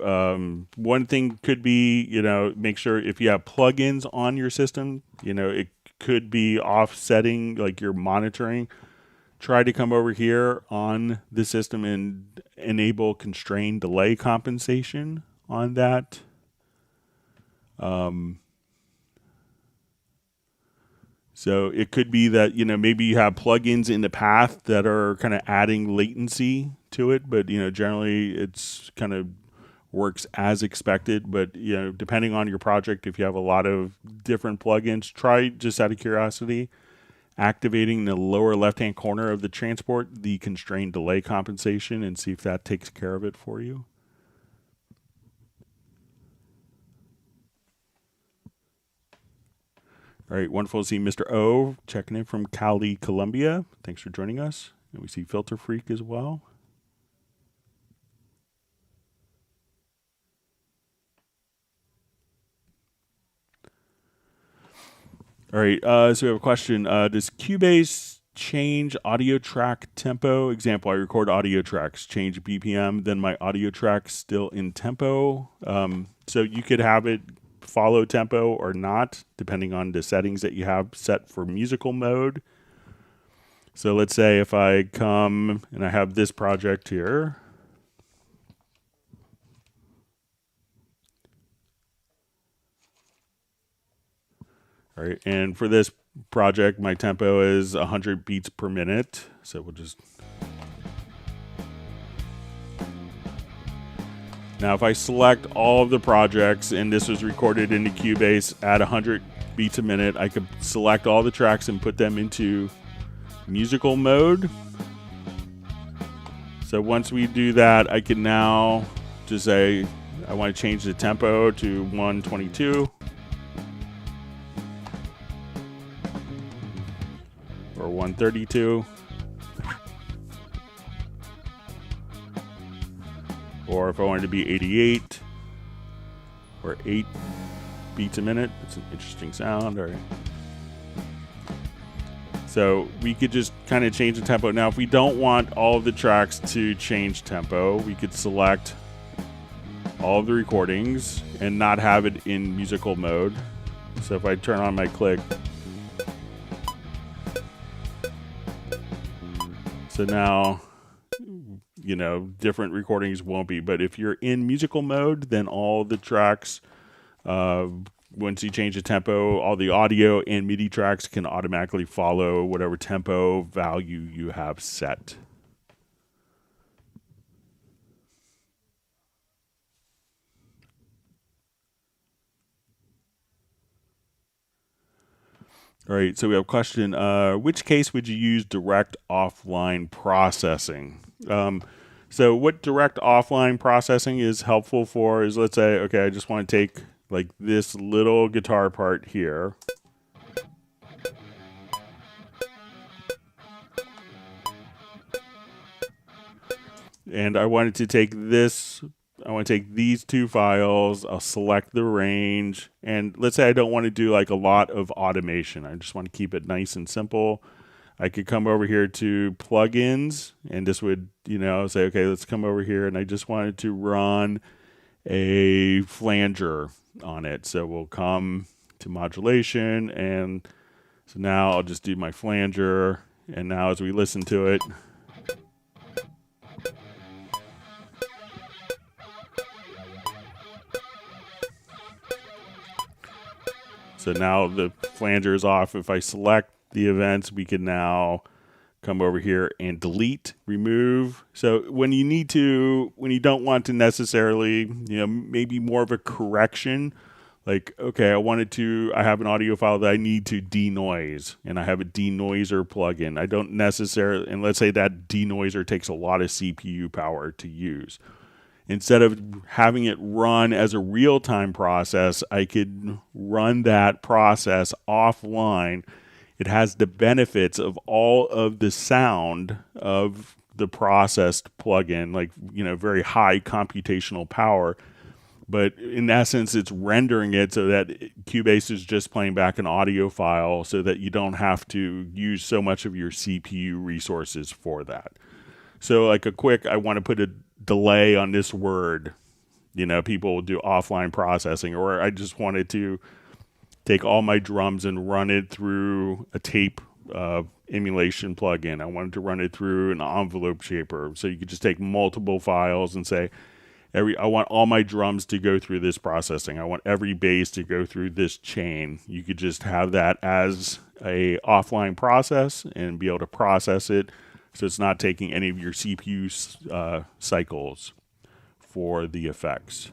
one thing could be, make sure if you have plugins on your system, it could be offsetting like your monitoring. Try to come over here on the system and enable constrained delay compensation on that. So it could be that, maybe you have plugins in the path that are kind of adding latency to it, but, generally it's kind of works as expected. But, depending on your project, if you have a lot of different plugins, try just out of curiosity activating the lower left-hand corner of the transport, the constrained delay compensation, and see if that takes care of it for you. All right, wonderful to see Mr. O checking in from Cali, Colombia. Thanks for joining us. And we see Filter Freak as well. All right, so we have a question. Does Cubase change audio track tempo? Example, I record audio tracks, change BPM, then my audio track's still in tempo. So you could have it follow tempo or not, depending on the settings that you have set for musical mode. So let's say if I come and I have this project here. All right, and for this project, my tempo is 100 beats per minute. So we'll just... Now, if I select all of the projects, and this was recorded into Cubase at 100 beats a minute, I could select all the tracks and put them into musical mode. So once we do that, I can now just say, I want to change the tempo to 122. Or 132. Or if I wanted to be 88 or 8 beats a minute, it's an interesting sound. All right. So we could just kind of change the tempo. Now, if we don't want all of the tracks to change tempo, we could select all of the recordings and not have it in musical mode. So if I turn on my click, so now, different recordings won't be. But if you're in musical mode, then all the tracks, once you change the tempo, all the audio and MIDI tracks can automatically follow whatever tempo value you have set. All right, so we have a question. Which case would you use direct offline processing? So what direct offline processing is helpful for is, let's say, okay, I just want to take like this little guitar part here. And I wanted to take this, I want to take these two files, I'll select the range, and let's say I don't want to do like a lot of automation. I just want to keep it nice and simple. I could come over here to plugins, and this would, say, okay, let's come over here, and I just wanted to run a flanger on it. So we'll come to modulation, and so now I'll just do my flanger, and now as we listen to it, so now the flanger is off. If I select the events, we can now come over here and delete, remove. So when you don't want to necessarily, maybe more of a correction, like, okay, I have an audio file that I need to denoise, and I have a denoiser plugin. I don't necessarily, and let's say that denoiser takes a lot of CPU power to use. Instead of having it run as a real-time process, I could run that process offline. It has the benefits of all of the sound of the processed plugin, like, very high computational power. But in essence, it's rendering it so that Cubase is just playing back an audio file so that you don't have to use so much of your CPU resources for that. So like I want to put a delay on this word. People will do offline processing, or I just wanted to take all my drums and run it through a tape emulation plugin. I wanted to run it through an envelope shaper. So you could just take multiple files and say, I want all my drums to go through this processing. I want every bass to go through this chain. You could just have that as a offline process and be able to process it, so it's not taking any of your CPU cycles for the effects.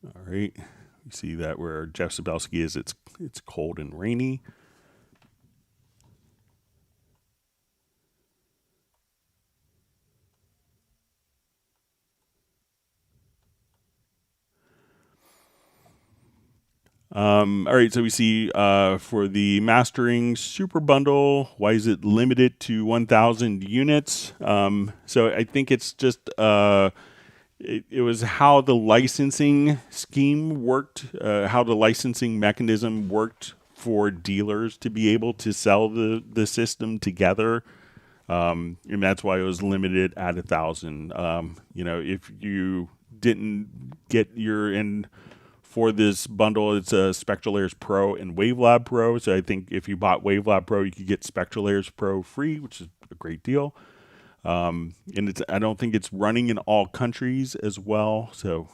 All right, you see that where Jeff Sabelski is, it's cold and rainy. All right, so we see for the mastering super bundle, why is it limited to 1,000 units? So I think it's just it was how the licensing scheme worked, how the licensing mechanism worked for dealers to be able to sell the system together. And that's why it was limited at 1,000. If you didn't get your in for this bundle, it's a Spectral Layers Pro and Wavelab Pro. So I think if you bought Wavelab Pro, you could get Spectral Layers Pro free, which is a great deal. And I don't think it's running in all countries as well. So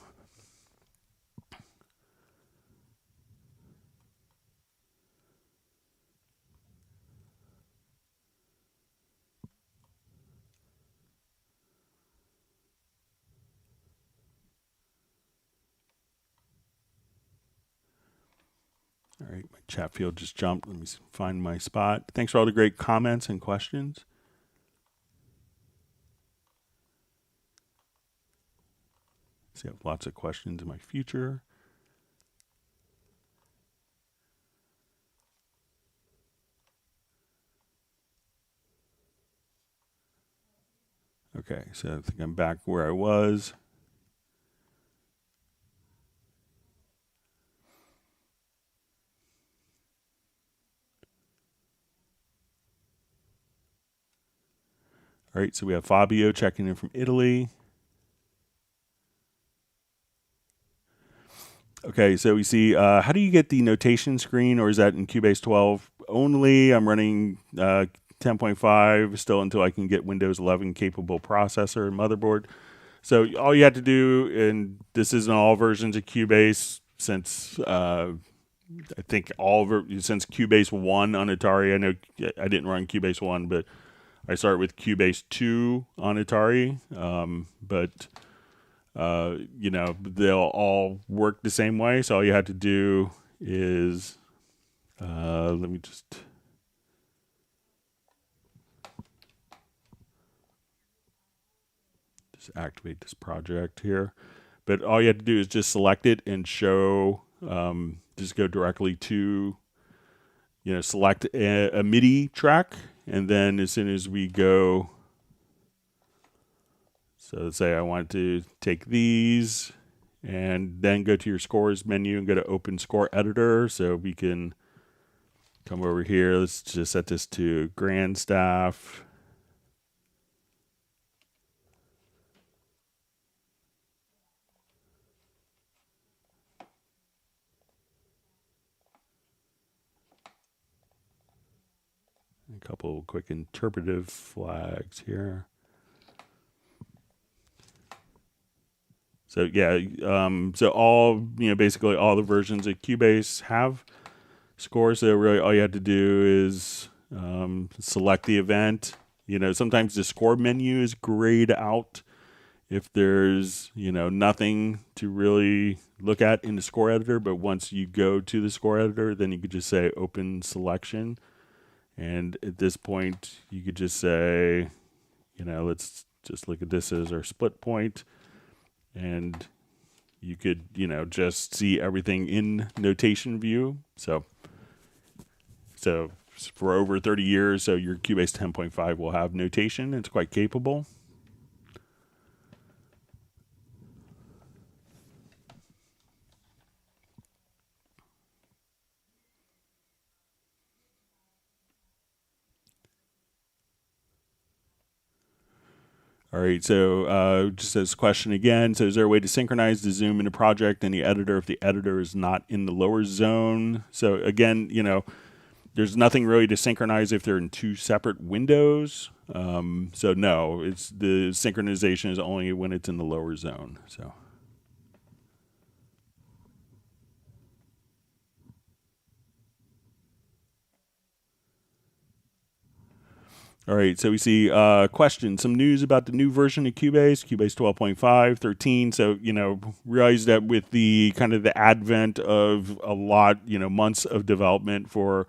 all right, my chat field just jumped. Let me find my spot. Thanks for all the great comments and questions. See, I have lots of questions in my future. Okay, so I think I'm back where I was. All right, so we have Fabio checking in from Italy. Okay, so we see, how do you get the notation screen, or is that in Cubase 12 only? I'm running 10.5 still until I can get Windows 11 capable processor and motherboard. So all you have to do, and this is in all versions of Cubase since I think since Cubase 1 on Atari. I know I didn't run Cubase 1, but I started with Cubase 2 on Atari. But they'll all work the same way. So all you have to do is, let me just activate this project here. But all you have to do is just select it and show, just go directly to, select a MIDI track. And then as soon as we go, so let's say I want to take these and then go to your scores menu and go to open score editor. So we can come over here. Let's just set this to Grandstaff. A couple quick interpretive flags here. So yeah, so all, basically all the versions of Cubase have scores. So really all you have to do is select the event. Sometimes the score menu is grayed out if there's, nothing to really look at in the score editor. But once you go to the score editor, then you could just say open selection. And at this point, you could just say, let's just look at this as our split point. And you could, just see everything in notation view. So So for over 30 years, so your Cubase 10.5 will have notation. It's quite capable. All right, so just as a question again, so is there a way to synchronize the zoom in a project and the editor if the editor is not in the lower zone? So again, there's nothing really to synchronize if they're in two separate windows. So no, it's the synchronization is only when it's in the lower zone. So. All right, so we see question, some news about the new version of Cubase 12.5, 13. So, realize that with the kind of the advent of a lot, months of development for,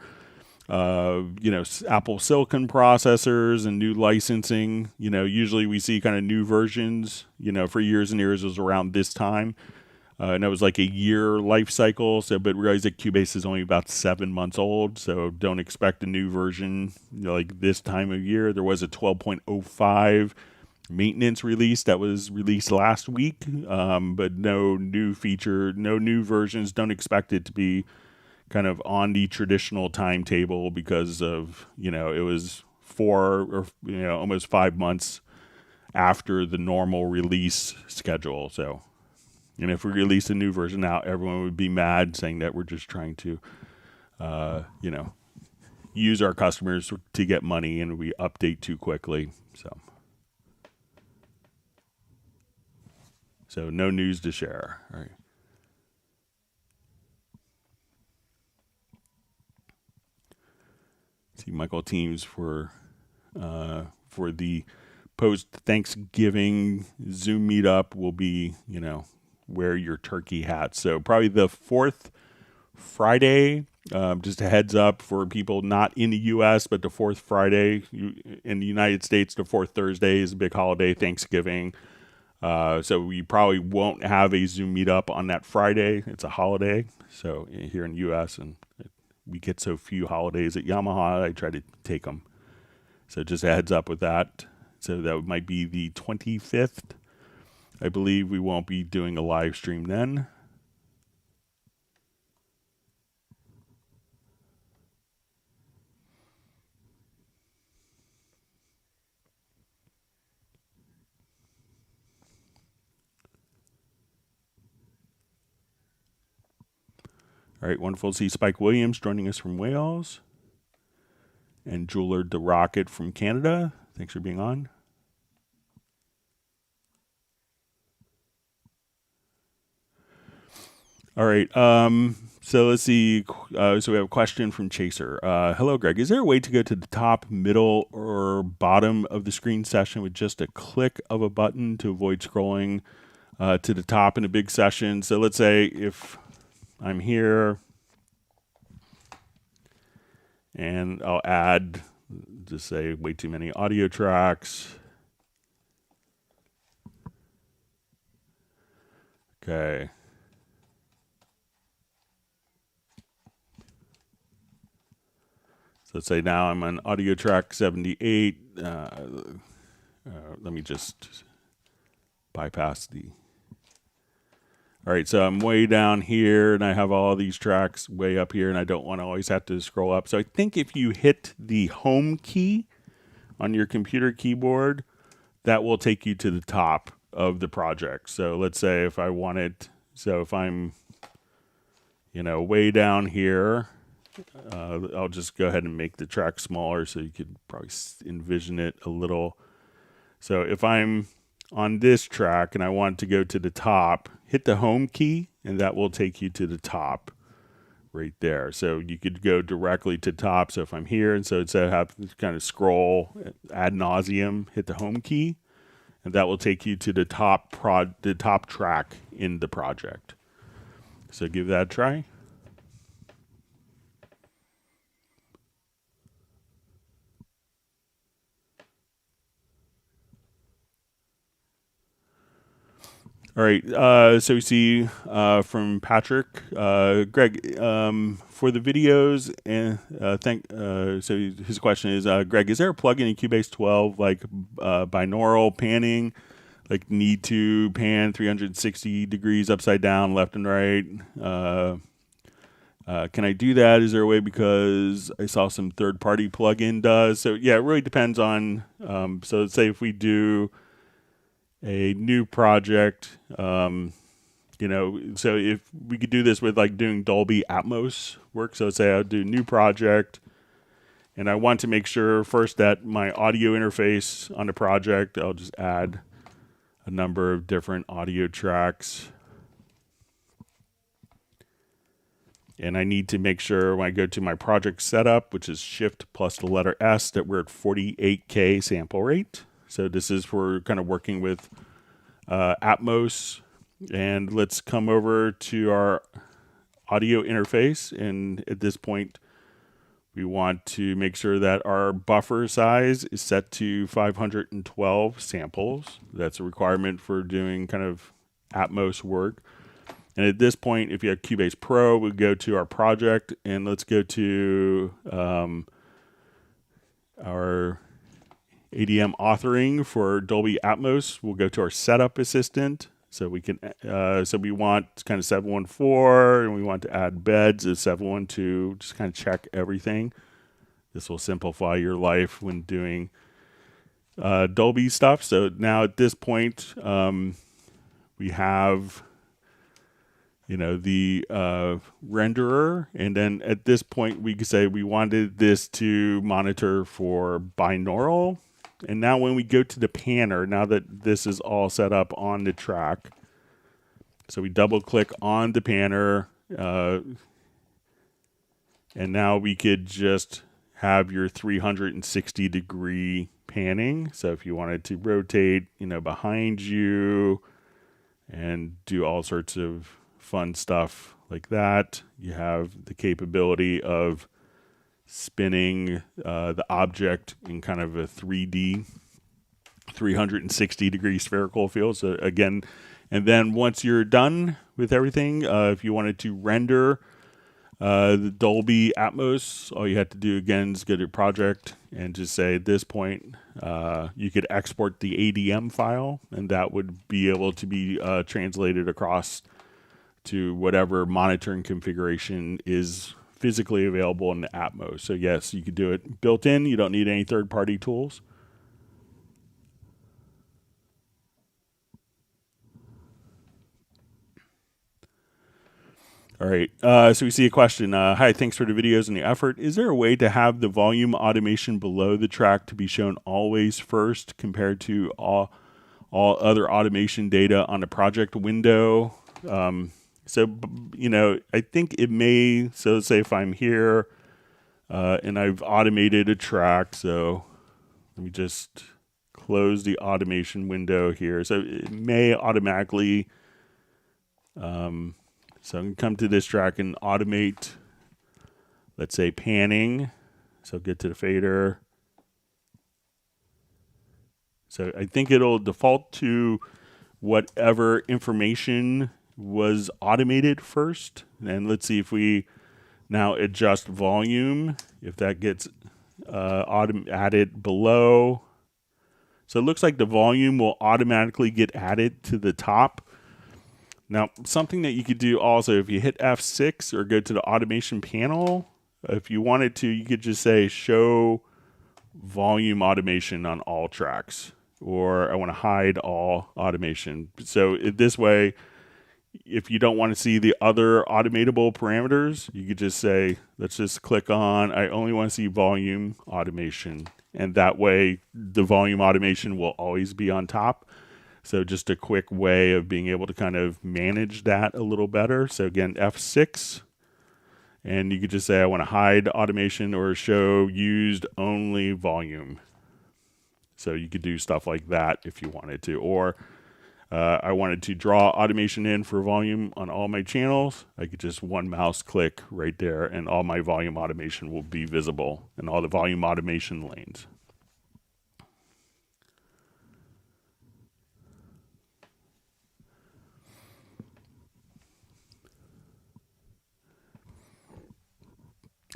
Apple Silicon processors and new licensing, usually we see kind of new versions, for years and years. It was around this time. And it was like a year life cycle. So, but realize that Cubase is only about 7 months old. So don't expect a new version like this time of year. There was a 12.05 maintenance release that was released last week, but no new feature, no new versions. Don't expect it to be kind of on the traditional timetable because of, it was 4 or, almost 5 months after the normal release schedule. So. And if we release a new version now, everyone would be mad saying that we're just trying to, use our customers to get money and we update too quickly. So no news to share. All right. See, Michael Teams for the post Thanksgiving Zoom meetup will be, wear your turkey hat. So probably the fourth Friday, just a heads up for people not in the U.S., but the fourth Friday in the United States, the fourth Thursday is a big holiday, Thanksgiving. So we probably won't have a Zoom meetup on that Friday. It's a holiday. So here in the U.S., and we get so few holidays at Yamaha, I try to take them. So just a heads up with that. So that might be the 25th. I believe we won't be doing a live stream then. All right, wonderful to see Spike Williams joining us from Wales. And Jeweler the Rocket from Canada. Thanks for being on. All right. So let's see. So we have a question from Chaser. Hello, Greg. Is there a way to go to the top, middle, or bottom of the screen session with just a click of a button to avoid scrolling to the top in a big session? So let's say if I'm here and I'll add, just say, way too many audio tracks. Okay. So let's say now I'm on audio track 78. Let me just bypass the. All right, so I'm way down here, and I have all these tracks way up here, and I don't want to always have to scroll up. So I think if you hit the home key on your computer keyboard, that will take you to the top of the project. So let's say if I wanted, so if I'm, way down here, I'll just go ahead and make the track smaller so you could probably envision it a little. So if I'm on this track and I want to go to the top, hit the home key and that will take you to the top right there. So you could go directly to top. So if I'm here, and so instead of having to kind of scroll ad nauseum, hit the home key and that will take you to the top track in the project. So give that a try. All right. So we see from Patrick, Greg, for the videos, and so his question is, Greg, is there a plugin in Cubase 12 like binaural panning, like need to pan 360 degrees upside down, left and right? Can I do that? Is there a way? Because I saw some third-party plugin does. So yeah, it really depends on. So let's say if we do a new project, so if we could do this with like doing Dolby Atmos work. So say I'll do new project, and I want to make sure first that my audio interface on the project, I'll just add a number of different audio tracks. And I need to make sure when I go to my project setup, which is Shift plus the letter S, that we're at 48K sample rate. So this is for kind of working with Atmos. And let's come over to our audio interface. And at this point, we want to make sure that our buffer size is set to 512 samples. That's a requirement for doing kind of Atmos work. And at this point, if you have Cubase Pro, we go to our project, and let's go to our ADM authoring for Dolby Atmos. We'll go to our setup assistant. So we can, so we want kind of 714, and we want to add beds as 712. Just kind of check everything. This will simplify your life when doing Dolby stuff. So now at this point, we have the renderer, and then at this point we could say we wanted this to monitor for binaural. And now when we go to the panner, now that this is all set up on the track, so we double click on the panner, and now we could just have your 360 degree panning. So if you wanted to rotate, behind you and do all sorts of fun stuff like that, you have the capability of spinning the object in kind of a 3D 360 degree spherical field. So again, and then once you're done with everything, if you wanted to render the Dolby Atmos, all you have to do again is go to your project and just say at this point you could export the ADM file, and that would be able to be translated across to whatever monitoring configuration is physically available in the Atmos. So yes, you could do it built in. You don't need any third-party tools. All right, so we see a question. Hi, thanks for the videos and the effort. Is there a way to have the volume automation below the track to be shown always first compared to all other automation data on the project window? So, I think it may, so say if I'm here and I've automated a track, so let me just close the automation window here. So it may automatically, so I can come to this track and automate, let's say panning. So get to the fader. So I think it'll default to whatever information was automated first. And let's see if we now adjust volume, if that gets added below. So it looks like the volume will automatically get added to the top. Now, something that you could do also, if you hit F6 or go to the automation panel, if you wanted to, you could just say show volume automation on all tracks, or I want to hide all automation. So this way, if you don't want to see the other automatable parameters, you could just say, let's just click on, I only want to see volume automation. And that way, the volume automation will always be on top. So just a quick way of being able to kind of manage that a little better. So again, F6, and you could just say, I want to hide automation or show used only volume. So you could do stuff like that if you wanted to. Or I wanted to draw automation in for volume on all my channels. I could just one mouse click right there, and all my volume automation will be visible in all the volume automation lanes.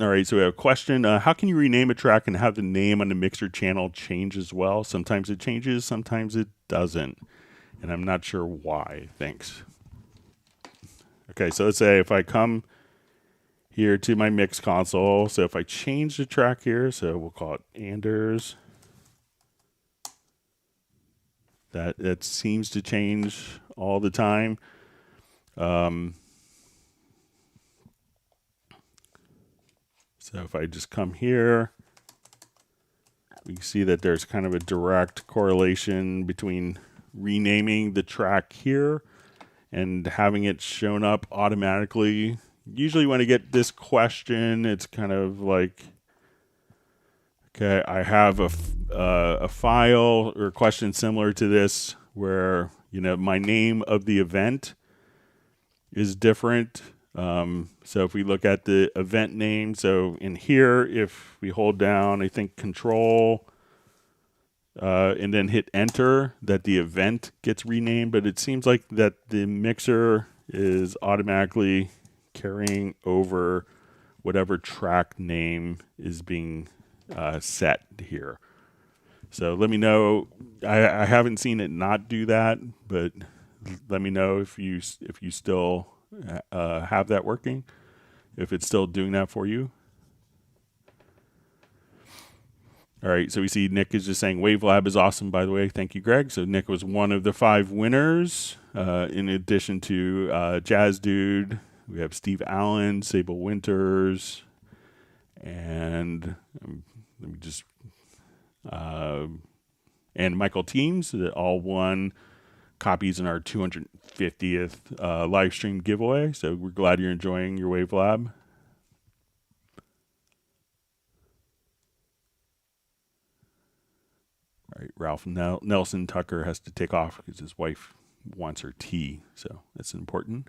All right, so we have a question. How can you rename a track and have the name on the mixer channel change as well? Sometimes it changes, sometimes it doesn't. And I'm not sure why. Thanks. Okay, so let's say if I come here to my mix console, so if I change the track here, so we'll call it Anders. That seems to change all the time. So if I just come here, we can see that there's kind of a direct correlation between renaming the track here and having it shown up automatically. Usually when I get this question, it's kind of like, okay, I have a file or question similar to this where, my name of the event is different. So if we look at the event name, so in here, if we hold down, I think Control, and then hit Enter, that the event gets renamed. But it seems like that the mixer is automatically carrying over whatever track name is being set here. So let me know. I haven't seen it not do that, but let me know if you still have that working, if it's still doing that for you. All right, so we see Nick is just saying WaveLab is awesome, by the way. Thank you, Greg. So Nick was one of the 5 winners. In addition to Jazz Dude, we have Steve Allen, Sable Winters, and let me just and Michael Teams that all won copies in our 250th live stream giveaway. So we're glad you're enjoying your WaveLab. All right, Ralph Nelson Tucker has to take off because his wife wants her tea, so that's important.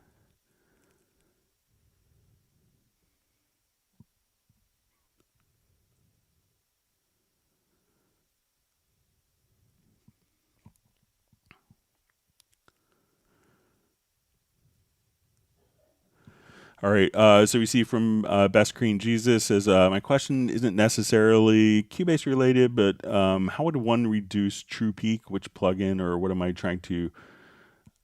All right, so we see from Best Green Jesus says, my question isn't necessarily Cubase related, but how would one reduce true peak? Which plugin or what am I trying to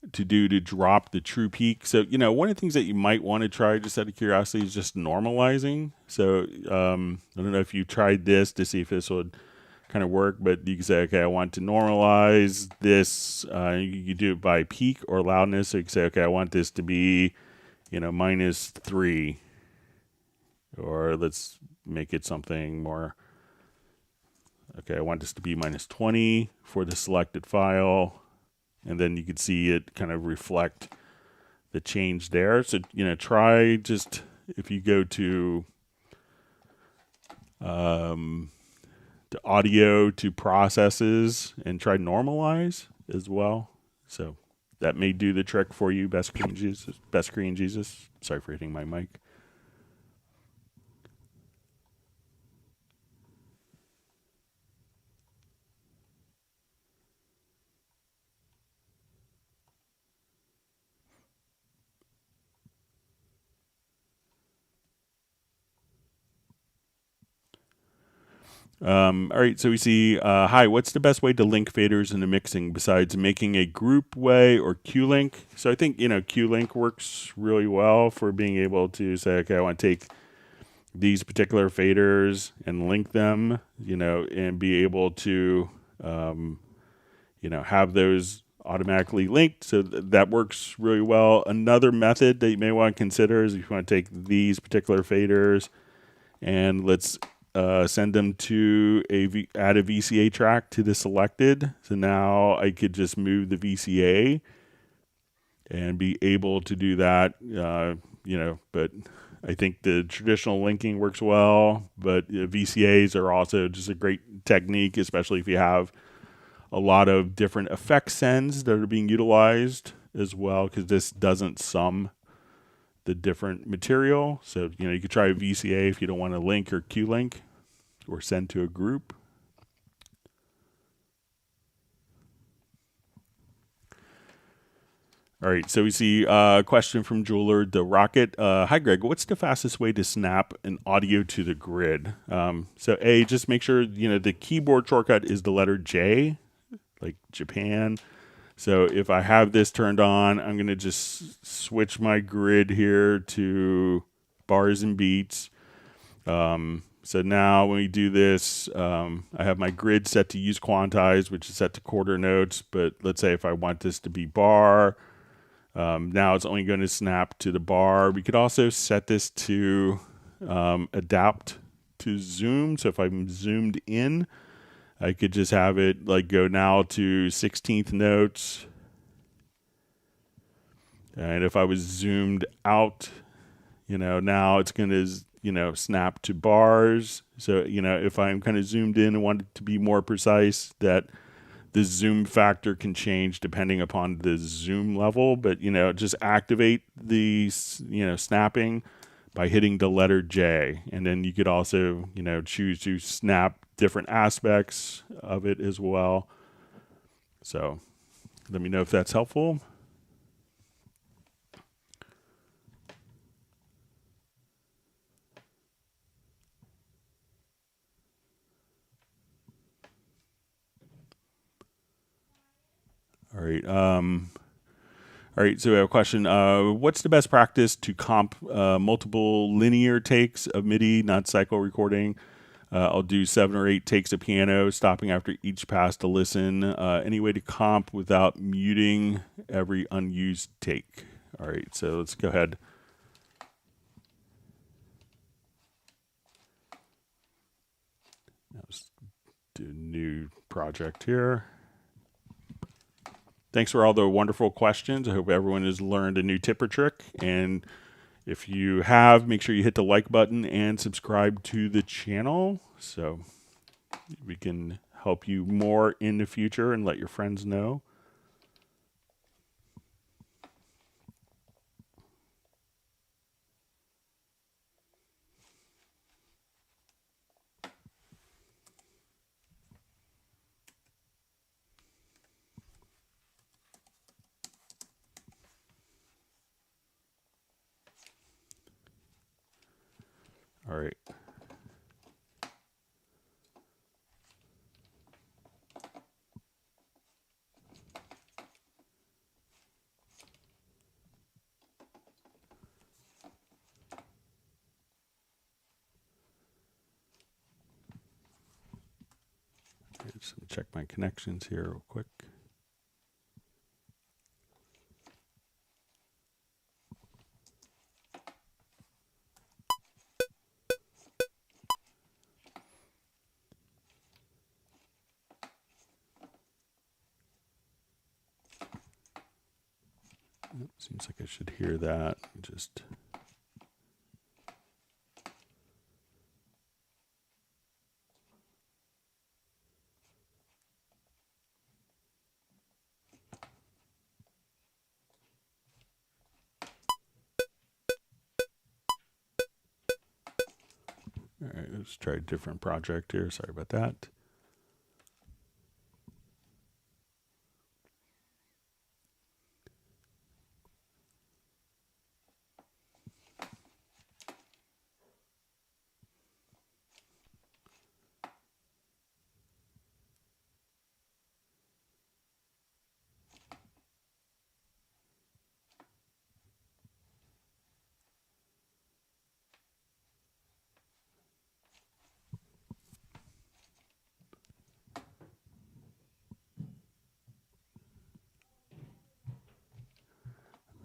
do to drop the true peak? So, one of the things that you might want to try just out of curiosity is just normalizing. So I don't know if you tried this to see if this would kind of work, but you can say, okay, I want to normalize this. You can do it by peak or loudness. So you can say, okay, I want this to be -3, or let's make it something more. Okay, I want this to be -20 for the selected file, and then you can see it kind of reflect the change there. So, try just, if you go to audio to processes and try normalize as well. So that may do the trick for you, Best Green Jesus. Sorry for hitting my mic. All right, so we see, hi, what's the best way to link faders into mixing besides making a group way or Q-Link? So I think, Q-Link works really well for being able to say, okay, I want to take these particular faders and link them, and be able to, have those automatically linked. So that works really well. Another method that you may want to consider is if you want to take these particular faders and let's send them to add a VCA track to the selected. So now I could just move the VCA and be able to do that, but I think the traditional linking works well, but VCAs are also just a great technique, especially if you have a lot of different effect sends that are being utilized as well, because this doesn't sum the different material. So, you could try a VCA if you don't want to link or Q-Link or send to a group. All right, so we see a question from Jeweler the Rocket. Hi, Greg. What's the fastest way to snap an audio to the grid? So A, just make sure the keyboard shortcut is the letter J, like Japan. So if I have this turned on, I'm gonna just switch my grid here to bars and beats. So now when we do this, I have my grid set to use quantize, which is set to quarter notes. But let's say if I want this to be bar. Now it's only going to snap to the bar. We could also set this to adapt to zoom. So if I'm zoomed in, I could just have it like go now to 16th notes. And if I was zoomed out, now it's going to, snap to bars. So, if I'm kind of zoomed in and want it to be more precise, that the zoom factor can change depending upon the zoom level, but just activate the snapping by hitting the letter J, and then you could also choose to snap different aspects of it as well. So let me know if that's helpful. All right. All right. So we have a question. What's the best practice to comp multiple linear takes of MIDI, not cycle recording? I'll do 7 or 8 takes of piano, stopping after each pass to listen. Any way to comp without muting every unused take? All right. So let's go ahead. Let's do a new project here. Thanks for all the wonderful questions. I hope everyone has learned a new tip or trick. And if you have, make sure you hit the like button and subscribe to the channel so we can help you more in the future and let your friends know. All right. Just check my connections here real quick. Seems like I should hear that. Just all right, let's try a different project here. Sorry about that.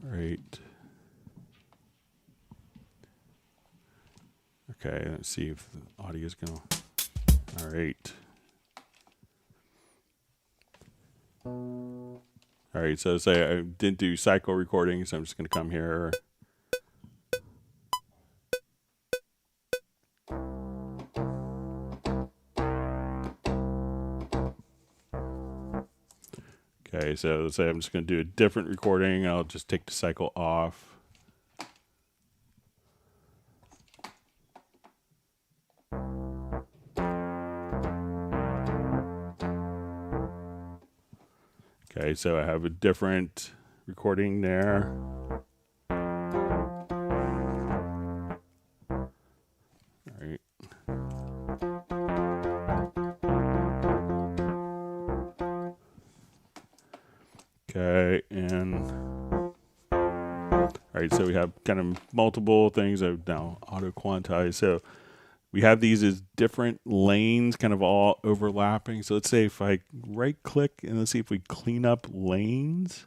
All right. Okay, let's see if the audio is going to. All right. All right, so say I didn't do cycle recording, so I'm just going to come here. Okay, so let's say I'm just going to do a different recording. I'll just take the cycle off. Okay, so I have a different recording there. All right. Okay, and all right, so we have kind of multiple things. I've now auto quantized. So we have these as different lanes kind of all overlapping. So let's say if I right click and let's see if we clean up lanes,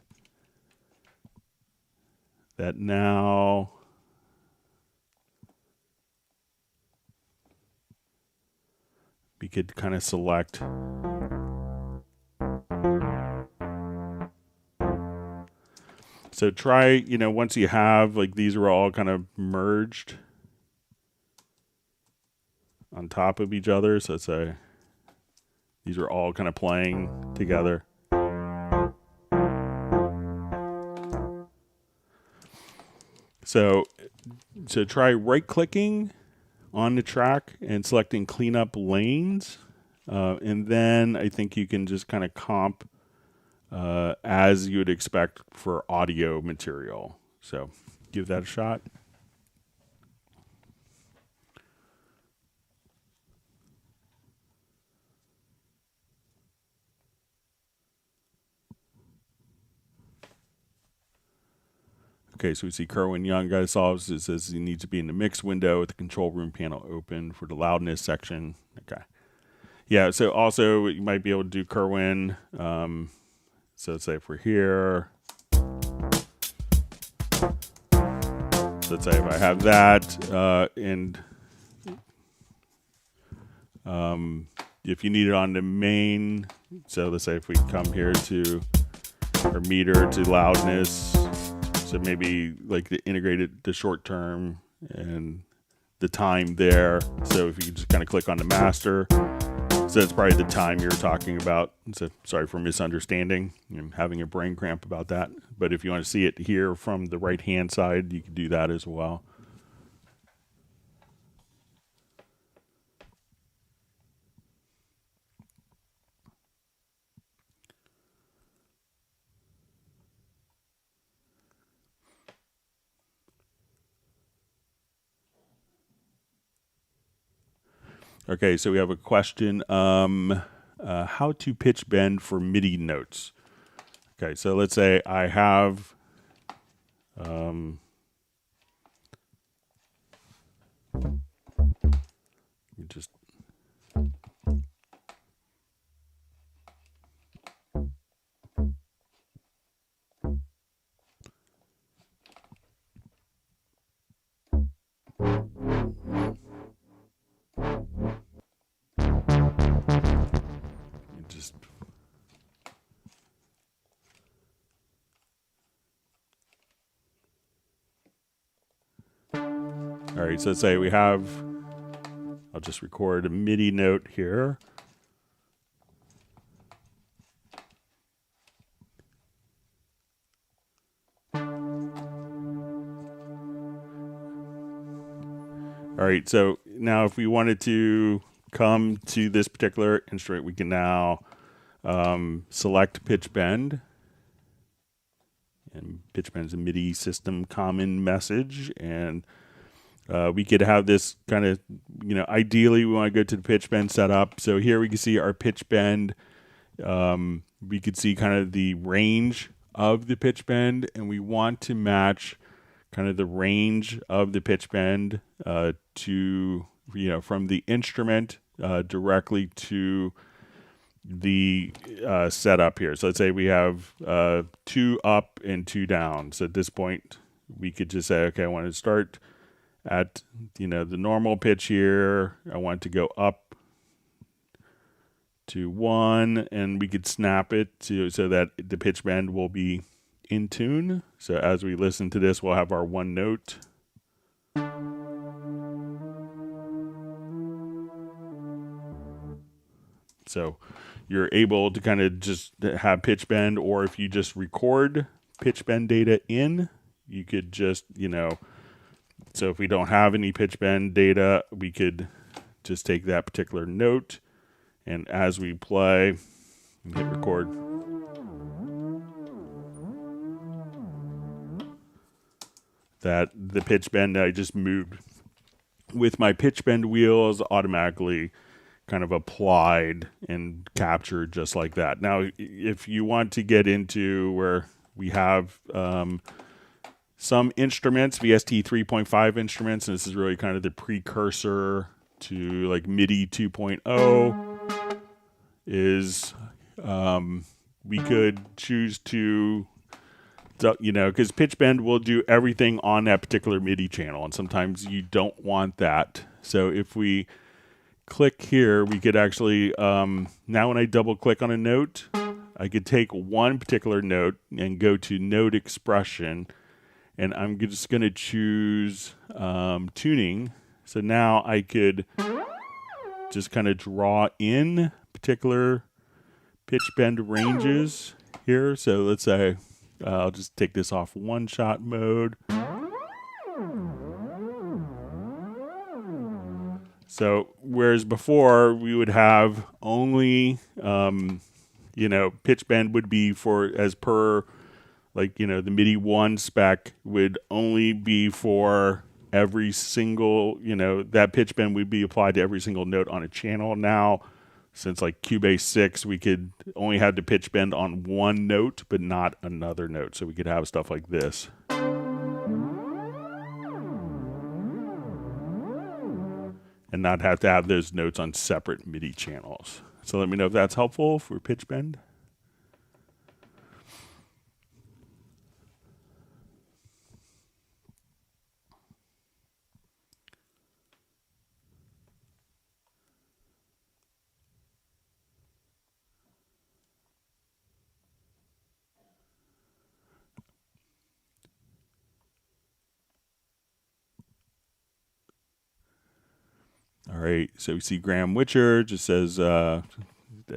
that now we could kind of select so try, you know, once you have like these are all kind of merged on top of each other. So let's say these are all kind of playing together. So try right clicking on the track and selecting clean up lanes. And then I think you can just kind of comp as you would expect for audio material. So give that a shot. Okay, so we see Kerwin Young guy solves. It says he needs to be in the mix window with the control room panel open for the loudness section. Okay. Yeah, so also you might be able to do Kerwin. So let's say if we're here, let's say if I have that, and if you need it on the main, so let's say if we come here to our meter to loudness, so maybe like the integrated, the short term and the time there. So if you just kind of click on the master, so it's probably the time you're talking about. So sorry for misunderstanding. I'm having a brain cramp about that. But if you want to see it here from the right-hand side, you can do that as well. Okay, so we have a question. How to pitch bend for MIDI notes. Okay, so let's say I have just all right, so let's say we have, I'll just record a MIDI note here. All right, so now if we wanted to come to this particular instrument, we can now select pitch bend. And pitch bend is a MIDI system common message. And we could have this kind of, you know, ideally we want to go to the pitch bend setup. So here we can see our pitch bend. We could see kind of the range of the pitch bend, and we want to match kind of the range of the pitch bend to, you know, from the instrument directly to the setup here. So let's say we have 2 up and 2 down. So at this point, we could just say, okay, I want to start at, you know, the normal pitch here. I want to go up to 1, and we could snap it to so that the pitch bend will be in tune. So as we listen to this, we'll have our 1 note. So you're able to kind of just have pitch bend, or if you just record pitch bend data in, you could just, you know, so if we don't have any pitch bend data, we could just take that particular note, and as we play and hit record, that the pitch bend I just moved with my pitch bend wheels automatically kind of applied and captured just like that. Now, if you want to get into where we have some instruments, VST 3.5 instruments, and this is really kind of the precursor to like MIDI 2.0, is we could choose to, because pitch bend will do everything on that particular MIDI channel, and sometimes you don't want that. So if we click here, we could actually, now when I double click on a note, I could take one particular note and go to note expression, and I'm just going to choose tuning. So now I could just kind of draw in particular pitch bend ranges here. So let's say I'll just take this off one shot mode. So whereas before we would have only, pitch bend would be for as per, like, the MIDI 1 spec would only be for every single, that pitch bend would be applied to every single note on a channel. Now, since like Cubase 6, we could only have the pitch bend on one note, but not another note. So we could have stuff like this. And not have to have those notes on separate MIDI channels. So let me know if that's helpful for pitch bend. All right, so we see Graham Witcher just says that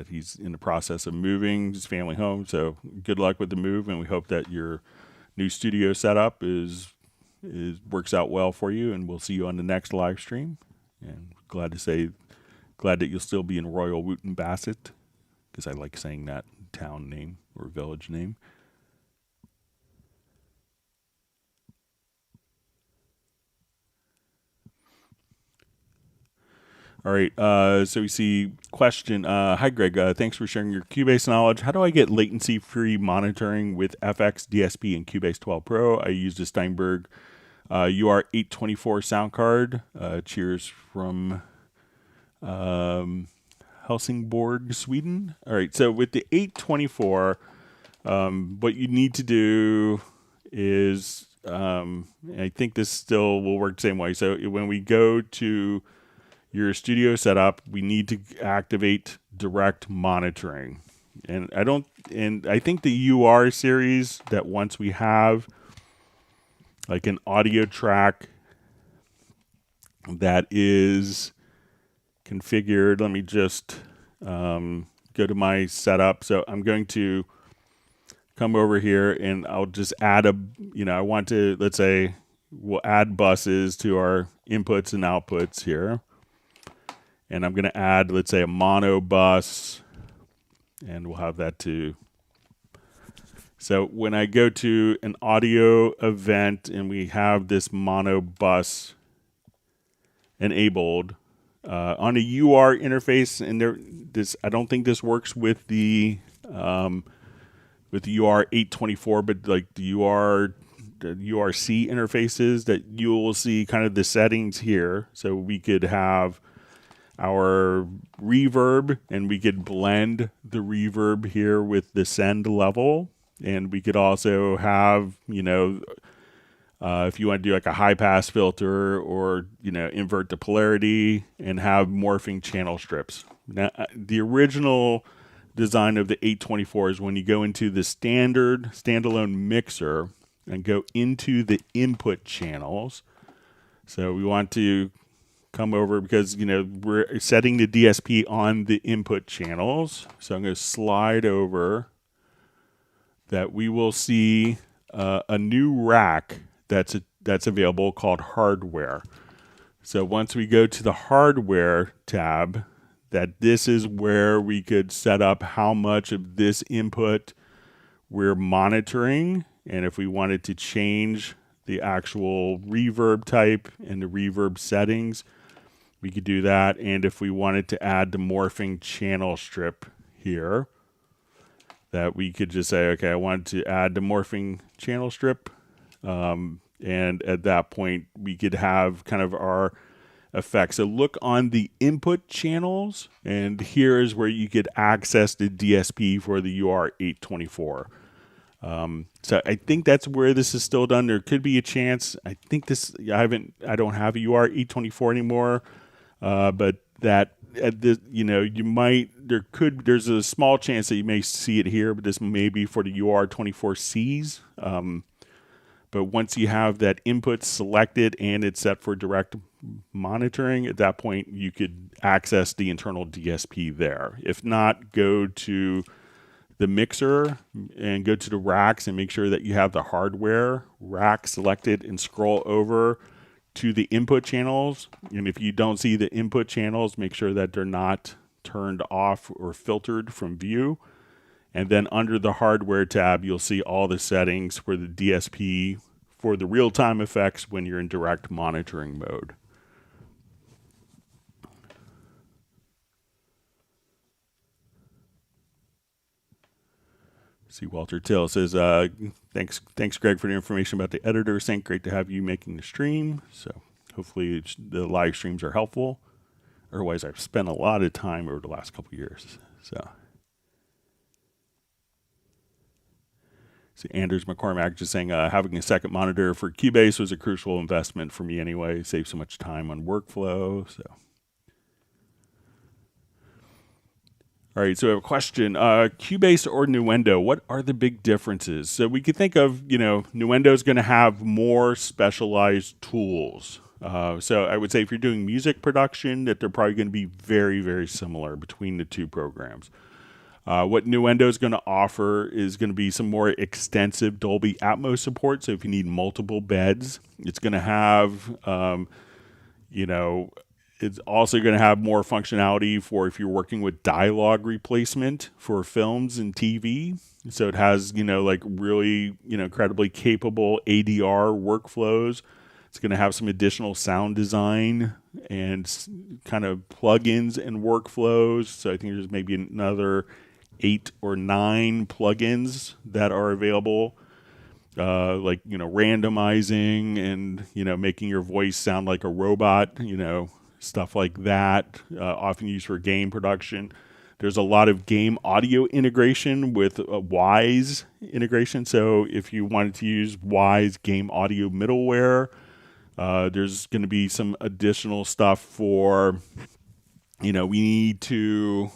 he's in the process of moving his family home. So good luck with the move, and we hope that your new studio setup works out well for you. And we'll see you on the next live stream. And glad that you'll still be in Royal Wootton Bassett, because I like saying that town name or village name. All right, so we see question. Hi, Greg. Thanks for sharing your Cubase knowledge. How do I get latency-free monitoring with FX, DSP, and Cubase 12 Pro? I used a Steinberg UR824 sound card. Cheers from Helsingborg, Sweden. All right, so with the 824, what you need to do is, I think this still will work the same way. So when we go to your studio setup, we need to activate direct monitoring. And I think the UR series, that once we have like an audio track that is configured, let me just go to my setup. So I'm going to come over here and I'll just add let's say we'll add buses to our inputs and outputs here. And I'm going to add, let's say, a mono bus, and we'll have that too. So when I go to an audio event and we have this mono bus enabled on a UR interface, and I don't think this works with the UR824, but like the URC interfaces, that you will see kind of the settings here. So we could have our reverb, and we could blend the reverb here with the send level. And we could also have, if you want to do like a high pass filter or, invert the polarity and have morphing channel strips. Now, the original design of the 824 is when you go into the standard standalone mixer and go into the input channels. So we want to come over because, we're setting the DSP on the input channels. So I'm going to slide over that. We will see a new rack that's available called hardware. So once we go to the hardware tab, that this is where we could set up how much of this input we're monitoring. And if we wanted to change the actual reverb type and the reverb settings, we could do that. And if we wanted to add the morphing channel strip here, that we could just say, okay, I want to add the morphing channel strip. And at that point, we could have kind of our effects. So look on the input channels, and here is where you could access the DSP for the UR824. So I think that's where this is still done. There could be a chance. I think this, I don't have a UR824 anymore, but that at this, there's a small chance that you may see it here, but this may be for the UR24Cs. But once you have that input selected and it's set for direct monitoring, at that point you could access the internal DSP there. If not, go to the mixer and go to the racks and make sure that you have the hardware rack selected and scroll over to the input channels. And if you don't see the input channels, make sure that they're not turned off or filtered from view. And then under the hardware tab, you'll see all the settings for the DSP for the real-time effects when you're in direct monitoring mode. See, Walter Till says, thanks, Greg, for the information about the editor sync. Great to have you making the stream. So hopefully the live streams are helpful. Otherwise, I've spent a lot of time over the last couple of years. So. See, Anders McCormack just saying, having a second monitor for Cubase was a crucial investment for me anyway. Saved so much time on workflow. So, all right. So we have a question: Cubase or Nuendo? What are the big differences? So we could think of, Nuendo is going to have more specialized tools. So I would say if you're doing music production, that they're probably going to be very, very similar between the two programs. What Nuendo is going to offer is going to be some more extensive Dolby Atmos support. So if you need multiple beds, it's going to have, it's also going to have more functionality for if you're working with dialogue replacement for films and TV. So it has, really, incredibly capable ADR workflows. It's going to have some additional sound design and kind of plugins and workflows. So I think there's maybe another 8 or 9 plugins that are available, randomizing and, making your voice sound like a robot, stuff like that, often used for game production. There's a lot of game audio integration with Wise integration. So if you wanted to use Wise game audio middleware, there's going to be some additional stuff for, we need to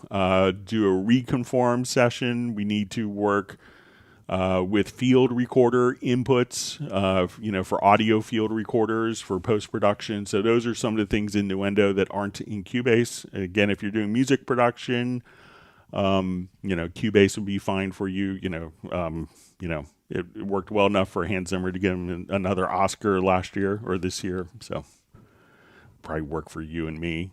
do a reconform session. We need to work with field recorder inputs, for audio field recorders for post-production. So those are some of the things in Nuendo that aren't in Cubase. Again, if you're doing music production, Cubase would be fine for you. It worked well enough for Hans Zimmer to get him another Oscar last year or this year. So probably work for you and me.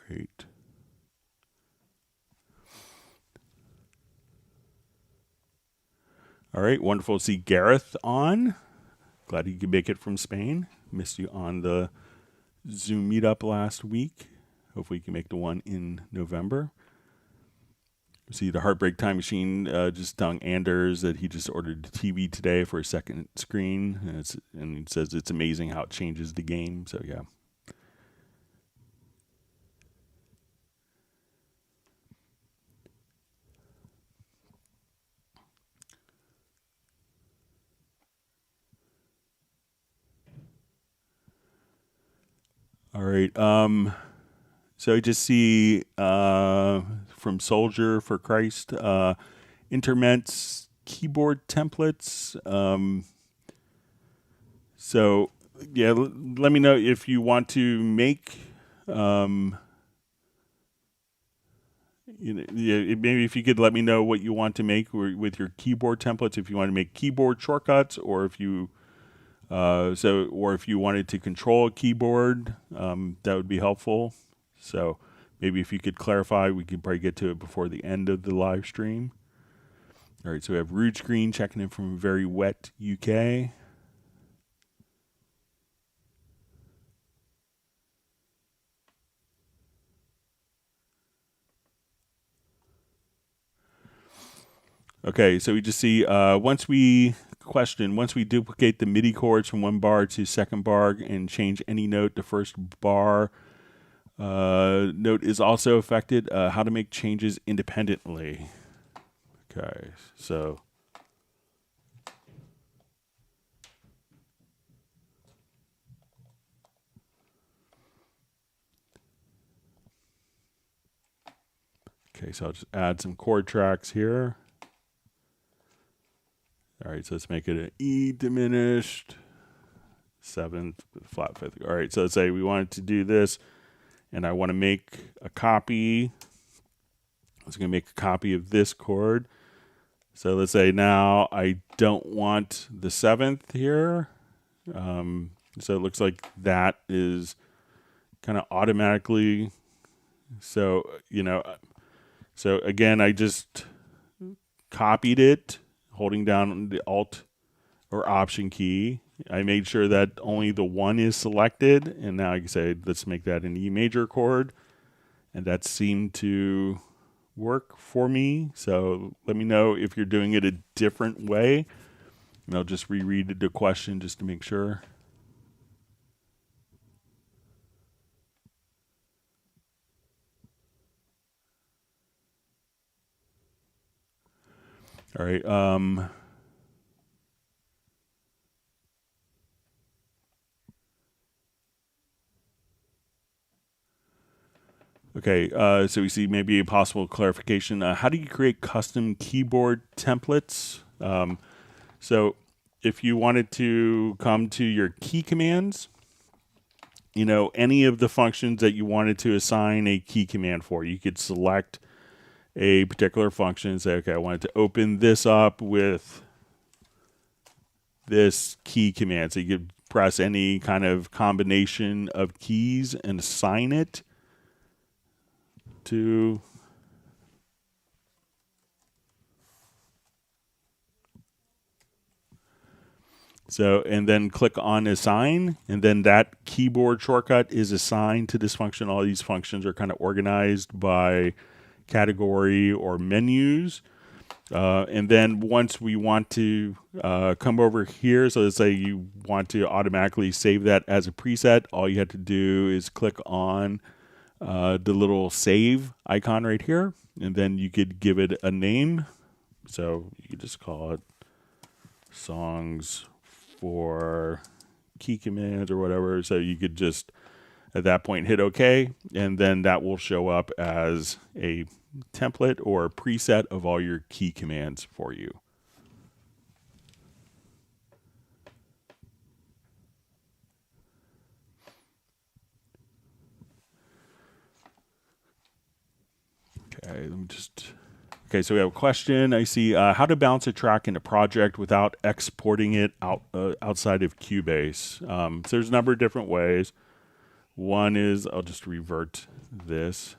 Right. All right, wonderful to see Gareth on. Glad you could make it from Spain. Missed you on the Zoom meetup last week. Hopefully you can make the one in November. See the Heartbreak Time Machine just telling Anders that he just ordered the TV today for a second screen. And he says it's amazing how it changes the game. So, yeah. All right. So I just see from Soldier for Christ, Interments keyboard templates. So yeah, let me know if you want to make, maybe if you could let me know what you want to make with your keyboard templates. If you want to make keyboard shortcuts, or if you Or if you wanted to control a keyboard, that would be helpful. So maybe if you could clarify, we could probably get to it before the end of the live stream. All right, so we have Rude Screen checking in from Very Wet UK. Okay, so we just see once we duplicate the MIDI chords from one bar to second bar and change any note, the first bar note is also affected. How to make changes independently. Okay, so I'll just add some chord tracks here. All right, so let's make it an E diminished, 7th, flat 5th. All right, so let's say we wanted to do this, and I want to make a copy. I was going to make a copy of this chord. So let's say now I don't want the 7th here. So it looks like that is kind of automatically. So, so again, I just copied it, holding down the Alt or Option key. I made sure that only the 1 is selected, and now I can say, let's make that an E major chord, and that seemed to work for me. So let me know if you're doing it a different way, and I'll just reread the question just to make sure. All right. Okay, so we see maybe a possible clarification. How do you create custom keyboard templates? So if you wanted to come to your key commands, any of the functions that you wanted to assign a key command for, you could select a particular function and say, okay, I wanted to open this up with this key command. So you could press any kind of combination of keys and assign it to and then click on assign, and then that keyboard shortcut is assigned to this function. All these functions are kind of organized by category or menus. And then once we want to come over here, so let's say you want to automatically save that as a preset, all you have to do is click on the little save icon right here, and then you could give it a name. So you could just call it songs for key commands or whatever. So you could just at that point hit OK, and then that will show up as a template or a preset of all your key commands for you. Okay, let me just. Okay, so we have a question. I see how to bounce a track in a project without exporting it outside of Cubase. So there's a number of different ways. One is I'll just revert this.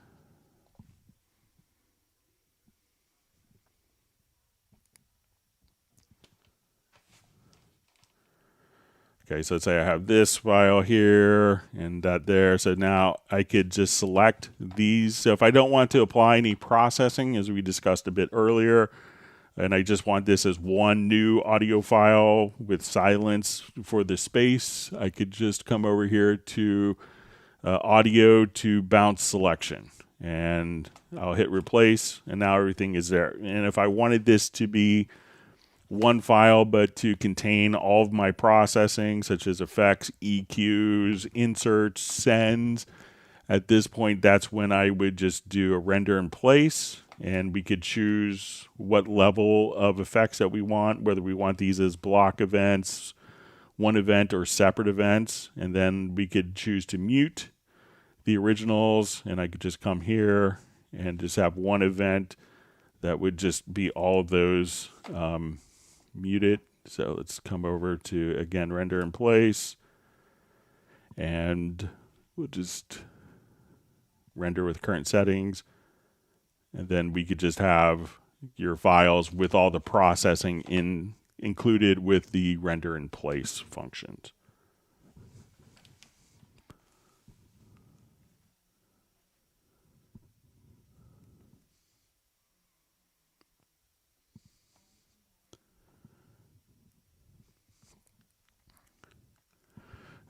Okay, so let's say I have this file here and that there. So now I could just select these. So if I don't want to apply any processing, as we discussed a bit earlier, and I just want this as one new audio file with silence for the space, I could just come over here to audio to bounce selection. And I'll hit replace, and now everything is there. And if I wanted this to be one file, but to contain all of my processing, such as effects, EQs, inserts, sends, at this point, that's when I would just do a render in place, and we could choose what level of effects that we want, whether we want these as block events, one event, or separate events, and then we could choose to mute the originals, and I could just come here and just have one event that would just be all of those muted. So let's come over to, again, render in place. And we'll just render with current settings. And then we could just have your files with all the processing included with the render in place functions.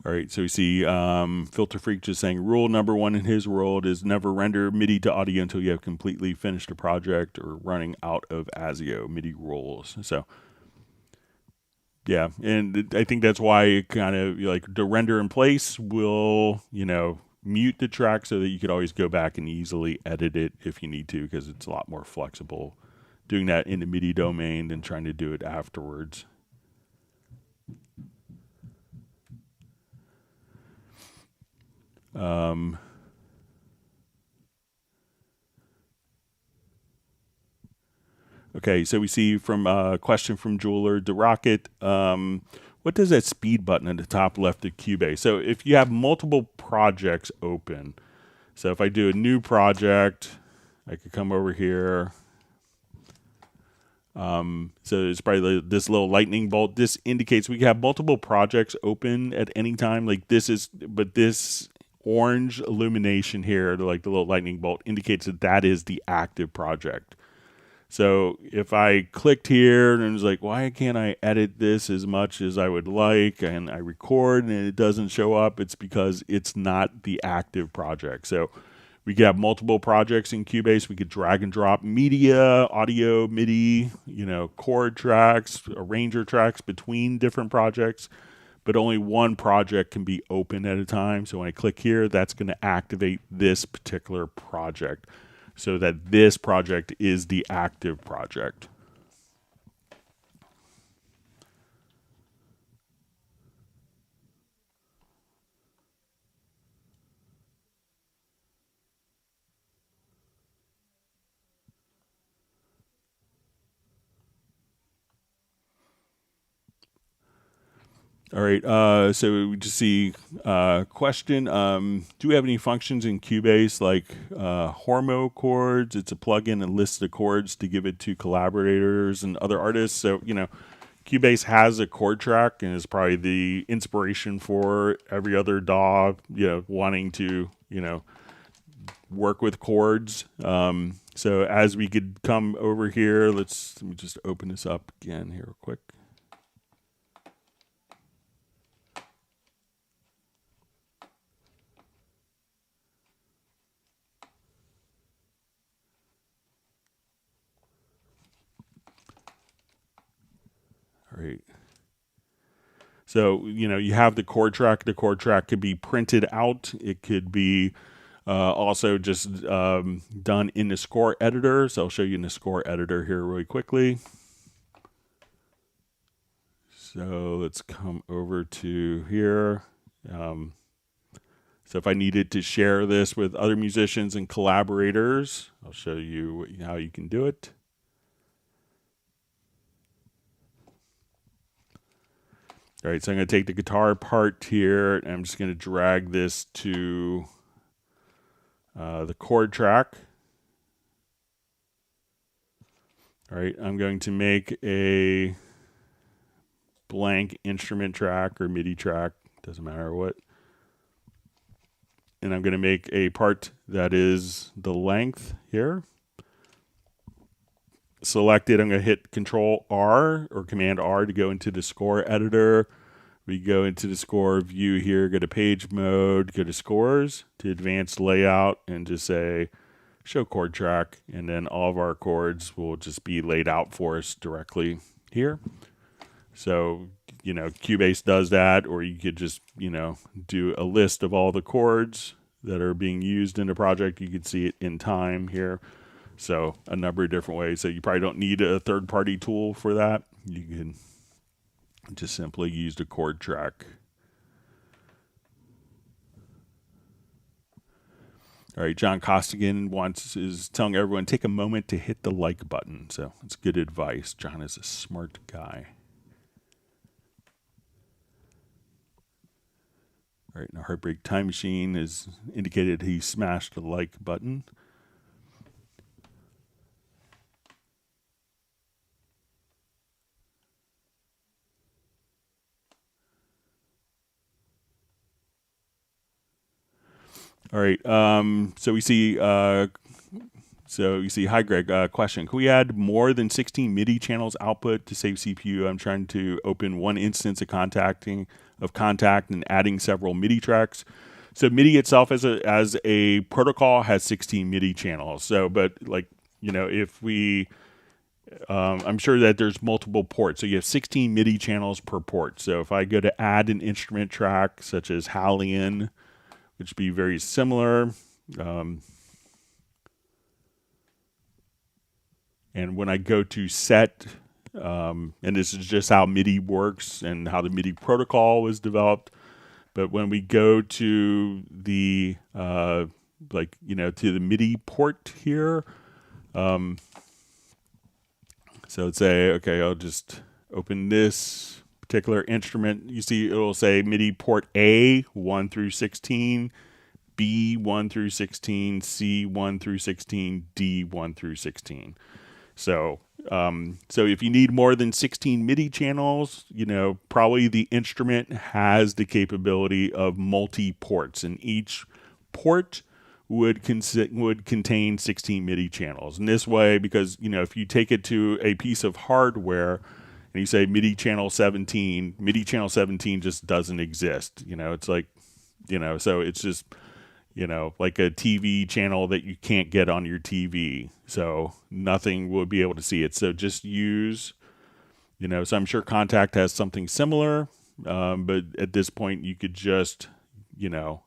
All right, so we see Filter Freak just saying rule number 1 in his world is never render MIDI to audio until you have completely finished a project or running out of ASIO MIDI rules. So yeah, and I think that's why it kind of like the render in place will, mute the track so that you could always go back and easily edit it if you need to, because it's a lot more flexible doing that in the MIDI domain than trying to do it afterwards. Okay, so we see from a question from Jeweler DeRocket, what does that speed button at the top left of Cubase? So if you have multiple projects open, so if I do a new project, I could come over here. So it's probably this little lightning bolt. This indicates we can have multiple projects open at any time. Like but this orange illumination here, like the little lightning bolt, indicates that is the active project. So if I clicked here and it was like, why can't I edit this as much as I would like, and I record and it doesn't show up, it's because it's not the active project. So we could have multiple projects in Cubase. We could drag and drop media, audio, MIDI, chord tracks, arranger tracks between different projects, but only one project can be open at a time. So when I click here, that's going to activate this particular project, so that this project is the active project. All right, so we just see question. Do we have any functions in Cubase like Hormo chords? It's a plugin and lists the chords to give it to collaborators and other artists. So, Cubase has a chord track and is probably the inspiration for every other DAW, wanting to, work with chords. So as we could come over here, let me just open this up again here real quick. All right. So, you have the chord track. The chord track could be printed out. It could be also just done in the score editor. So I'll show you in the score editor here really quickly. So let's come over to here. So if I needed to share this with other musicians and collaborators, I'll show you how you can do it. All right, so I'm going to take the guitar part here, and I'm just going to drag this to the chord track. All right, I'm going to make a blank instrument track or MIDI track, doesn't matter what. And I'm going to make a part that is the length here. Select it. I'm going to hit Control R or Command R to go into the score editor. We go into the score view here, go to page mode, go to scores, to advanced layout, and just say show chord track. And then all of our chords will just be laid out for us directly here. So, Cubase does that, or you could just, do a list of all the chords that are being used in the project. You could see it in time here. So a number of different ways. So you probably don't need a third-party tool for that. You can just simply use the chord track. All right, John Costigan is telling everyone, take a moment to hit the like button. So it's good advice. John is a smart guy. All right, now Heartbreak Time Machine has indicated he smashed the like button. All right, so we see, hi Greg, question. Can we add more than 16 MIDI channels output to save CPU? I'm trying to open one instance of Contact and adding several MIDI tracks. So MIDI itself as a protocol has 16 MIDI channels. So, but like, you know, if we, I'm sure that there's multiple ports. So you have 16 MIDI channels per port. So if I go to add an instrument track such as Hallian, which would be very similar, and when I go to set, and this is just how MIDI works and how the MIDI protocol was developed. But when we go to the, to the MIDI port here, so let's say, okay, I'll just open this particular instrument. You see, it'll say MIDI port A, 1 through 16, B, 1 through 16, C, 1 through 16, D, 1 through 16. So if you need more than 16 MIDI channels, you know, probably the instrument has the capability of multi-ports, and each port would contain 16 MIDI channels. And this way, because, you know, if you take it to a piece of hardware and you say MIDI channel 17 just doesn't exist. You know, it's like, you know, so it's just, you know, like a TV channel that you can't get on your TV. So nothing will be able to see it. So just use, you know, so I'm sure Contact has something similar, but at this point you could just, you know,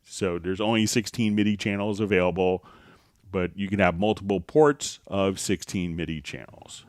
so there's only 16 MIDI channels available, but you can have multiple ports of 16 MIDI channels.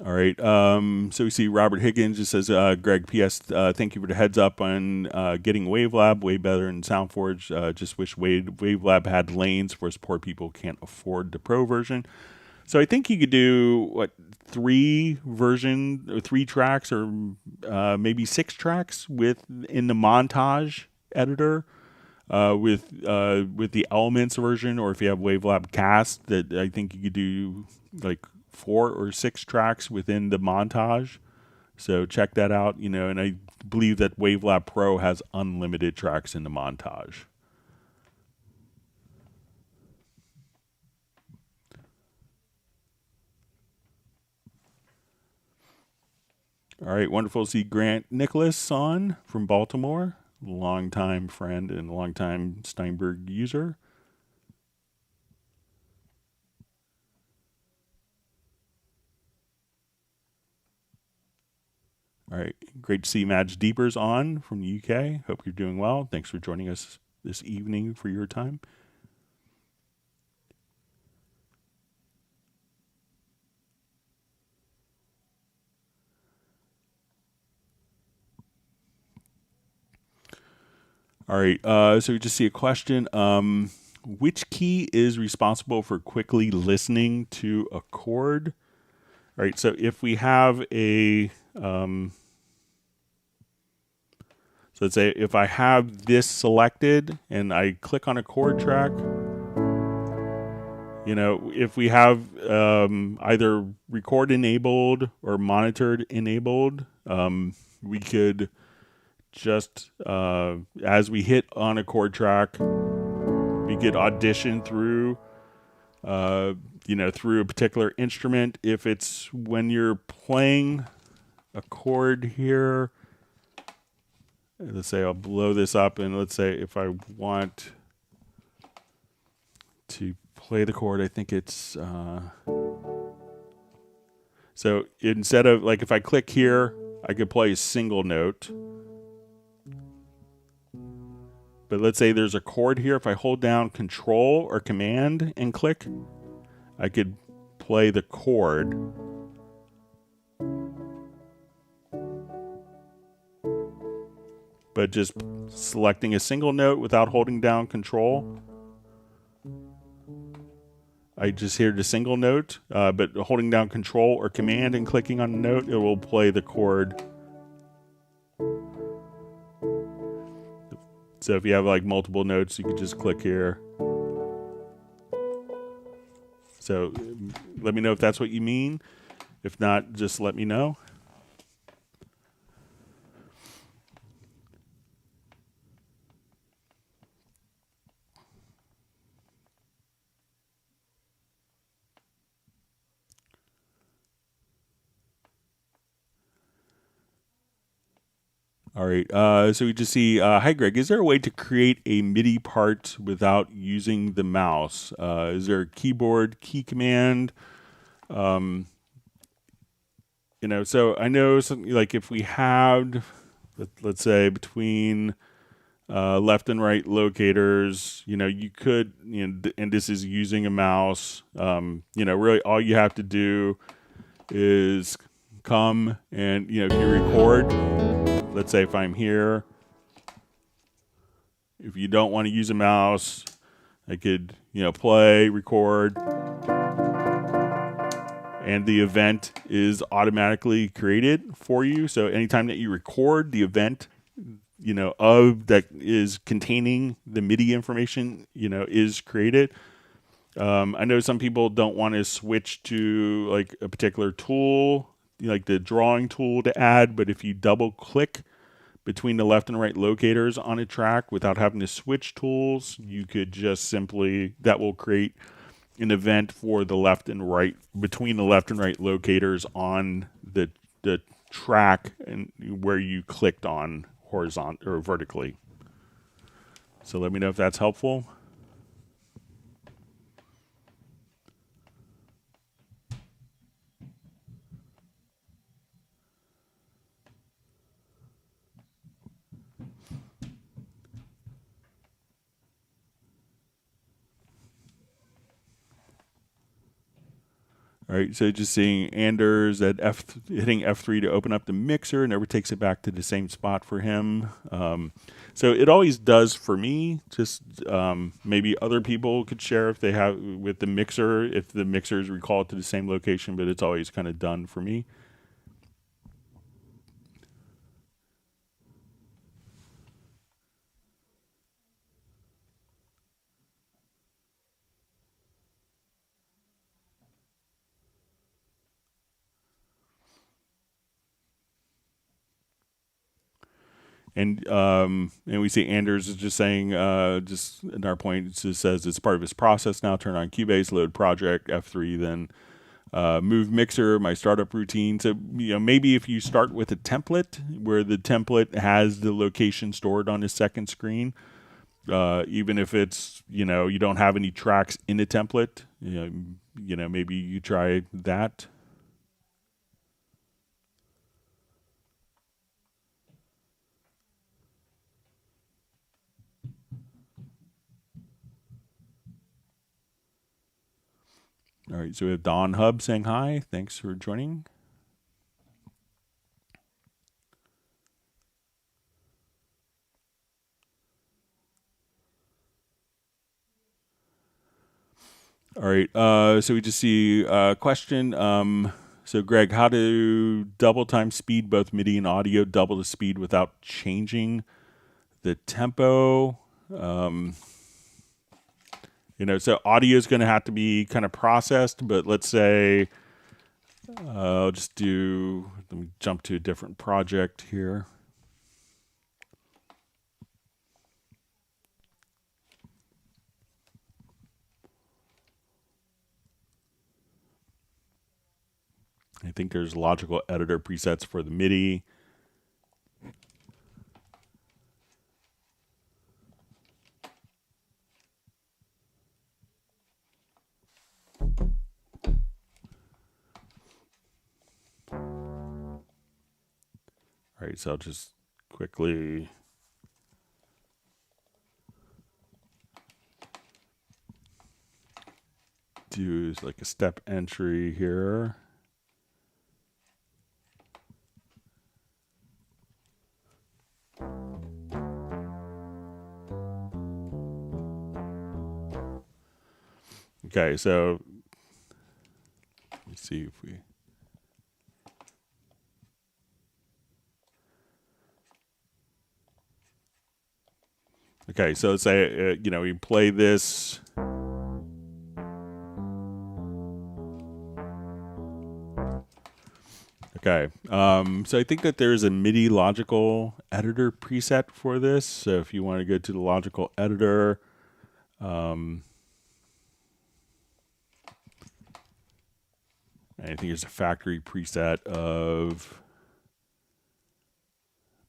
All right. So we see Robert Higgins just says, Greg, P.S. Thank you for the heads up on getting Wavelab, way better than SoundForge. Just wish Wavelab had lanes for us poor people who can't afford the Pro version. So I think you could do, 3 tracks or maybe 6 tracks in the montage editor with the Elements version, or if you have Wavelab Cast, that I think you could do like 4 or 6 tracks within the montage. So check that out, you know, and I believe that Wavelab Pro has unlimited tracks in the montage. All right, wonderful to see Grant Nicholas on from Baltimore, longtime friend and longtime Steinberg user. All right, great to see Madge Deepers on from the UK. Hope you're doing well. Thanks for joining us this evening for your time. All right, so we just see a question. Which key is responsible for quickly listening to a chord? All right, so if we have a, so let's say if I have this selected and I click on a chord track, you know, if we have either record enabled or monitored enabled, we could just, as we hit on a chord track, we could audition through, through a particular instrument. If it's when you're playing a chord here, let's say I'll blow this up, and let's say if I want to play the chord, I think it's, so instead of, like, if I click here, I could play a single note. But let's say there's a chord here. If I hold down Control or Command and click, I could play the chord. but just selecting a single note without holding down Control. I just hear the single note, but holding down Control or Command and clicking on the note, it will play the chord. So if you have like multiple notes, you can just click here. So let me know if that's what you mean. If not, just let me know. All right, so we just see, hi Greg, is there a way to create a MIDI part without using the mouse? Is there a keyboard key command? You know, so I know something like if we had, let's say between left and right locators, you know, you could, you know, and this is using a mouse, you know, really all you have to do is come and, you know, if you record, let's say if I'm here, if you don't want to use a mouse, I could, you know, play, record, and the event is automatically created for you. So anytime that you record, the event, you know, of that is containing the MIDI information, you know, is created. I know some people don't want to switch to like a particular tool, like the drawing tool to add, but if you double click between the left and right locators on a track without having to switch tools, you could just simply, that will create an event for the left and right, between the left and right locators on the track and where you clicked on horizontal or vertically. So let me know if that's helpful. All right, so just seeing Anders at hitting F3 to open up the mixer, never takes it back to the same spot for him. So it always does for me. Just maybe other people could share if they have with the mixer, if the mixer is recalled to the same location, but it's always kind of done for me. And we see Anders is just saying, just in our point, it just says it's part of his process now. Turn on Cubase, load project, F3, then move mixer, my startup routine. So, you know, maybe if you start with a template where the template has the location stored on the second screen, even if it's, you know, you don't have any tracks in the template, you know, maybe you try that. All right, so we have Don Hub saying hi. Thanks for joining. All right, so we just see a question. So Greg, how to double time speed both MIDI and audio, double the speed without changing the tempo? You know, so audio is going to have to be kind of processed, but let's say I'll just do, let me jump to a different project here. I think there's logical editor presets for the MIDI. All right, so I'll just quickly do like a step entry here. All Okay, so let's see if we. Okay, so let's say, we play this. Okay, so I think that there's a MIDI logical editor preset for this. So if you want to go to the logical editor, I think there's a factory preset of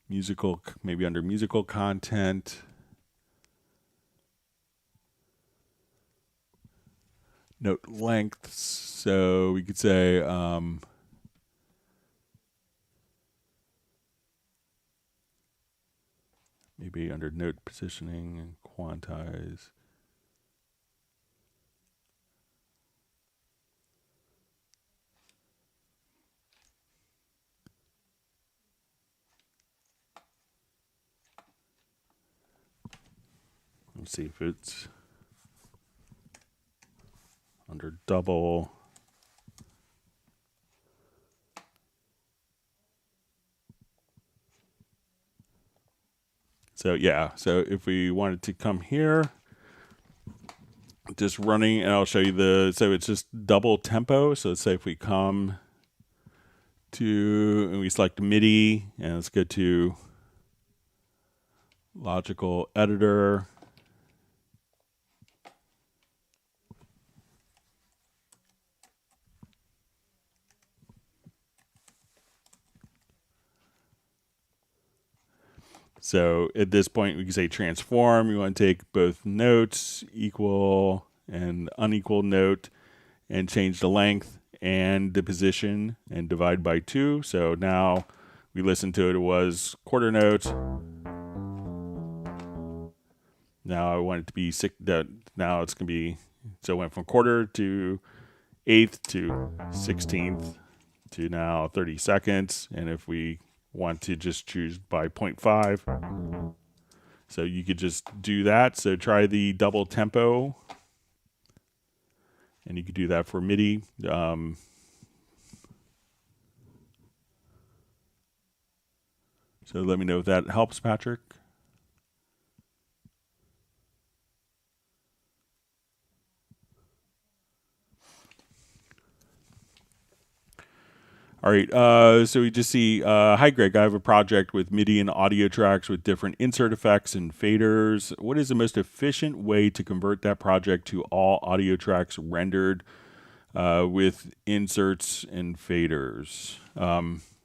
musical, maybe under musical content. Note lengths, so we could say maybe under note positioning and quantize. Let's see if it's under double. So yeah, so if we wanted to come here, just running, and I'll show you so it's just double tempo. So let's say if we come to, and we select MIDI, and let's go to logical editor. So at this point, we can say transform. We want to take both notes, equal and unequal note, and change the length and the position and divide by 2. So now we listen to it, it was quarter note. Now I want it to be now it's going to be, so it went from quarter to eighth to 16th to now 30 seconds. And if we want to just choose by 0.5, so you could just do that. So try the double tempo, and you could do that for MIDI. So let me know if that helps, Patrick. All right, so we just see, hi Greg, I have a project with MIDI and audio tracks with different insert effects and faders. What is the most efficient way to convert that project to all audio tracks rendered with inserts and faders?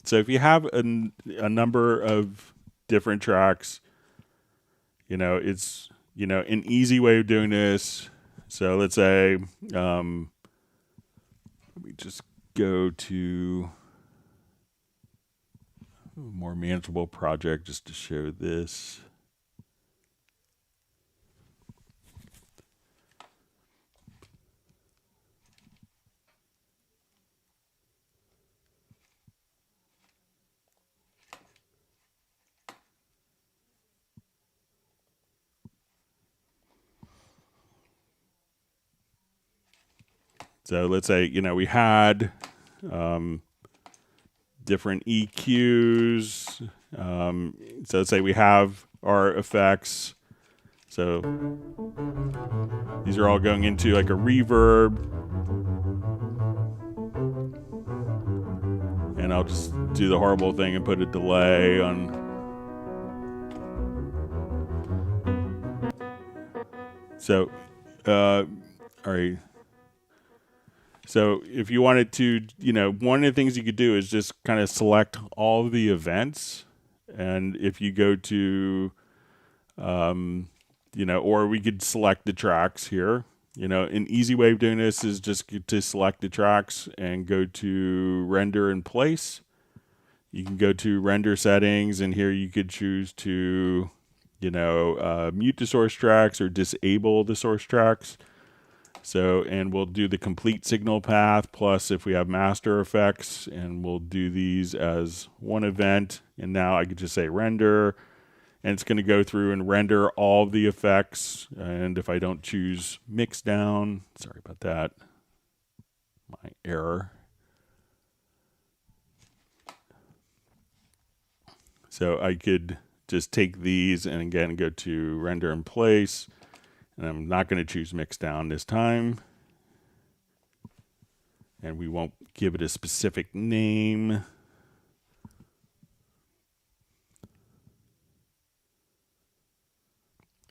So if you have a number of different tracks, it's, an easy way of doing this. So let's say, let me just go to a more manageable project just to show this. So let's say, we had different EQs. So let's say we have our effects. So these are all going into like a reverb. And I'll just do the horrible thing and put a delay on. So, all right. So if you wanted to, one of the things you could do is just kind of select all of the events. And if you go to, or we could select the tracks here. An easy way of doing this is just to select the tracks and go to render in place. You can go to render settings, and here you could choose to, mute the source tracks or disable the source tracks. So, and we'll do the complete signal path, plus if we have master effects, and we'll do these as one event. And now I could just say render, and it's going to go through and render all of the effects. And if I don't choose mix down, sorry about that, my error. So I could just take these and again go to render in place, and I'm not going to choose mix down this time. And we won't give it a specific name.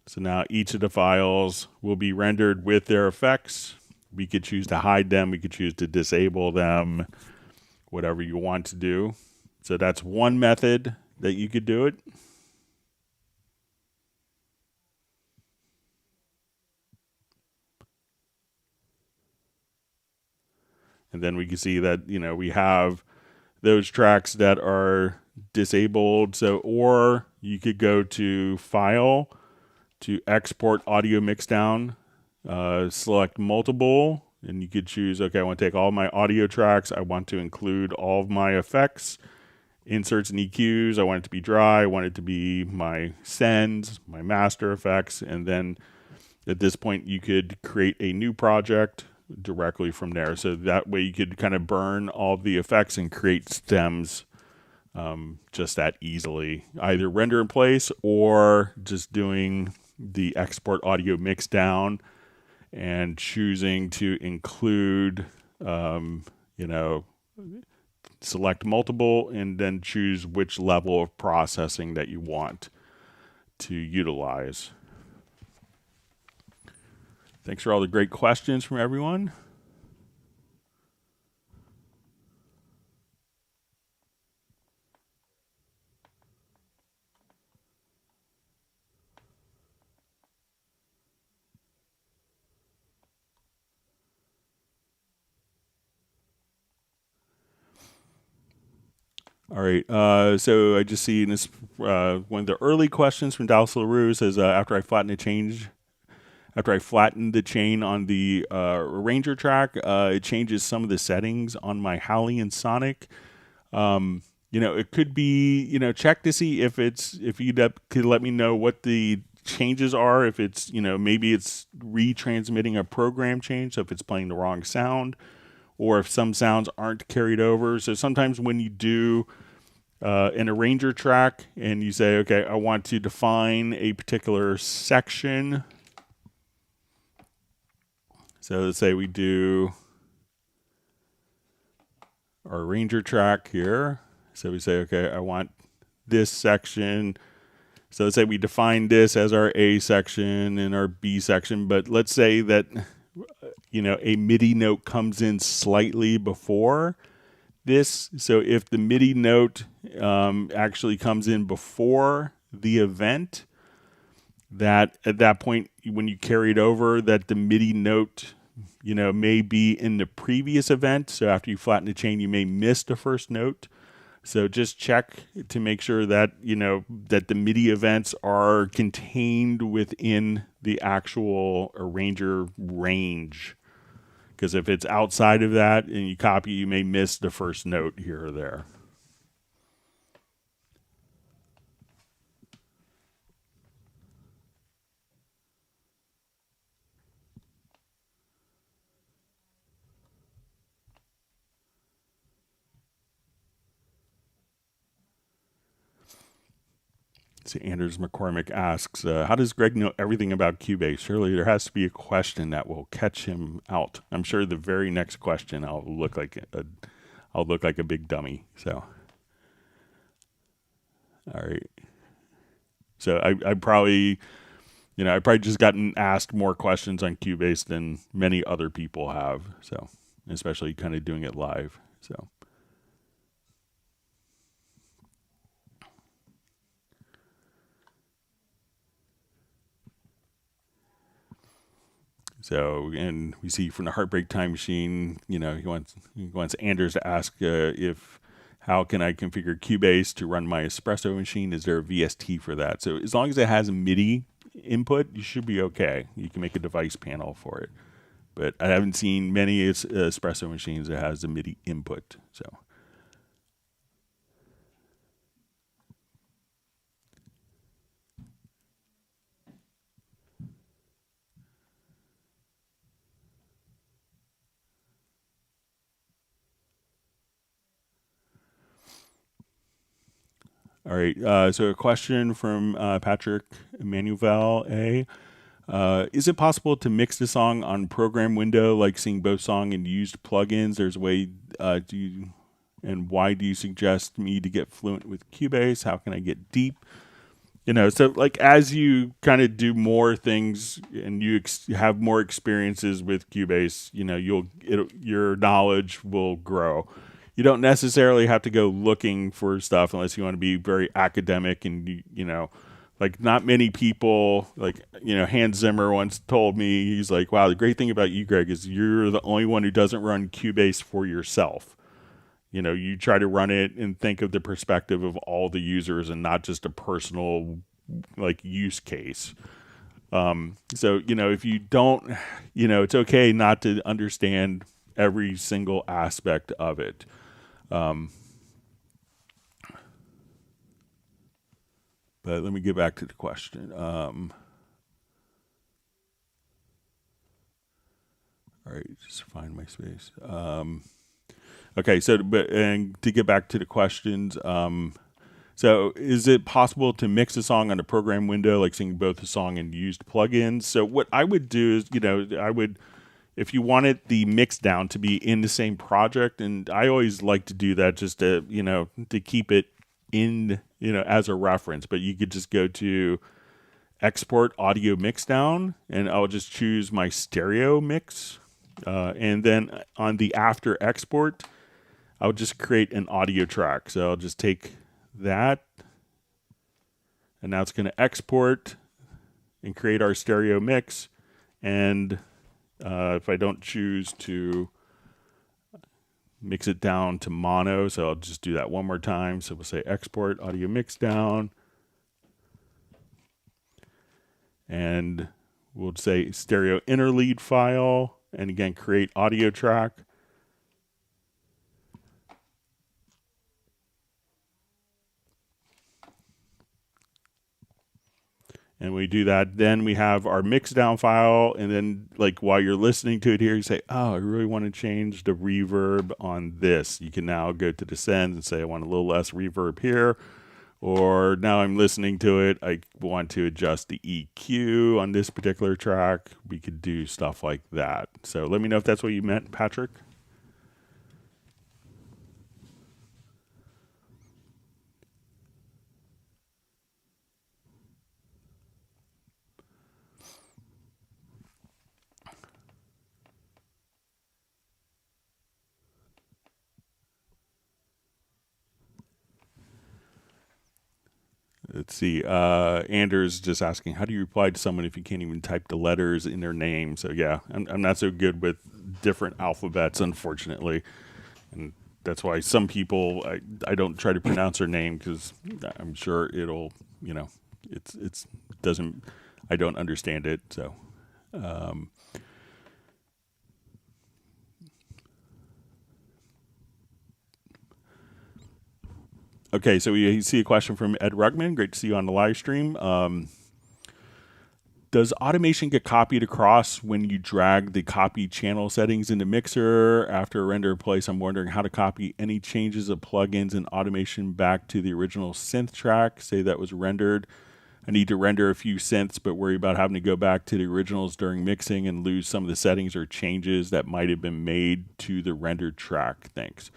So now each of the files will be rendered with their effects. We could choose to hide them. We could choose to disable them, whatever you want to do. So that's one method that you could do it. And then we can see that, we have those tracks that are disabled. So, or you could go to File, to Export Audio Mixdown, select Multiple, and you could choose, okay, I want to take all my audio tracks. I want to include all of my effects, inserts and EQs. I want it to be dry. I want it to be my sends, my master effects. And then at this point, you could create a new project directly from there. So that way you could kind of burn all the effects and create stems just that easily. Either render in place or just doing the export audio mix down and choosing to include, select multiple and then choose which level of processing that you want to utilize. Thanks for all the great questions from everyone. All right, so I just see in this one of the early questions from Dallas LaRue says, after I flatten the chain on the arranger track, it changes some of the settings on my Halion Sonic. It could be, check to see if you could let me know what the changes are. If it's, maybe it's retransmitting a program change, so if it's playing the wrong sound, or if some sounds aren't carried over. So sometimes when you do an arranger track and you say, okay, I want to define a particular section. So let's say we do our arranger track here. So we say, okay, I want this section. So let's say we define this as our A section and our B section, but let's say that, a MIDI note comes in slightly before this. So if the MIDI note actually comes in before the event, that at that point, when you carry it over, that the MIDI note, may be in the previous event. So after you flatten the chain, you may miss the first note. So just check to make sure that, that the MIDI events are contained within the actual arranger range. Because if it's outside of that and you copy, you may miss the first note here or there. So Anders McCormick asks, how does Greg know everything about Cubase? Surely there has to be a question that will catch him out. I'm sure the very next question I'll look like a big dummy. So, all right. So I probably just gotten asked more questions on Cubase than many other people have. So, especially kind of doing it live. So. So, and we see from the Heartbreak Time Machine, he wants Anders to ask how can I configure Cubase to run my espresso machine? Is there a VST for that? So as long as it has a MIDI input, you should be okay. You can make a device panel for it. But I haven't seen many espresso machines that has a MIDI input. So. All right. So a question from Patrick Emmanuel A. Is it possible to mix the song on program window, like seeing both song and used plugins? There's a way. And why do you suggest me to get fluent with Cubase? How can I get deep? So like as you kind of do more things and you have more experiences with Cubase, your knowledge will grow. You don't necessarily have to go looking for stuff unless you want to be very academic and like not many people, like Hans Zimmer once told me, he's like, wow, the great thing about you, Greg, is you're the only one who doesn't run Cubase for yourself. You try to run it and think of the perspective of all the users and not just a personal like use case. So, if you don't, it's okay not to understand every single aspect of it. But let me get back to the question. All right, just find my space. Okay, and to get back to the questions, so is it possible to mix a song on a program window, like seeing both the song and used plugins? So what I would do is, if you wanted the mix down to be in the same project, and I always like to do that just to, to keep it in, as a reference, but you could just go to export audio mix down and I'll just choose my stereo mix. And then on the after export, I'll just create an audio track. So I'll just take that and now it's going to export and create our stereo mix. And if I don't choose to mix it down to mono, so I'll just do that one more time. So we'll say export audio mix down. And we'll say stereo interlead file. And again, create audio track. And we do that. Then we have our mix down file. And then like while you're listening to it here, you say, oh, I really want to change the reverb on this. You can now go to the send and say, I want a little less reverb here. Or now I'm listening to it, I want to adjust the EQ on this particular track. We could do stuff like that. So let me know if that's what you meant, Patrick. Let's see. Anders just asking, how do you reply to someone if you can't even type the letters in their name? So yeah, I'm not so good with different alphabets, unfortunately, and that's why some people I don't try to pronounce their name because I'm sure it'll it's doesn't I don't understand it. So. Okay, so we see a question from Ed Rugman. Great to see you on the live stream. Does automation get copied across when you drag the copy channel settings into Mixer after a render place? I'm wondering how to copy any changes of plugins and automation back to the original synth track. Say that was rendered. I need to render a few synths, but worry about having to go back to the originals during mixing and lose some of the settings or changes that might have been made to the rendered track. Thanks.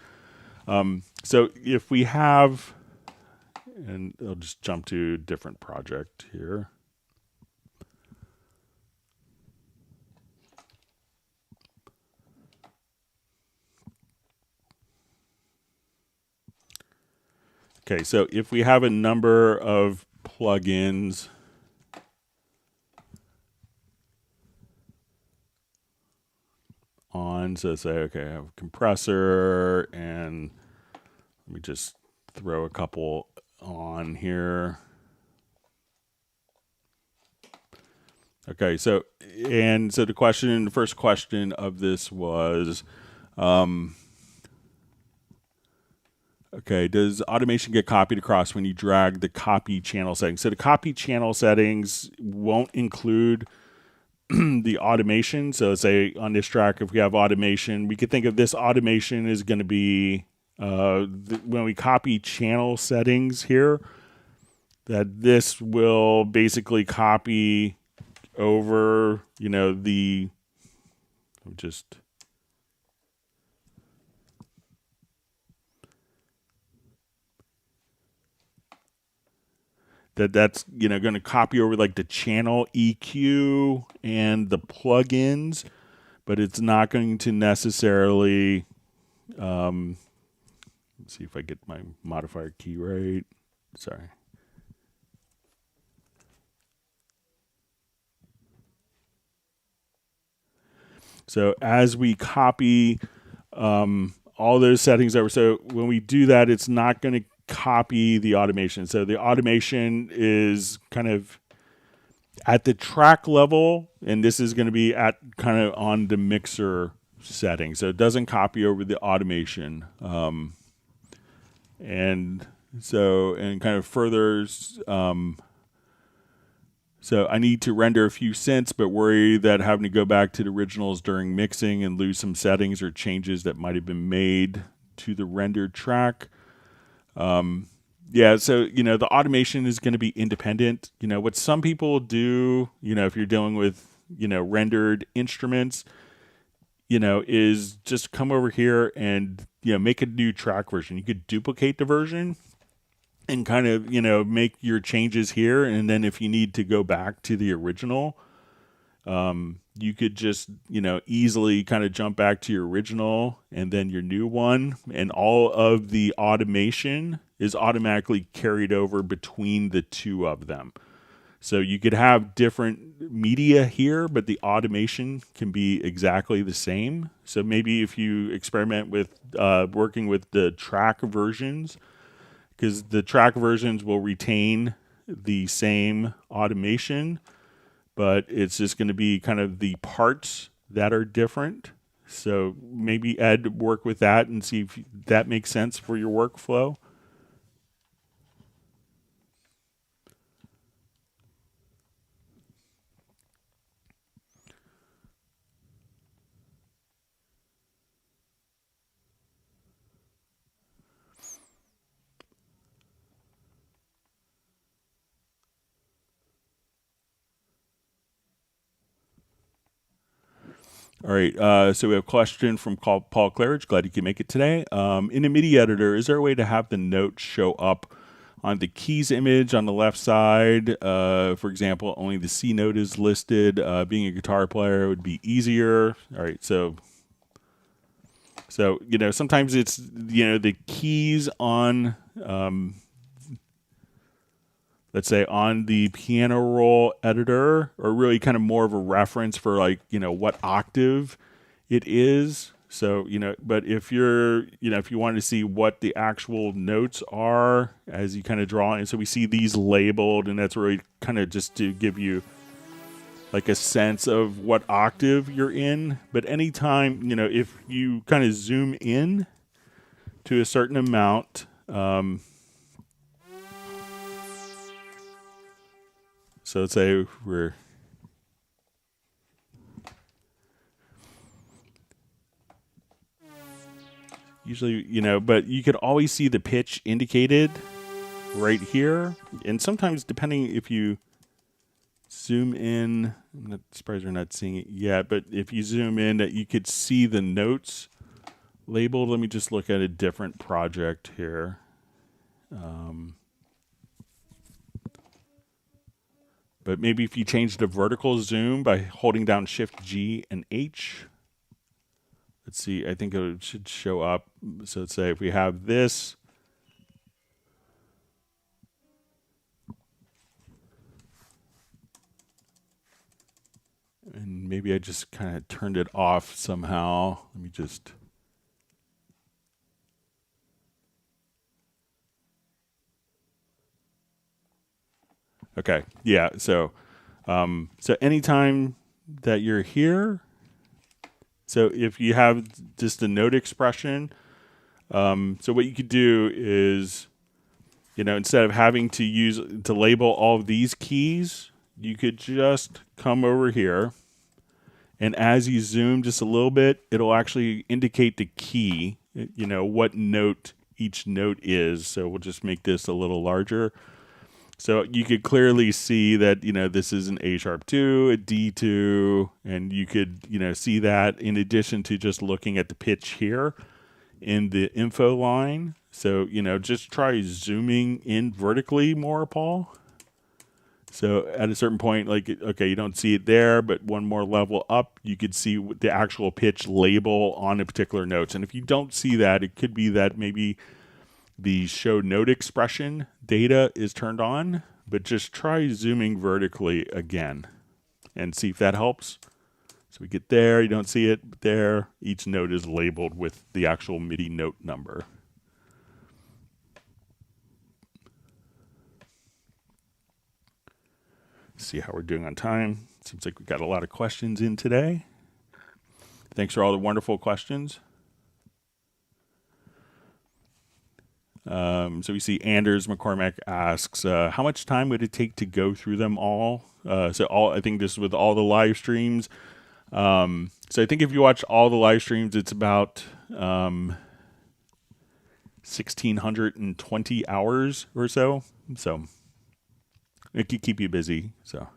So if we have, and I'll just jump to a different project here. Okay, so if we have a number of plugins on, so say, okay, I have a compressor, and let me just throw a couple on here. Okay, so the first question of this was, okay, does automation get copied across when you drag the copy channel settings? So the copy channel settings won't include the automation. So say on this track, if we have automation, we could think of this automation is going to be when we copy channel settings here, that this will basically copy over, just that's going to copy over like the channel EQ and the plugins, but it's not going to necessarily let's see if I get my modifier key right. Sorry. So as we copy all those settings over, so when we do that, it's not going to copy the automation. So the automation is kind of at the track level, and this is going to be at kind of on the mixer setting. So it doesn't copy over the automation. And kind of further, so I need to render a few synths, but worry that having to go back to the originals during mixing and lose some settings or changes that might have been made to the rendered track. So, the automation is going to be independent. What some people do, if you're dealing with, rendered instruments, is just come over here and, make a new track version. You could duplicate the version and kind of, make your changes here. And then if you need to go back to the original, you could just, easily kind of jump back to your original and then your new one. And all of the automation is automatically carried over between the two of them. So you could have different media here, but the automation can be exactly the same. So maybe if you experiment with working with the track versions, because the track versions will retain the same automation, but it's just going to be kind of the parts that are different. So maybe Ed, work with that and see if that makes sense for your workflow. All right, so we have a question from Paul Claridge. Glad you can make it today. In a MIDI editor, is there a way to have the note show up on the keys image on the left side? For example, only the C note is listed. Being a guitar player would be easier. All right, so sometimes it's, the keys on, let's say on the piano roll editor are really kind of more of a reference for like, what octave it is. So, but if you're, if you want to see what the actual notes are as you kind of draw in, so we see these labeled, and that's really kind of just to give you like a sense of what octave you're in. But anytime, if you kind of zoom in to a certain amount, so let's say we're usually, but you could always see the pitch indicated right here. And sometimes depending if you zoom in, I'm not surprised we're not seeing it yet, but if you zoom in, that you could see the notes labeled. Let me just look at a different project here. But maybe if you change the vertical zoom by holding down Shift G and H, let's see, I think it should show up. So let's say if we have this, and maybe I just kind of turned it off somehow. Let me just. Okay, yeah, so anytime that you're here, so if you have just a note expression, so what you could do is, instead of having to label all of these keys, you could just come over here, and as you zoom just a little bit, it'll actually indicate the key, what note each note is. So we'll just make this a little larger. So you could clearly see that, this is an A sharp 2, a D2, and you could, see that in addition to just looking at the pitch here in the info line. So, just try zooming in vertically more, Paul. So at a certain point, like, okay, you don't see it there, but one more level up, you could see the actual pitch label on a particular note. And if you don't see that, it could be that maybe the show note expression data is turned on, but just try zooming vertically again and see if that helps. So we get there, you don't see it, but there, each note is labeled with the actual MIDI note number. See how we're doing on time. Seems like we got a lot of questions in today. Thanks for all the wonderful questions. So we see Anders McCormack asks, how much time would it take to go through them all? I think this is with all the live streams. So I think if you watch all the live streams, it's about 1,620 hours or so. So it could keep you busy. So.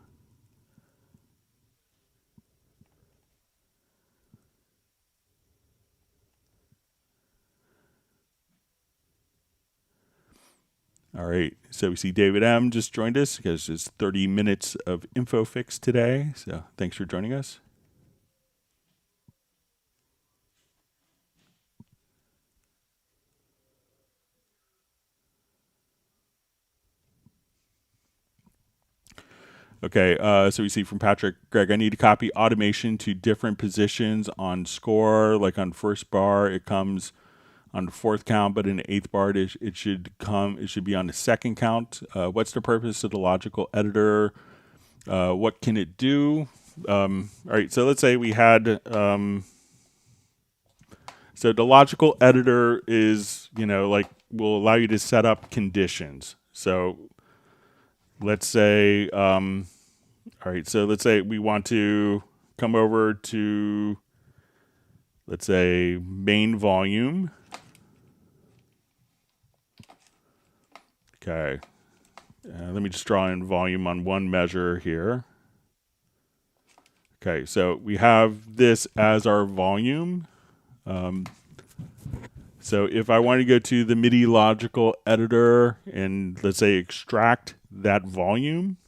All right, so we see David M. just joined us because it's 30 minutes of info fix today. So thanks for joining us. Okay, so we see from Patrick, Greg, I need to copy automation to different positions on score. Like on first bar, it comes on the fourth count, but in the eighth bar, it should be on the second count. What's the purpose of the logical editor? What can it do? All right, so let's say we had, so the logical editor is, will allow you to set up conditions. So let's say, all right, so let's say we want to come over to, let's say, main volume. Okay, let me just draw in volume on one measure here. Okay, so we have this as our volume. So if I want to go to the MIDI logical editor and let's say extract that volume,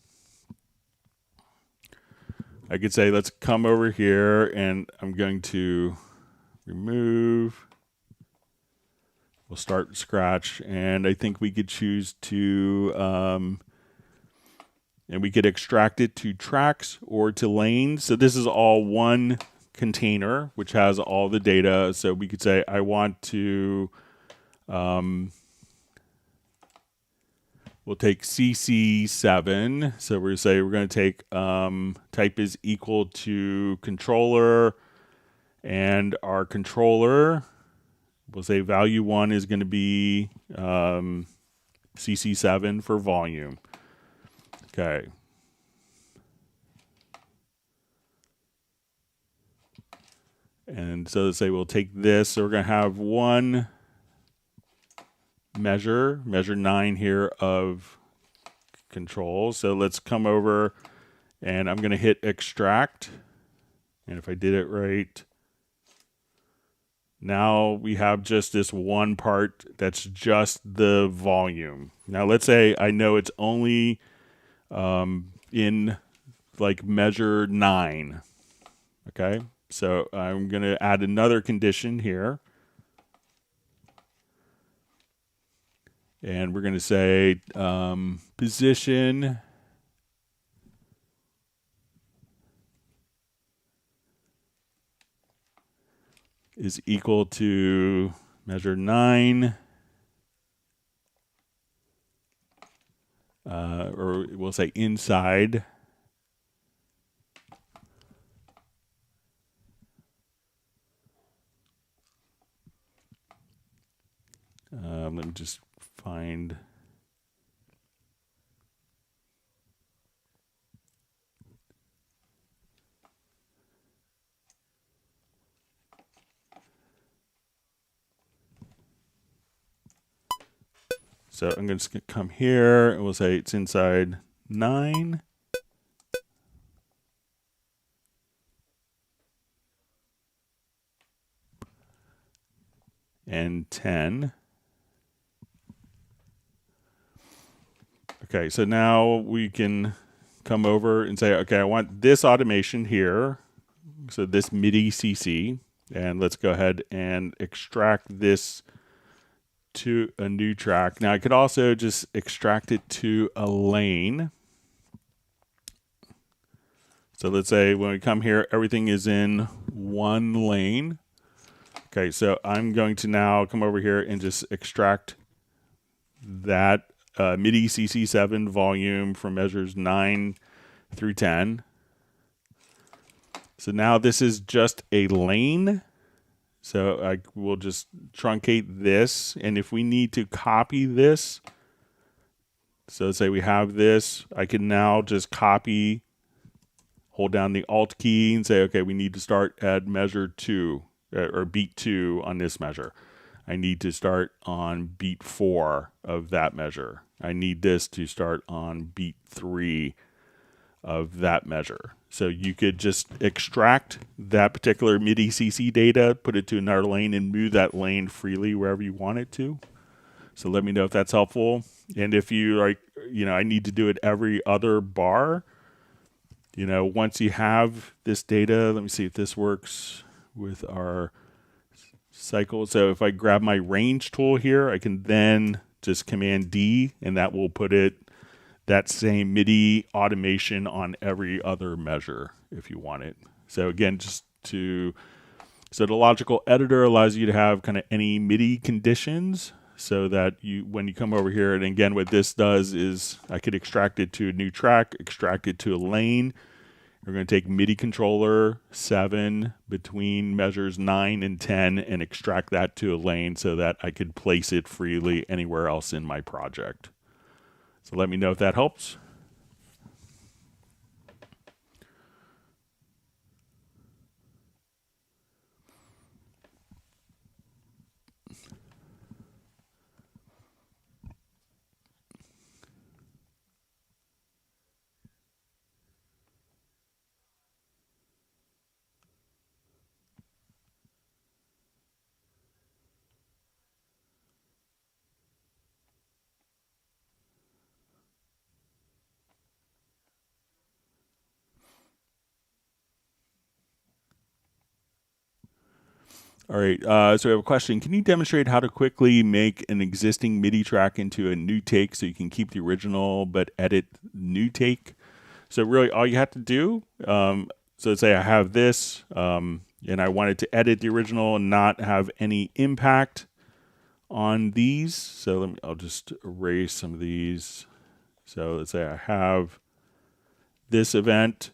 I could say, let's come over here and I'm going to remove. We'll start scratch, and I think we could choose to, and we could extract it to tracks or to lanes. So this is all one container, which has all the data. So we could say, I want to, we'll take CC7. So we're going to take type is equal to controller, and our controller, we'll say value 1 is going to be CC7 for volume. Okay. And so let's say we'll take this. So we're going to have one measure 9 here of control. So let's come over and I'm going to hit extract. And if I did it right, now we have just this one part that's just the volume. Now let's say I know it's only in like measure 9. Okay, so I'm going to add another condition here. And we're going to say position is equal to measure 9, or we'll say inside. Let me just find. So I'm going to come here and we'll say it's inside 9. And 10. Okay, so now we can come over and say, okay, I want this automation here. So this MIDI CC, and let's go ahead and extract this to a new track. Now I could also just extract it to a lane. So let's say when we come here, everything is in one lane. Okay, so I'm going to now come over here and just extract that MIDI CC7 volume from measures 9 through 10. So now this is just a lane. So I will just truncate this. And if we need to copy this, so say we have this, I can now just copy, hold down the Alt key and say, okay, we need to start at measure 2 or beat 2 on this measure. I need to start on beat 4 of that measure. I need this to start on beat 3 of that measure. So you could just extract that particular MIDI CC data, put it to another lane, and move that lane freely wherever you want it to. So let me know if that's helpful. And if you like, I need to do it every other bar. Once you have this data, let me see if this works with our cycle. So if I grab my range tool here, I can then just Command D, and that will put that same MIDI automation on every other measure if you want it. So again, so the logical editor allows you to have kind of any MIDI conditions so that when you come over here, and again, what this does is I could extract it to a new track, extract it to a lane. We're going to take MIDI controller 7 between measures 9 and 10 and extract that to a lane so that I could place it freely anywhere else in my project. So let me know if that helps. All right, so we have a question. Can you demonstrate how to quickly make an existing MIDI track into a new take so you can keep the original but edit new take? So really all you have to do, so let's say I have this and I wanted to edit the original and not have any impact on these. So I'll just erase some of these. So let's say I have this event.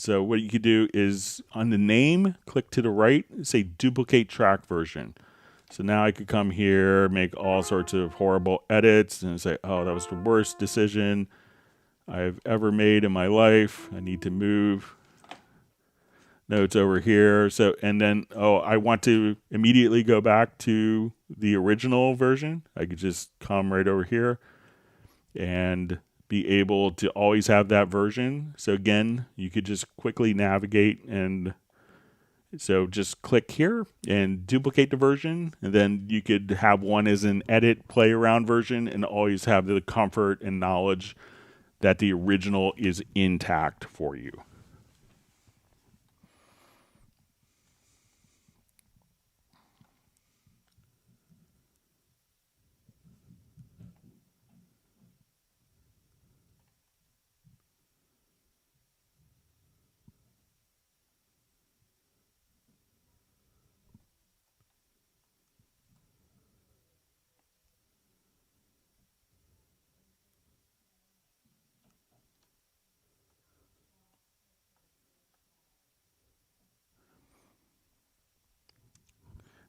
So what you could do is on the name, click to the right, say duplicate track version. So now I could come here, make all sorts of horrible edits and say, oh, that was the worst decision I've ever made in my life. I need to move notes over here. So, and then, I want to immediately go back to the original version. I could just come right over here and be able to always have that version. So again, you could just quickly navigate, and so just click here and duplicate the version, and then you could have one as an edit play around version and always have the comfort and knowledge that the original is intact for you.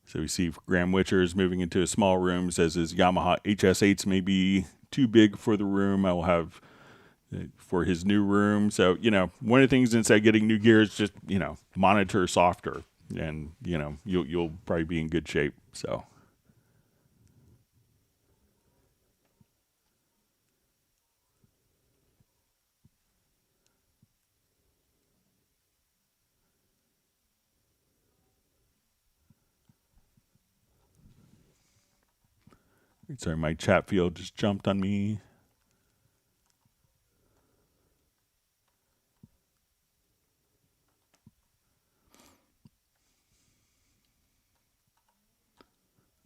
So we see Graham Witcher is moving into a small room, says his Yamaha HS8s may be too big for the room. I will have for his new room. So, one of the things inside getting new gear is just, monitor softer, and, you'll probably be in good shape. So. Sorry, my chat field just jumped on me.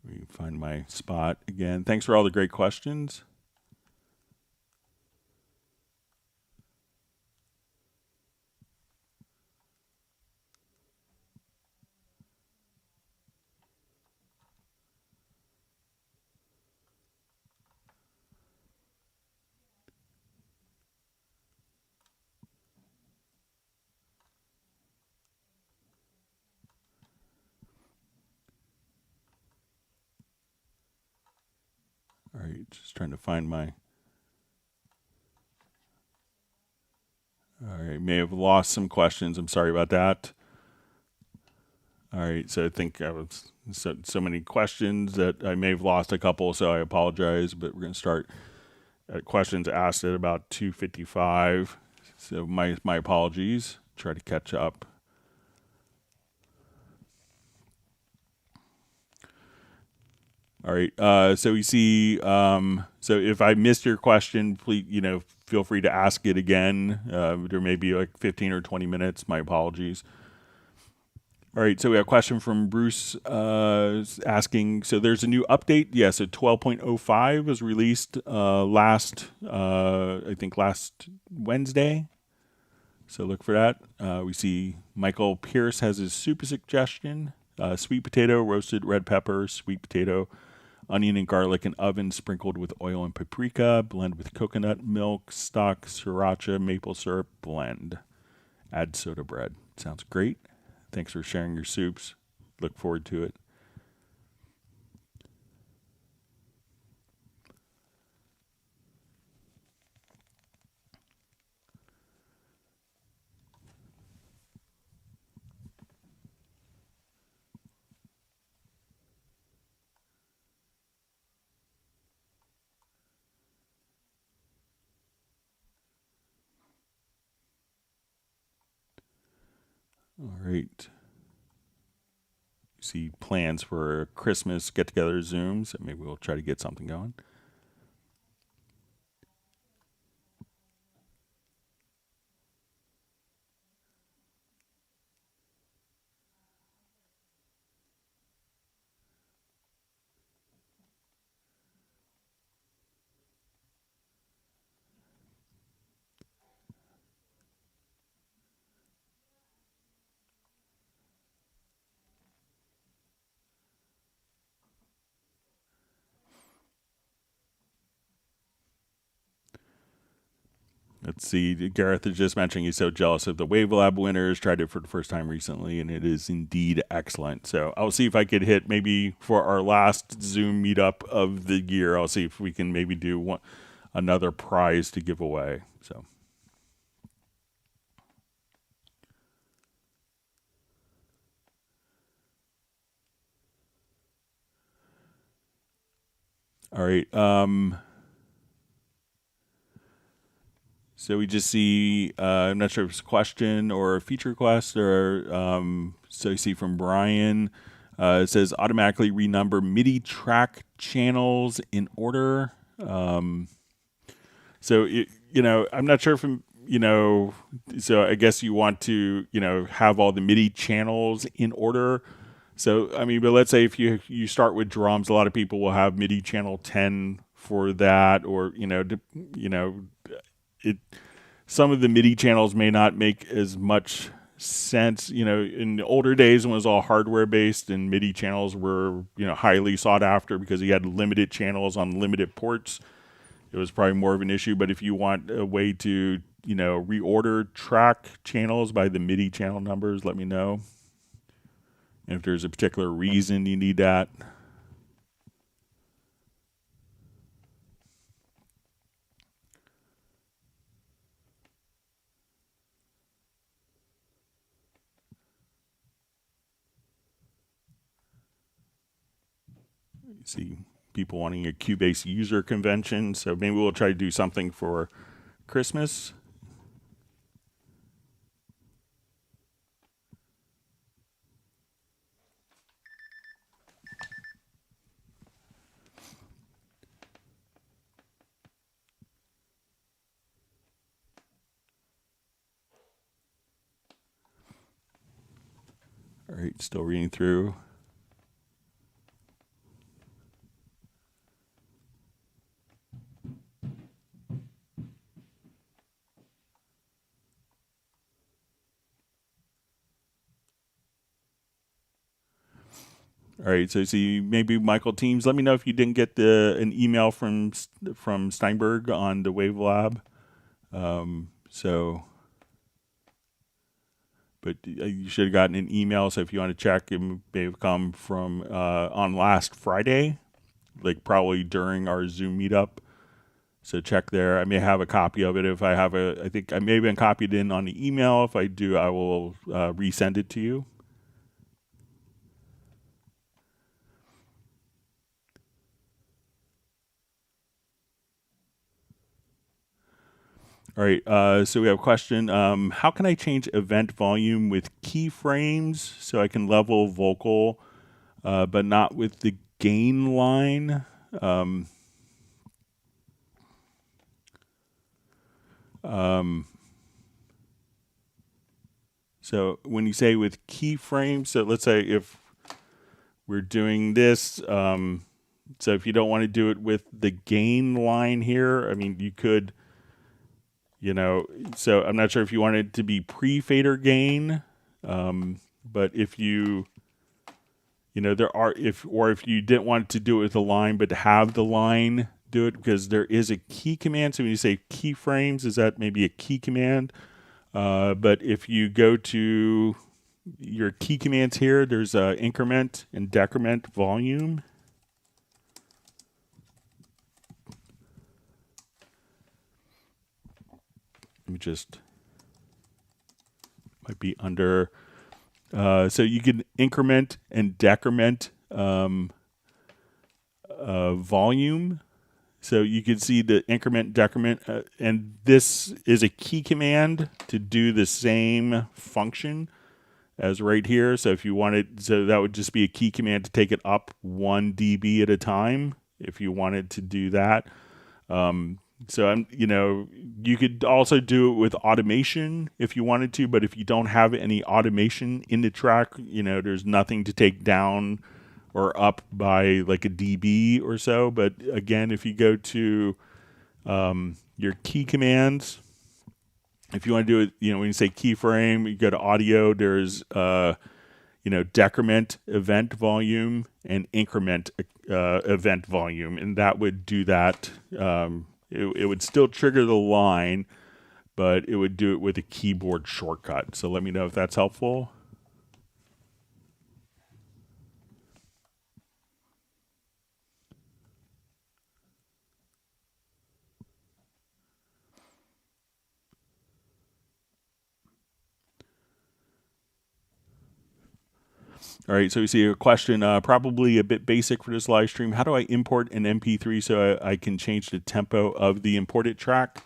Let me find my spot again. Thanks for all the great questions. All right, just trying to find my... All right, may have lost some questions. I'm sorry about that. All right, so I think I was so many questions that I may have lost a couple, so I apologize. But we're going to start at questions asked at about 2:55. So my apologies. Try to catch up. All right. So we see. So if I missed your question, please, feel free to ask it again. There may be like 15 or 20 minutes. My apologies. All right. So we have a question from Bruce asking. So there's a new update. Yes, so 12.05 was released last Wednesday. So look for that. We see Michael Pierce has his soup suggestion: sweet potato, roasted red pepper, sweet potato, onion and garlic in oven sprinkled with oil and paprika, blend with coconut milk, stock, sriracha, maple syrup, blend. Add soda bread. Sounds great. Thanks for sharing your soups. Look forward to it. All right. See plans for Christmas get-together Zooms. So maybe we'll try to get something going. Let's see. Gareth is just mentioning he's so jealous of the Wavelab winners. Tried it for the first time recently, and it is indeed excellent. So I'll see if I could hit maybe for our last Zoom meetup of the year. I'll see if we can maybe do another prize to give away. So. All right. So we just see, I'm not sure if it's a question or a feature request, or so you see from Brian, it says automatically renumber MIDI track channels in order. I'm not sure if, so I guess you want to, have all the MIDI channels in order. So, but let's say if you start with drums, a lot of people will have MIDI channel 10 for that, or, some of the MIDI channels may not make as much sense. In the older days when it was all hardware based and MIDI channels were, highly sought after because you had limited channels on limited ports, it was probably more of an issue. But if you want a way to, reorder track channels by the MIDI channel numbers, let me know. And if there's a particular reason you need that. You see people wanting a Cubase user convention, so maybe we'll try to do something for Christmas. All right, still reading through. All right, so see, maybe Michael Teams, let me know if you didn't get an email from Steinberg on the Wavelab. But you should have gotten an email. So if you want to check, it may have come from on last Friday, like probably during our Zoom meetup. So check there. I may have a copy of it. If I have I think I may have been copied in on the email. If I do, I will resend it to you. All right, so we have a question. How can I change event volume with keyframes so I can level vocal, but not with the gain line? So when you say with keyframes, so let's say if we're doing this, so if you don't want to do it with the gain line here, I mean, you could... so I'm not sure if you want it to be pre-fader gain, but if you, if you didn't want to do it with a line, but have the line do it, because there is a key command. So when you say keyframes, is that maybe a key command? But if you go to your key commands here, there's increment and decrement volume. Let me just, might be under, so you can increment and decrement volume. So you can see the increment, decrement, and this is a key command to do the same function as right here. So if you wanted, so that would just be a key command to take it up 1 dB at a time if you wanted to do that. So you could also do it with automation if you wanted to, but if you don't have any automation in the track, there's nothing to take down or up by like a dB or so. But again, if you go to your key commands, if you want to do it, when you say keyframe, you go to audio, there's decrement event volume and increment event volume, and that would do that. It would still trigger the line, but it would do it with a keyboard shortcut. So let me know if that's helpful. All right, so we see a question, probably a bit basic for this live stream. How do I import an MP3 so I can change the tempo of the imported track?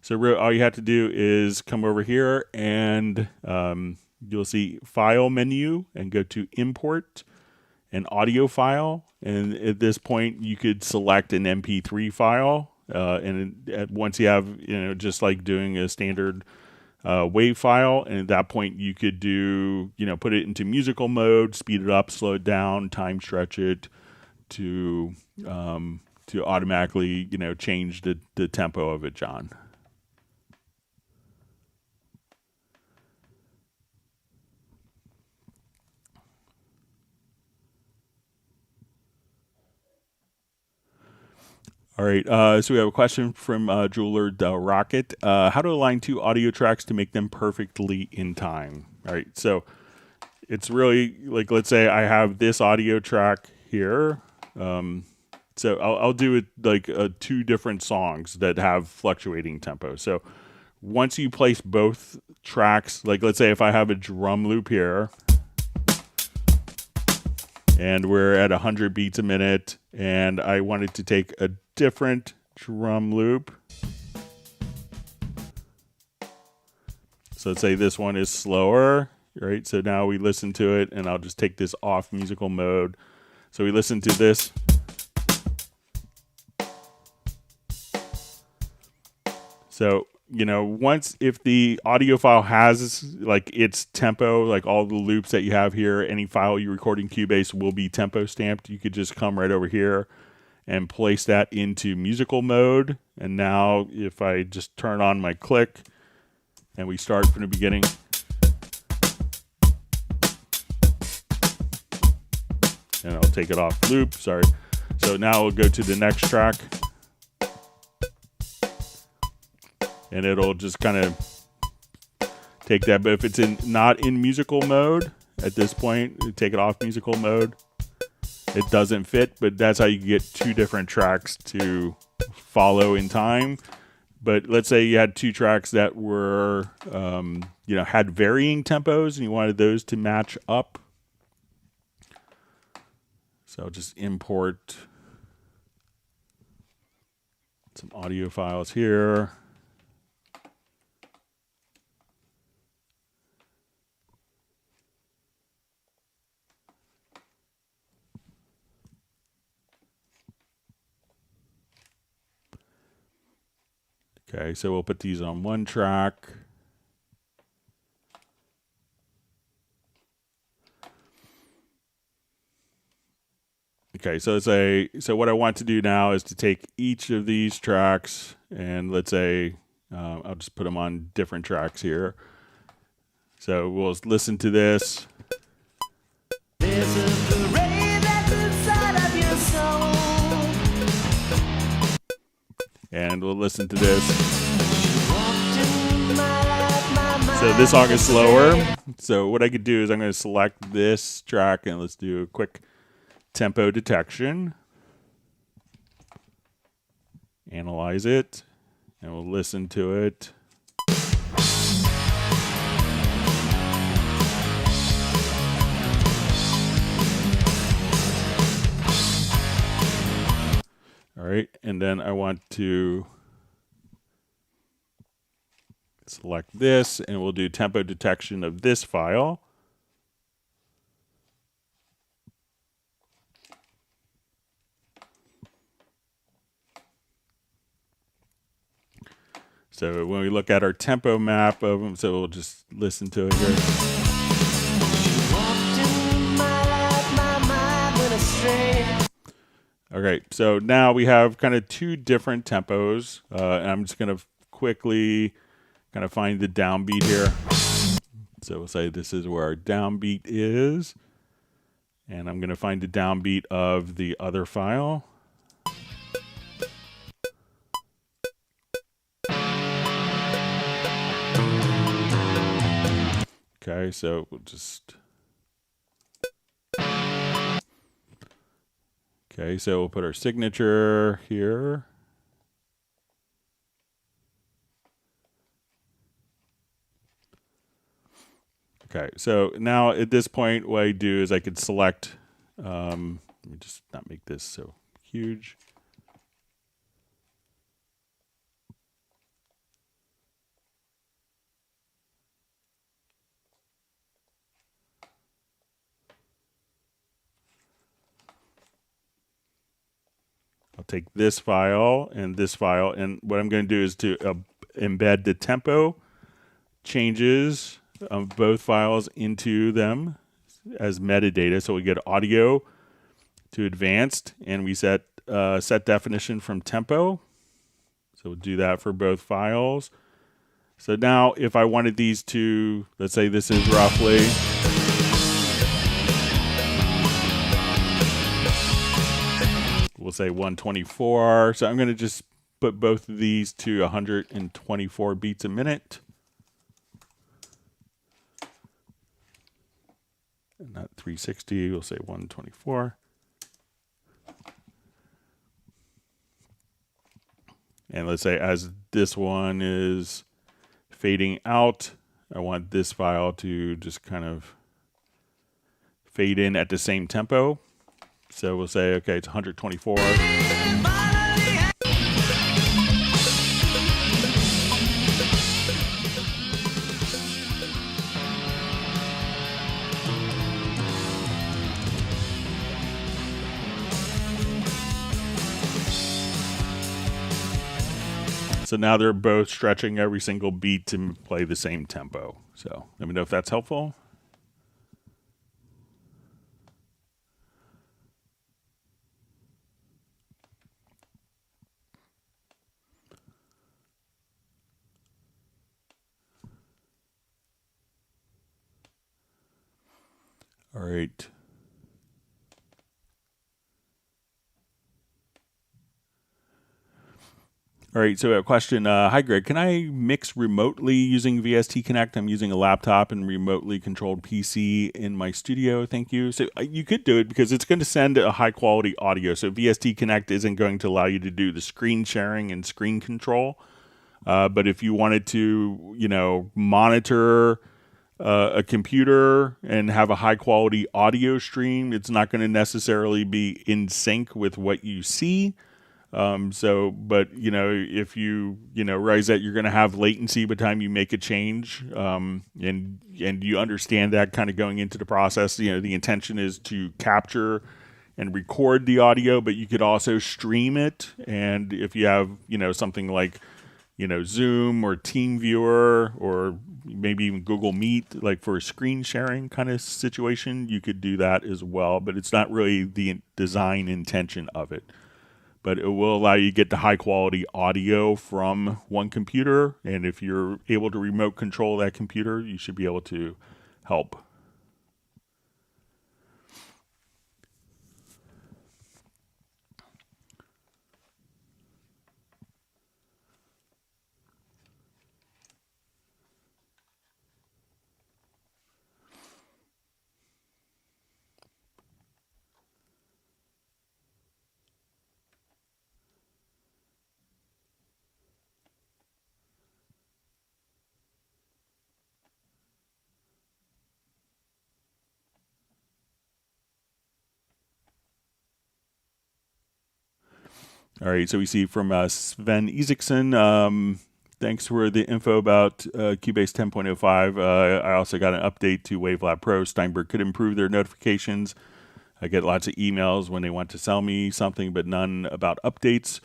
So all you have to do is come over here and you'll see File menu and go to Import an audio file. And at this point, you could select an MP3 file. And once you have, just like doing a standard wave file, and at that point you could do, put it into musical mode, speed it up, slow it down, time stretch it to automatically, change the tempo of it, John. All right, so we have a question from Jeweler Del Rocket. How to align two audio tracks to make them perfectly in time? All right, so it's really like, let's say I have this audio track here. So I'll do it like two different songs that have fluctuating tempo. So once you place both tracks, like let's say if I have a drum loop here, and we're at 100 beats a minute, and I wanted to take a different drum loop. So let's say this one is slower, right? So now we listen to it, and I'll just take this off musical mode. So we listen to this. So once if the audio file has like its tempo, like all the loops that you have here, any file you record in Cubase will be tempo stamped. You could just come right over here and place that into musical mode. And now if I just turn on my click and we start from the beginning. And I'll take it off loop, sorry. So now we'll go to the next track. And it'll just kind of take that. But if it's not in musical mode at this point, take it off musical mode. It doesn't fit, but that's how you get two different tracks to follow in time. But let's say you had two tracks that were, had varying tempos and you wanted those to match up. So I'll just import some audio files here. Okay, so we'll put these on one track. Okay, so what I want to do now is to take each of these tracks and let's say I'll just put them on different tracks here. So we'll listen to this. There's a parade that's inside of your soul. And we'll listen to this. So this song is slower. So what I could do is I'm going to select this track and let's do a quick tempo detection. Analyze it. And we'll listen to it. All right, and then I want to select this, and we'll do tempo detection of this file. So when we look at our tempo map of them, so we'll just listen to it here. Okay, so now we have kind of two different tempos. And I'm just going to quickly kind of find the downbeat here. So we'll say this is where our downbeat is. And I'm going to find the downbeat of the other file. Okay, so we'll just... Okay, so we'll put our signature here. Okay, so now at this point, what I do is I could select, let me just not make this so huge. I'll take this file, and what I'm going to do is to embed the tempo changes of both files into them as metadata. So we get audio to advanced, and we set definition from tempo. So we'll do that for both files. So now if I wanted these to, let's say this is roughly... We'll say 124. So I'm going to just put both of these to 124 beats a minute. And not 360, we'll say 124. And let's say as this one is fading out, I want this file to just kind of fade in at the same tempo. So we'll say, okay, it's 124. So now they're both stretching every single beat to play the same tempo. So let me know if that's helpful. All right. All right, so a question. Hi, Greg. Can I mix remotely using VST Connect? I'm using a laptop and remotely controlled PC in my studio. Thank you. So you could do it because it's going to send a high quality audio. So VST Connect isn't going to allow you to do the screen sharing and screen control. But if you wanted to, monitor a computer and have a high quality audio stream, it's not going to necessarily be in sync with what you see. But if you realize that you're going to have latency by the time you make a change, and you understand that kind of going into the process, the intention is to capture and record the audio, but you could also stream it. And if you have, something like, Zoom or TeamViewer or maybe even Google Meet, like for a screen sharing kind of situation, you could do that as well, but it's not really the design intention of it. But it will allow you to get the high quality audio from one computer. And if you're able to remote control that computer, you should be able to help. All right, so we see from Sven Isaacson, thanks for the info about Cubase 10.05. I also got an update to Wavelab Pro. Steinberg could improve their notifications. I get lots of emails when they want to sell me something, but none about updates.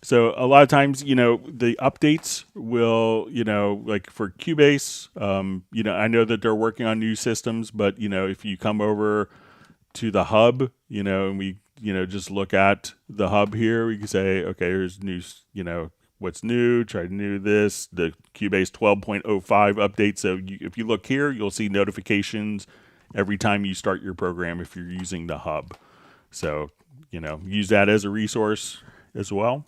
So a lot of times, the updates will, like for Cubase, I know that they're working on new systems, but, if you come over to the hub, and we, just look at the hub here, we can say, okay, here's new, what's new, try to do this, the Cubase 12.05 update. So if you look here, you'll see notifications every time you start your program if you're using the hub. So, use that as a resource as well.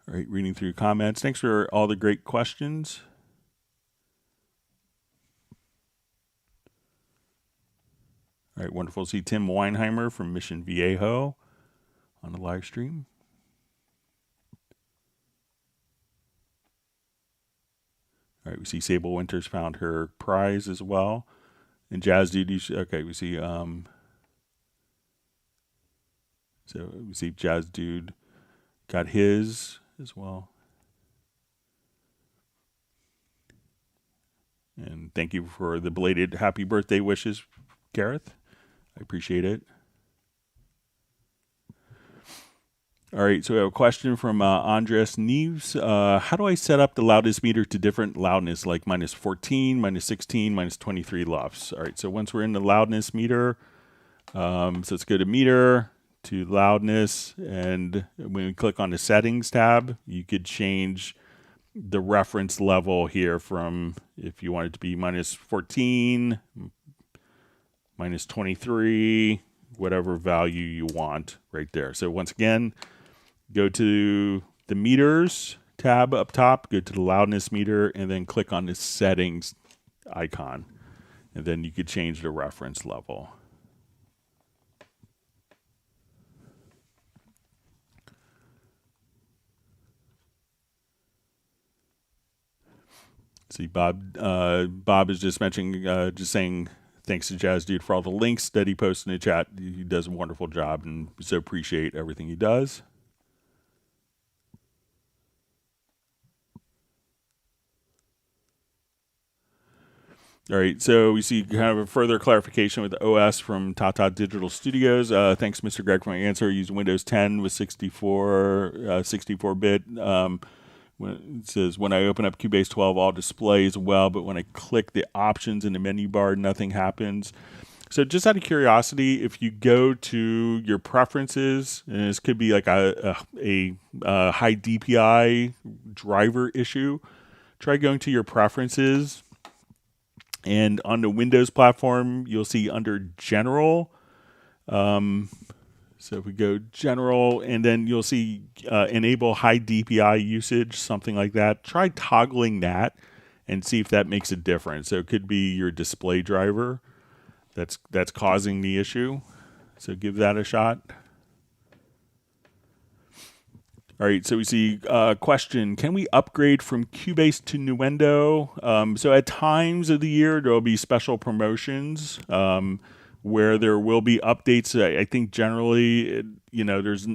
All right, reading through comments. Thanks for all the great questions. All right, wonderful to see Tim Weinheimer from Mission Viejo on the live stream. All right, we see Sable Winters found her prize as well. And Jazz Dude, okay, we see, so we see Jazz Dude got his as well. And thank you for the belated happy birthday wishes, Gareth. I appreciate it. All right, so we have a question from Andres Neves. How do I set up the loudness meter to different loudness, like minus 14, minus 16, minus 23 LUFS? All right, so once we're in the loudness meter, so let's go to meter, to loudness, and when we click on the settings tab, you could change the reference level here from, if you want it to be minus 14, minus 23, whatever value you want right there. So once again, go to the meters tab up top, go to the loudness meter, and then click on the settings icon. And then you could change the reference level. See, Bob is just mentioning, just saying thanks to Jazz Dude for all the links that he posts in the chat. He does a wonderful job, and so appreciate everything he does. All right, so we see kind of a further clarification with the OS from Tata Digital Studios. Thanks, Mr. Greg, for my answer. Using Windows 10 with 64-bit. It says, when I open up Cubase 12, all displays well, but when I click the options in the menu bar, nothing happens. So just out of curiosity, if you go to your preferences, and this could be like a high DPI driver issue, try going to your preferences. And on the Windows platform, you'll see under General. So if we go General, and then you'll see Enable High DPI Usage, something like that. Try toggling that and see if that makes a difference. So it could be your display driver that's causing the issue. So give that a shot. All right, so we see question, can we upgrade from Cubase to Nuendo? So at times of the year, there will be special promotions where there will be updates. I think generally, there's,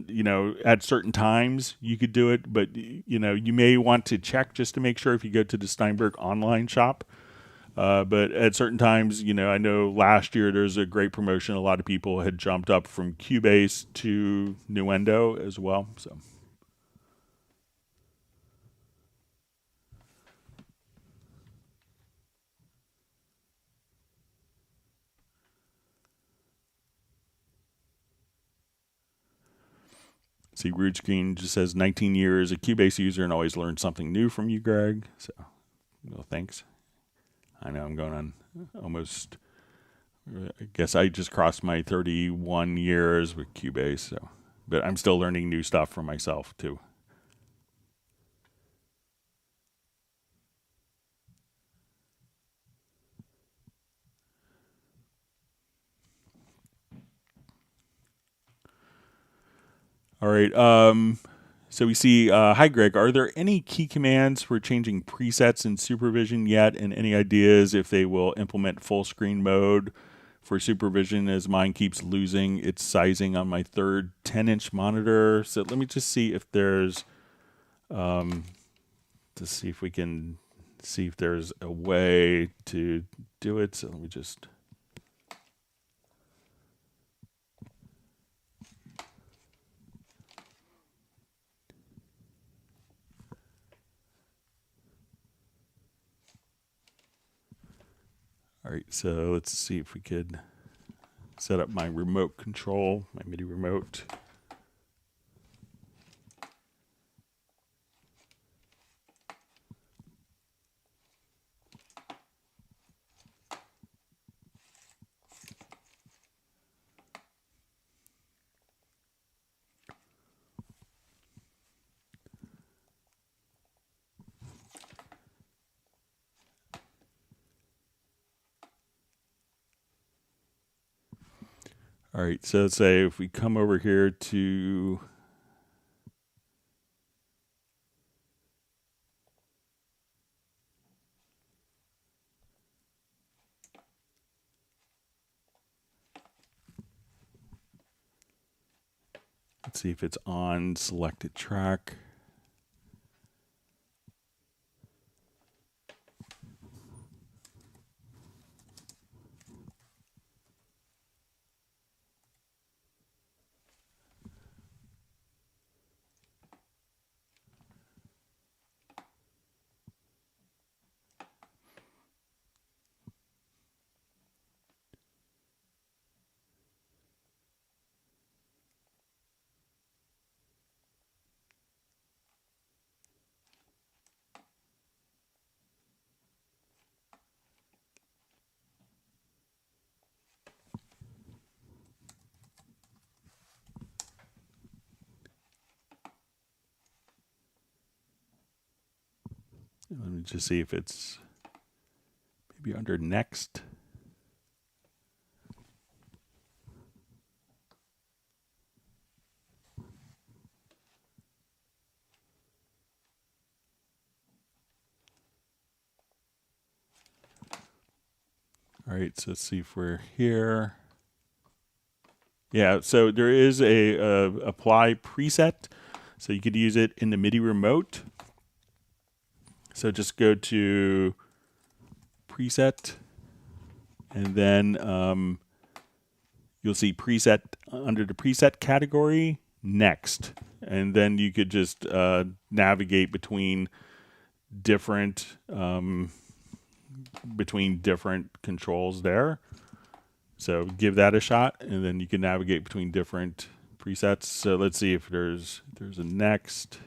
at certain times you could do it, but, you may want to check just to make sure if you go to the Steinberg online shop. But at certain times, I know last year there's a great promotion. A lot of people had jumped up from Cubase to Nuendo as well, so. See, Rude Screen just says 19 years a Cubase user and always learned something new from you, Greg. So, well, thanks. I know I'm going on almost, I guess I just crossed my 31 years with Cubase. So, but I'm still learning new stuff for myself too. All right. So we see, hi Greg, are there any key commands for changing presets in Supervision yet? And any ideas if they will implement full screen mode for Supervision, as mine keeps losing its sizing on my third 10-inch monitor? So let me just see if there's, to see if we can see if there's a way to do it. So let me just. All right, so let's see if we could set up my remote control, my MIDI remote. All right, so let's say if we come over here to let's see if it's on selected track. Let me just see if it's maybe under next. All right, so let's see if we're here. Yeah, so there is a apply preset, so you could use it in the MIDI remote. So just go to preset, and then you'll see preset under the preset category, next. And then you could just navigate between different controls there. So give that a shot, and then you can navigate between different presets. So let's see if there's a next.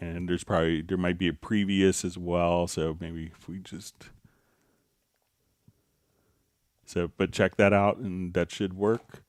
And there might be a previous as well. So maybe if we but check that out, and that should work.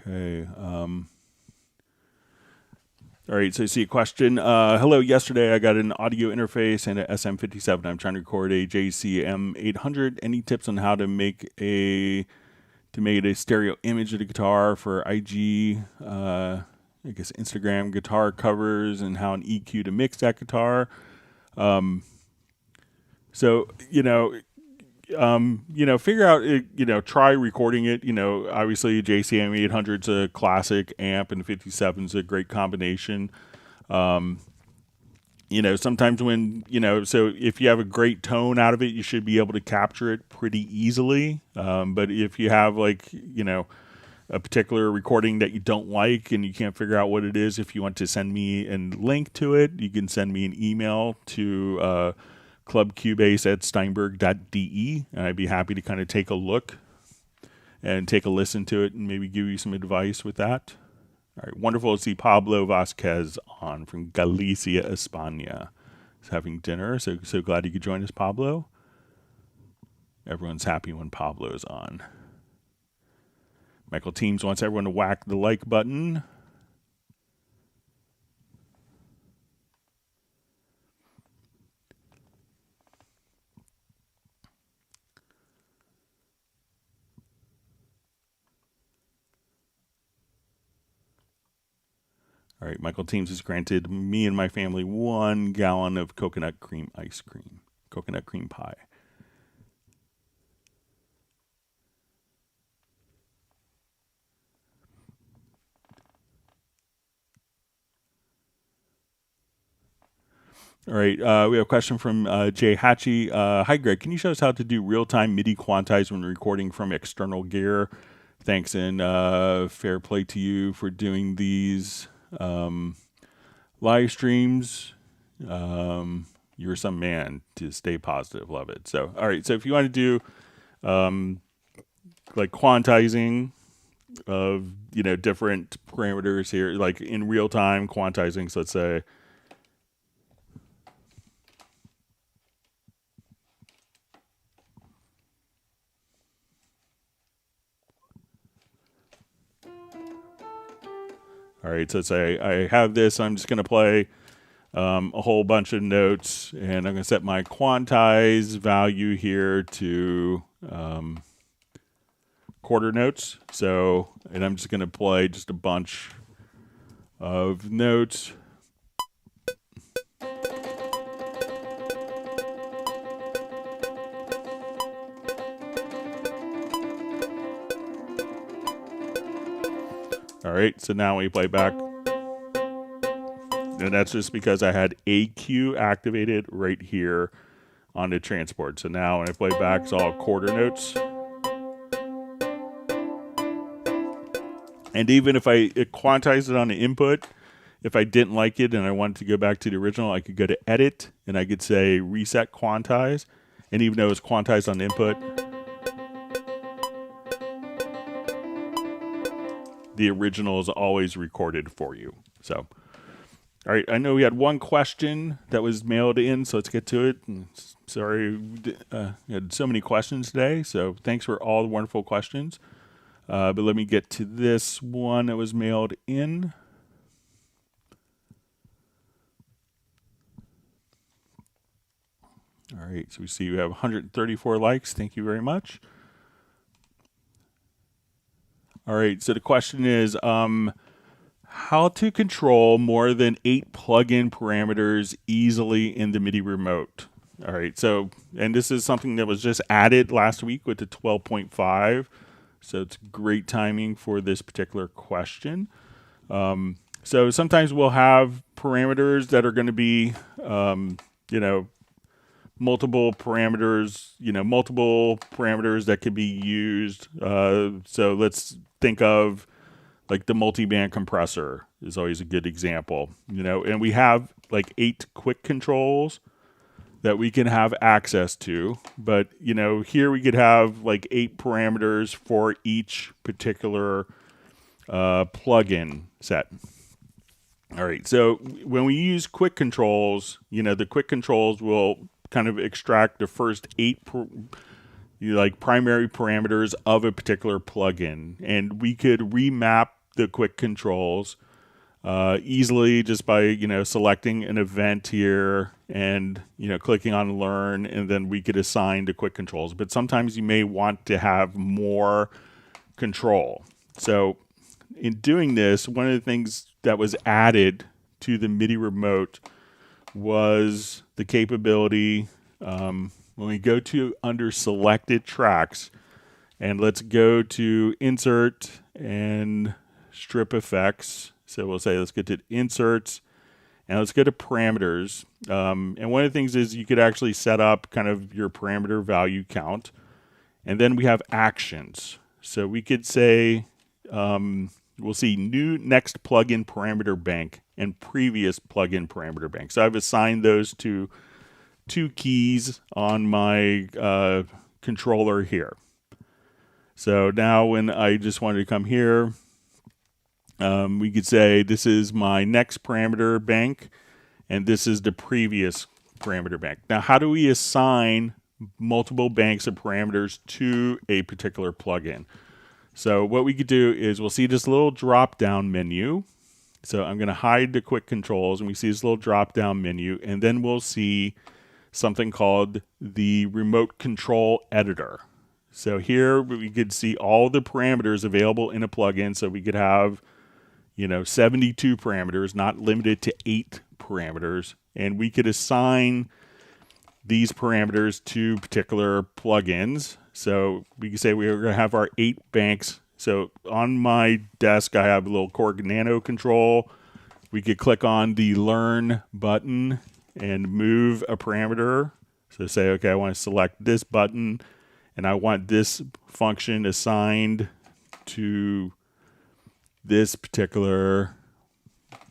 Okay. All right, so you see a question. Hello, yesterday I got an audio interface and an SM57. I'm trying to record a JCM 800. Any tips on how to make a stereo image of the guitar for IG, I guess Instagram guitar covers, and how an EQ to mix that guitar? So, figure out, try recording it. Obviously JCM 800's a classic amp, and 57's a great combination. Sometimes when, so if you have a great tone out of it, you should be able to capture it pretty easily. But if you have a particular recording that you don't like and you can't figure out what it is, if you want to send me a link to it, you can send me an email to, clubcubase@steinberg.de, and I'd be happy to kind of take a look and take a listen to it and maybe give you some advice with that. All right, wonderful to see Pablo Vasquez on from Galicia, España. He's having dinner, so glad you could join us, Pablo. Everyone's happy when Pablo is on. Michael Teams wants everyone to whack the like button. All right, Michael Teams has granted me and my family 1 gallon of coconut cream pie. All right, we have a question from Jay Hatchie. Hi, Greg. Can you show us how to do real-time MIDI quantize when recording from external gear? Thanks, and fair play to you for doing these live streams. You're some man to stay positive. Love it. So, all right. So if you want to do like quantizing of, different parameters here, like in real time quantizing. So let's say, all right, so say I have this, I'm just going to play a whole bunch of notes, and I'm going to set my quantize value here to quarter notes. So, and I'm just going to play just a bunch of notes. All right, so now we play back. And that's just because I had AQ activated right here on the transport. So now when I play back, it's all quarter notes. And even if I quantize it on the input, if I didn't like it and I wanted to go back to the original, I could go to edit and I could say reset quantize. And even though it's quantized on input, the original is always recorded for you. So, all right, I know we had one question that was mailed in, so let's get to it. Sorry, we had so many questions today, so thanks for all the wonderful questions. But let me get to this one that was mailed in. All right, so we see we have 134 likes. Thank you very much. All right, so the question is, how to control more than 8 plugin parameters easily in the MIDI remote. All right, so, and this is something that was just added last week with the 12.5, so it's great timing for this particular question. So sometimes we'll have parameters that are going to be, multiple parameters, multiple parameters that could be used. So let's think of like the multi-band compressor is always a good example, and we have like 8 quick controls that we can have access to. But, here we could have like 8 parameters for each particular plugin set. All right, so when we use quick controls, the quick controls will kind of extract the first 8 primary parameters of a particular plugin, and we could remap the quick controls easily just by selecting an event here and clicking on learn, and then we could assign the quick controls. But sometimes you may want to have more control. So in doing this, one of the things that was added to the MIDI remote was the capability, when we go to under selected tracks, and let's go to insert and strip effects. So we'll say, let's get to inserts and let's go to parameters. And one of the things is you could actually set up kind of your parameter value count. And then we have actions. So we could say, we'll see new next plugin parameter bank and previous plugin parameter bank. So I've assigned those to 2 keys on my controller here. So now when I just wanted to come here, we could say this is my next parameter bank and this is the previous parameter bank. Now, how do we assign multiple banks of parameters to a particular plugin? So what we could do is we'll see this little drop down menu. So I'm going to hide the quick controls, and we see this little drop down menu, and then we'll see something called the remote control editor. So here we could see all the parameters available in a plugin. So we could have 72 parameters, not limited to 8 parameters, and we could assign these parameters to particular plugins. So we could say we're going to have our 8 banks. So on my desk, I have a little Korg Nano control. We could click on the Learn button and move a parameter. So say, okay, I want to select this button, and I want this function assigned to this particular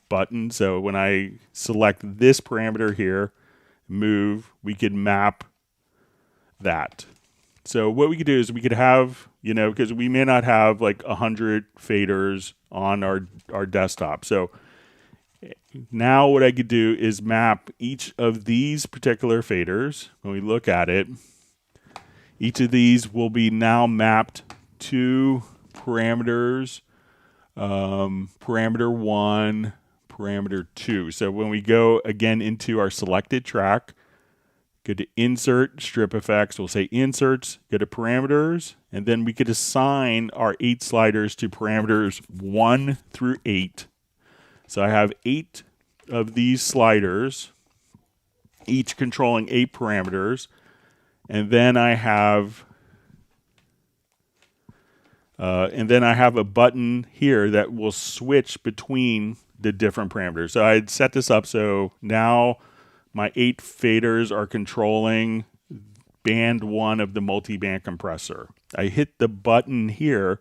button. So when I select this parameter here, move, we could map that. So what we could do is we could have, because we may not have like 100 faders on our desktop. So now what I could do is map each of these particular faders. When we look at it, each of these will be now mapped to parameters, parameter 1, parameter 2. So when we go again into our selected track, go to insert, strip effects, we'll say inserts, go to parameters, and then we could assign our 8 sliders to parameters 1 through 8. So I have 8 of these sliders, each controlling 8 parameters, and then I have a button here that will switch between the different parameters. So I had set this up so now my 8 faders are controlling band 1 of the multi-band compressor. I hit the button here,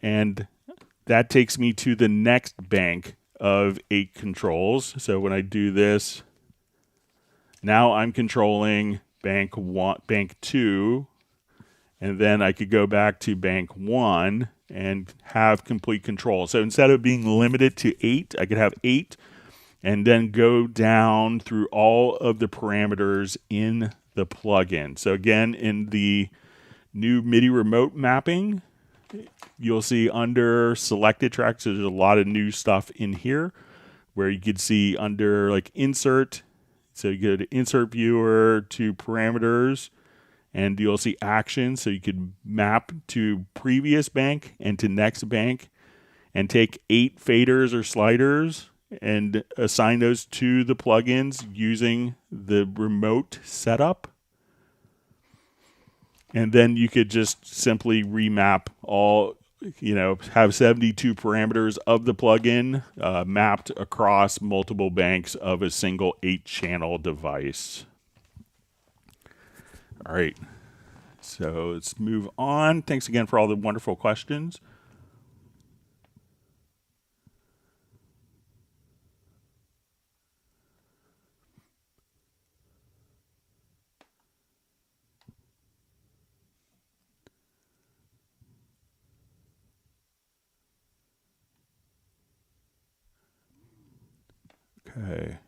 and that takes me to the next bank of 8 controls. So when I do this, now I'm controlling bank 1, bank 2, and then I could go back to bank 1 and have complete control. So instead of being limited to 8, I could have 8 and then go down through all of the parameters in the plugin. So again, in the new MIDI remote mapping, you'll see under selected tracks, there's a lot of new stuff in here where you could see under like insert. So you go to insert viewer to parameters and you'll see action. So you could map to previous bank and to next bank and take 8 faders or sliders and assign those to the plugins using the remote setup. And then you could just simply remap all, have 72 parameters of the plugin mapped across multiple banks of a single 8-channel device. All right, so let's move on. Thanks again for all the wonderful questions. Okay.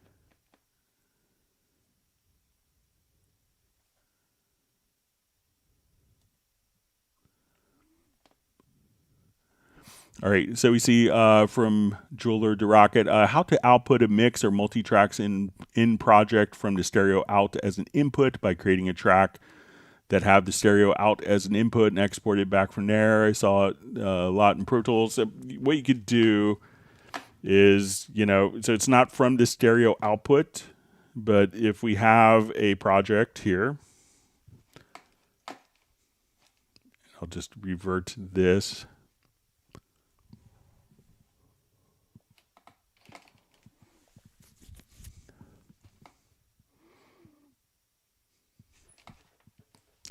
All right, so we see from Jeweler to Rocket, how to output a mix or multi-tracks in project from the stereo out as an input by creating a track that have the stereo out as an input and export it back from there. I saw it a lot in Pro Tools. So what you could do is, so it's not from the stereo output, but if we have a project here, I'll just revert this.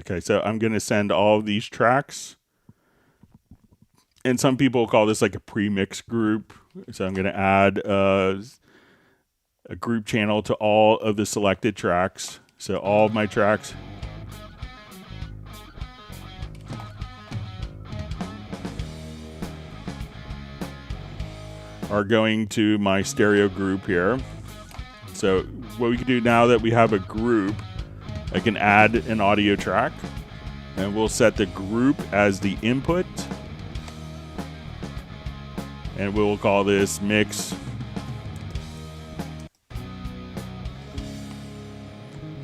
Okay, so I'm going to send all of these tracks. And some people call this like a pre-mix group. So I'm going to add a group channel to all of the selected tracks. So all of my tracks. Are going to my stereo group here. So what we can do now that we have a group, I can add an audio track and we'll set the group as the input and we'll call this mix.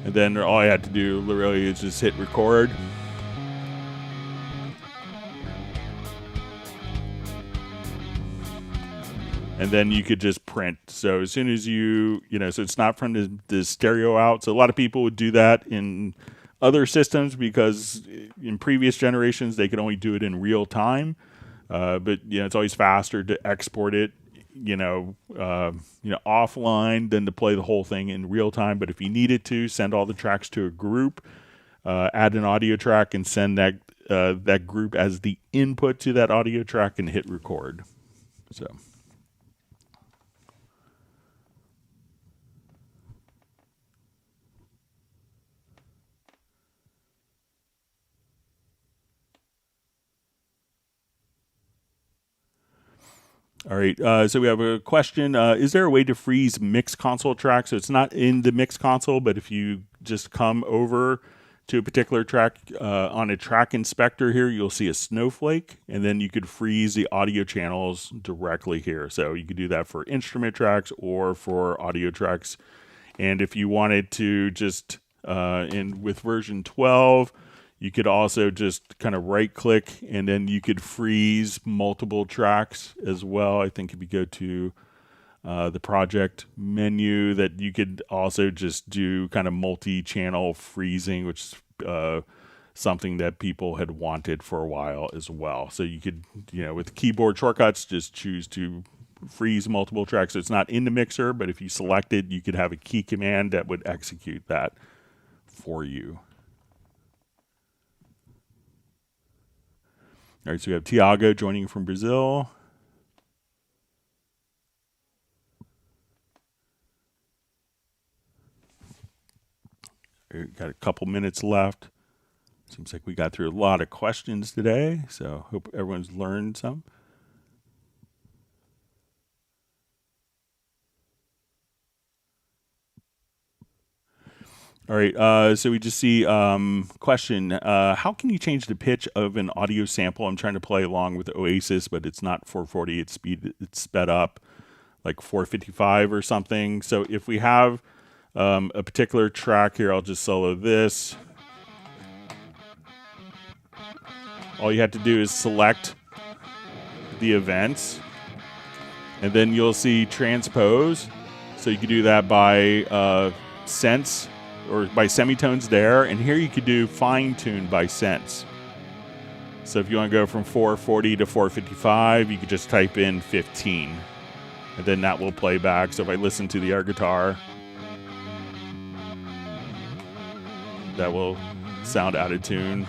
And then all I had to do literally is just hit record. And then you could just print. So as soon as so it's not from the stereo out. So a lot of people would do that in other systems because in previous generations, they could only do it in real time. But it's always faster to export it, offline than to play the whole thing in real time. But if you needed to, send all the tracks to a group, add an audio track and send that group as the input to that audio track and hit record. So. All right, so we have a question. Is there a way to freeze mix console tracks? So it's not in the mix console, but if you just come over to a particular track on a track inspector here, you'll see a snowflake, and then you could freeze the audio channels directly here. So you could do that for instrument tracks or for audio tracks. And if you wanted to just, with version 12, you could also just kind of right click and then you could freeze multiple tracks as well. I think if you go to the project menu that you could also just do kind of multi-channel freezing, which is something that people had wanted for a while as well. So you could, with keyboard shortcuts, just choose to freeze multiple tracks. So it's not in the mixer, but if you select it, you could have a key command that would execute that for you. All right, so we have Tiago joining from Brazil. We've got a couple minutes left. Seems like we got through a lot of questions today, so hope everyone's learned some. All right, so we just see question. How can you change the pitch of an audio sample? I'm trying to play along with Oasis, but it's not 440. It's sped up like 455 or something. So if we have a particular track here, I'll just solo this. All you have to do is select the events, and then you'll see transpose. So you can do that by sense or by semitones there, and here you could do fine tune by sense. So if you want to go from 440 to 455, you could just type in 15, and then that will play back. So if I listen to the air guitar, that will sound out of tune.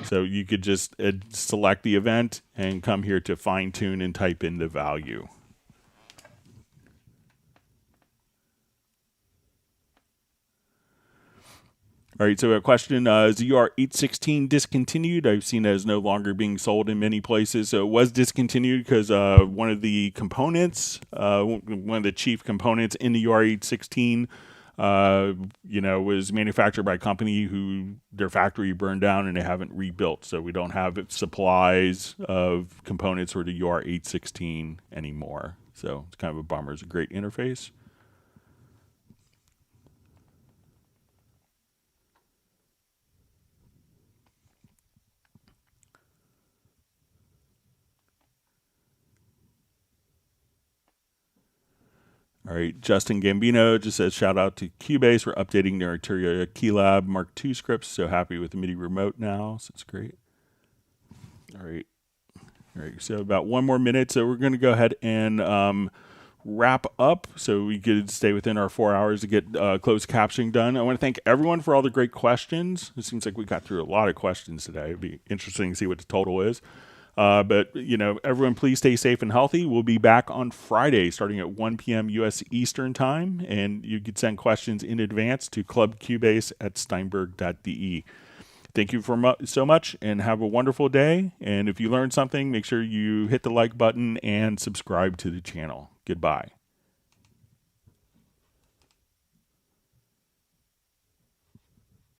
So you could just select the event and come here to fine tune and type in the value. All right, so a question, is the UR816 discontinued? I've seen it as no longer being sold in many places. So it was discontinued because one of the components, one of the chief components in the UR816, was manufactured by a company who their factory burned down and they haven't rebuilt. So we don't have supplies of components for the UR816 anymore. So it's kind of a bummer. It's a great interface. All right, Justin Gambino just says, shout out to Cubase for updating their Arturia Keylab Mark II scripts. So happy with the MIDI remote now, so it's great. All right, so about one more minute. So we're going to go ahead and wrap up so we could stay within our 4 hours to get closed captioning done. I want to thank everyone for all the great questions. It seems like we got through a lot of questions today. It'd be interesting to see what the total is. But, everyone, please stay safe and healthy. We'll be back on Friday starting at 1 p.m. U.S. Eastern Time. And you can send questions in advance to clubcubase@steinberg.de. Thank you so much and have a wonderful day. And if you learned something, make sure you hit the like button and subscribe to the channel. Goodbye.